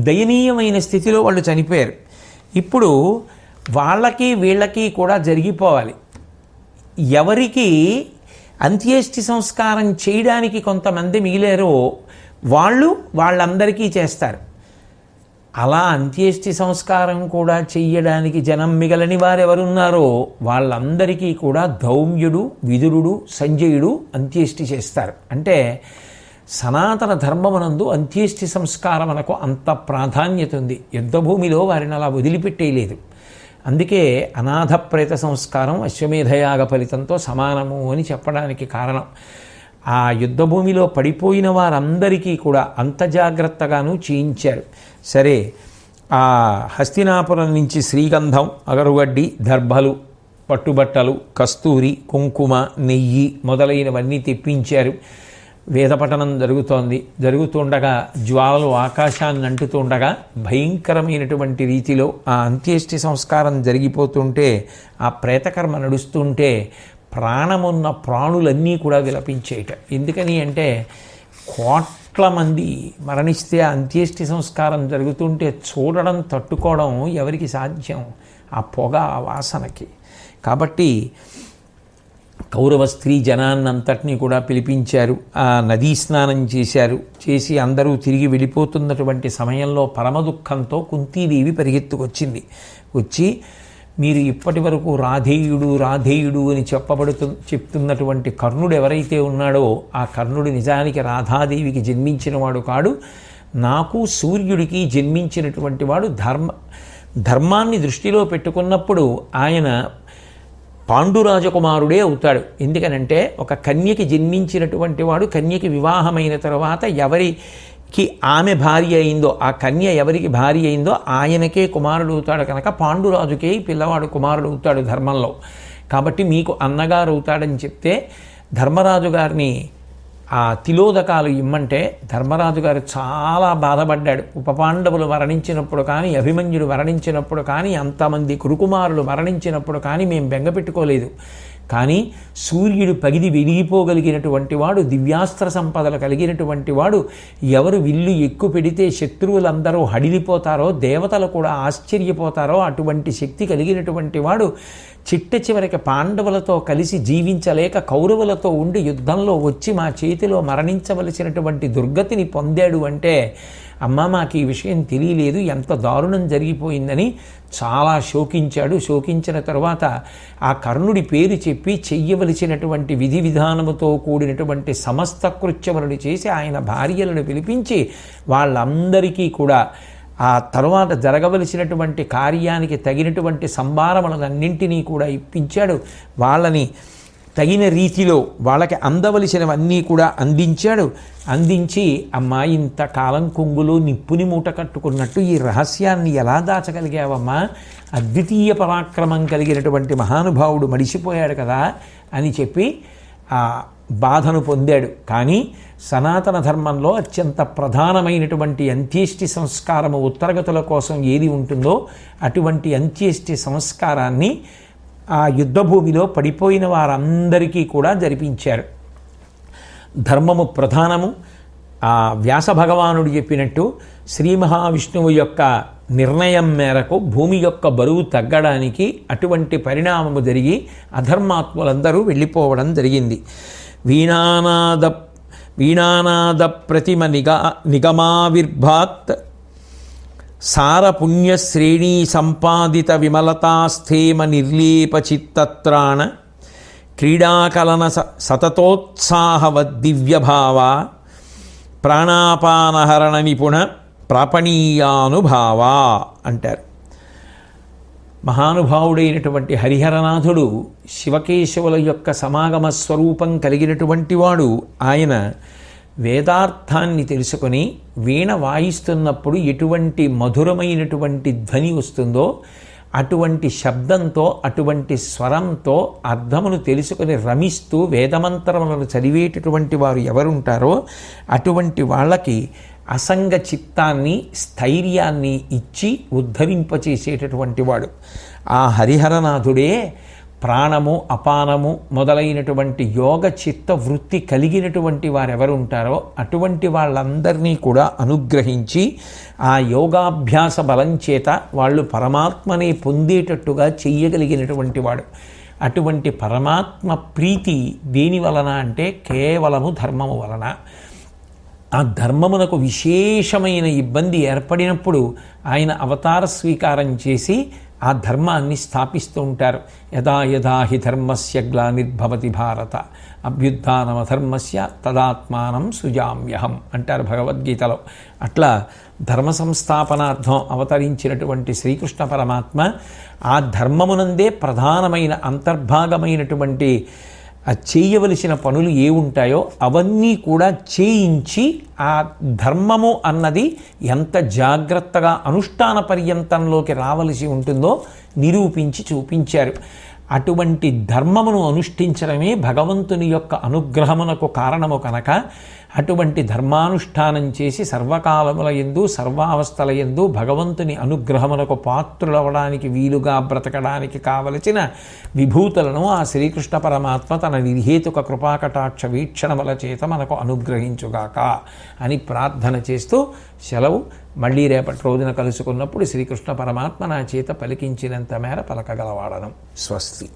దయనీయమైన స్థితిలో వాళ్ళు చనిపోయారు. ఇప్పుడు వాళ్ళకి వీళ్ళకి కూడా జరిగిపోవాలి. ఎవరికి అంత్యేష్టి సంస్కారం చేయడానికి కొంతమంది మిగిలారో వాళ్ళందరికీ చేస్తారు. అలా అంత్యేష్టి సంస్కారం కూడా చెయ్యడానికి జనం మిగలని వారెవరున్నారో వాళ్ళందరికీ కూడా ధౌమ్యుడు, విదురుడు, సంజయుడు అంత్యేష్టి చేస్తారు. అంటే సనాతన ధర్మమునందు అంత్యేష్టి సంస్కారం మనకు అంత ప్రాధాన్యత ఉంది. యుద్ధభూమిలో వారిని అలా వదిలిపెట్టేయలేదు. అందుకే అనాథ ప్రేత సంస్కారం అశ్వమేధయాగ ఫలితంతో సమానము అని చెప్పడానికి కారణం. ఆ యుద్ధభూమిలో పడిపోయిన వారందరికీ కూడా అంత జాగ్రత్తగాను చేయించారు. సరే, ఆ హస్తినాపురం నుంచి శ్రీగంధం, అగరుగడ్డి, దర్భలు, పట్టుబట్టలు, కస్తూరి, కుంకుమ, నెయ్యి మొదలైనవన్నీ తెప్పించారు. వేదపఠనం జరుగుతుండగా జ్వాలలు ఆకాశాన్ని అంటుతుండగా భయంకరమైనటువంటి రీతిలో ఆ అంత్యేష్టి సంస్కారం జరిగిపోతుంటే, ఆ ప్రేతకర్మ నడుస్తుంటే ప్రాణమున్న ప్రాణులన్నీ కూడా విలపించేట. ఎందుకని అంటే కోట్ల మంది మరణిస్తే అంత్యేష్టి సంస్కారం జరుగుతుంటే చూడడం, తట్టుకోవడం ఎవరికి సాధ్యం? ఆ పొగ, ఆ వాసనకి. కాబట్టి కౌరవ స్త్రీ జనాన్నంతటినీ కూడా పిలిపించారు. ఆ నదీ స్నానం చేసి అందరూ తిరిగి వెళ్ళిపోతున్నటువంటి సమయంలో పరమ దుఃఖంతో కుంతీదేవి పరిగెత్తుకొచ్చింది. వచ్చి, మీరు ఇప్పటి వరకు రాధేయుడు అని చెప్తున్నటువంటి కర్ణుడు ఎవరైతే ఉన్నాడో ఆ కర్ణుడు నిజానికి రాధాదేవికి జన్మించినవాడు కాడు, నాకు సూర్యుడికి జన్మించినటువంటి వాడు. ధర్మాన్ని దృష్టిలో పెట్టుకున్నప్పుడు ఆయన పాండురాజకుమారుడే అవుతాడు. ఎందుకనంటే ఒక కన్యకి జన్మించినటువంటి వాడు కన్యకి వివాహమైన తర్వాత ఎవరికి ఆమె భార్య అయిందో, ఆ కన్య ఎవరికి భార్య అయిందో ఆయనకే కుమారుడు అవుతాడు కనుక పాండురాజుకే పిల్లవాడు కుమారుడు అవుతాడు ధర్మంలో. కాబట్టి మీకు అన్నగారు అవుతాడని చెప్తే ధర్మరాజు గారిని ఆ తిలోదకాలు ఇమ్మంటే ధర్మరాజు గారు చాలా బాధపడ్డాడు. ఉపపాండవులు మరణించినప్పుడు కానీ, అభిమన్యుడు మరణించినప్పుడు కానీ, అంతమంది కురుకుమారులు మరణించినప్పుడు కానీ మేము బెంగ పెట్టుకోలేదు. కానీ సూర్యుడు పగిది వెలిగిపోగలిగినటువంటి వాడు, దివ్యాస్త్ర సంపదలు కలిగినటువంటి వాడు, ఎవరు విల్లు ఎక్కువ పెడితే శత్రువులందరూ హడిలిపోతారో, దేవతలు కూడా ఆశ్చర్యపోతారో అటువంటి శక్తి కలిగినటువంటి వాడు చిట్ట చివరికి పాండవులతో కలిసి జీవించలేక కౌరవులతో ఉండి యుద్ధంలో వచ్చి మా చేతిలో మరణించవలసినటువంటి దుర్గతిని పొందాడు అంటే, అమ్మ మాకు ఈ విషయం తెలియలేదు, ఎంత దారుణం జరిగిపోయిందని చాలా శోకించాడు. శోకించిన తరువాత ఆ కర్ణుడి పేరు చెప్పి చెయ్యవలసినటువంటి విధి విధానముతో కూడినటువంటి సమస్త కృత్యములను చేసి ఆయన భార్యలను పిలిపించి వాళ్ళందరికీ కూడా ఆ తరువాత జరగవలసినటువంటి కార్యానికి తగినటువంటి సంభారములన్నింటినీ కూడా ఇప్పించాడు. వాళ్ళని తగిన రీతిలో వాళ్ళకి అందవలసినవన్నీ కూడా అందించాడు. అందించి, అమ్మా ఇంతకాలం కొంగులో నిప్పుని మూట కట్టుకున్నట్టు ఈ రహస్యాన్ని ఎలా దాచగలిగావమ్మా, అద్వితీయ పరాక్రమం కలిగినటువంటి మహానుభావుడు మడిసిపోయాడు కదా అని చెప్పి ఆ బాధను పొందాడు. కానీ సనాతన ధర్మంలో అత్యంత ప్రధానమైనటువంటి అంత్యేష్టి సంస్కారము ఉత్తరగతుల కోసం ఏది ఉంటుందో అటువంటి అంత్యేష్టి సంస్కారాన్ని ఆ యుద్ధభూమిలో పడిపోయిన వారందరికీ కూడా జరిపించారు. ధర్మము ప్రధానము. ఆ వ్యాస భగవానుడు చెప్పినట్టు శ్రీ మహావిష్ణువు యొక్క నిర్ణయం మేరకు భూమి యొక్క బరువు తగ్గడానికి అటువంటి పరిణామము జరిగి అధర్మాత్ములందరూ వెళ్ళిపోవడం జరిగింది. వీణానాద ప్రతిమ నిగమావిర్భాత్ సారపుణ్యశ్రేణీ సంపాదిత విమలతాస్థేమ నిర్లేపచిత్తత్రాణ క్రీడాకలన సతతోత్సాహవద్దివ్యభావ ప్రాణాపానహరణ నిపుణ ప్రాపణీయానుభావ అంటారు. మహానుభావుడైనటువంటి హరిహరనాథుడు శివకేశవుల యొక్క సమాగమ స్వరూపం కలిగినటువంటి వాడు. ఆయన వేదార్థాన్ని తెలుసుకొని వీణ వాయిస్తున్నప్పుడు ఎటువంటి మధురమైనటువంటి ధ్వని వస్తుందో అటువంటి శబ్దంతో అటువంటి స్వరంతో అర్థమును తెలుసుకొని రమిస్తూ వేదమంత్రములను చదివేటటువంటి వారు ఎవరుంటారో అటువంటి వాళ్ళకి అసంగ చిత్తాన్ని స్థైర్యాన్ని ఇచ్చి ఉద్ధరింపచేసేటటువంటి వాడు. ఆ హరిహరనాథుడే ప్రాణము అపానము మొదలైనటువంటి యోగ చిత్త వృత్తి కలిగినటువంటి వారెవరు ఉంటారో అటువంటి వాళ్ళందరినీ కూడా అనుగ్రహించి ఆ యోగాభ్యాస బలం చేత వాళ్ళు పరమాత్మనే పొందేటట్టుగా చెయ్యగలిగినటువంటి వాడు. అటువంటి పరమాత్మ ప్రీతి దేని వలన అంటే కేవలము ధర్మము వలన. ఆ ధర్మమునకు విశేషమైన ఇబ్బంది ఏర్పడినప్పుడు ఆయన అవతార స్వీకారం చేసి ఆ ధర్మాన్ని స్థాపిస్తూ ఉంటారు. యదా యదా హి ధర్మస్య గ్లానిర్భవతి భారత అభ్యుత్థానమధర్మస్య తదాత్మానం సృజామ్యహం అంటారు భగవద్గీతలో. అట్లా ధర్మ సంస్థాపనార్థం అవతరించినటువంటి శ్రీకృష్ణ పరమాత్మ ఆ ధర్మమునందే ప్రధానమైన అంతర్భాగమైనటువంటి చేయవలసిన పనులు ఏ ఉంటాయో అవన్నీ కూడా చేయించి ఆ ధర్మము అన్నది ఎంత జాగ్రత్తగా అనుష్ఠాన పర్యంతంలోకి రావలసి ఉంటుందో నిరూపించి చూపించారు. అటువంటి ధర్మమును అనుష్ఠించడమే భగవంతుని యొక్క అనుగ్రహమునకు కారణము కనుక అటువంటి ధర్మానుష్ఠానం చేసి సర్వకాలముల యందు సర్వావస్థల యందు భగవంతుని అనుగ్రహమునకు పాత్రులవడానికి వీలుగా బ్రతకడానికి కావలసిన విభూతులను ఆ శ్రీకృష్ణ పరమాత్మ తన నిర్హేతుక కృపాకటాక్ష వీక్షణముల చేత మనకు అనుగ్రహించుగాక అని ప్రార్థన చేస్తూ సెలవు. మళ్ళీ రేపటి రోజున కలుసుకున్నప్పుడు శ్రీకృష్ణ పరమాత్మ నా చేత పలికించినంత మేర పలకగలవాడను. స్వస్తి.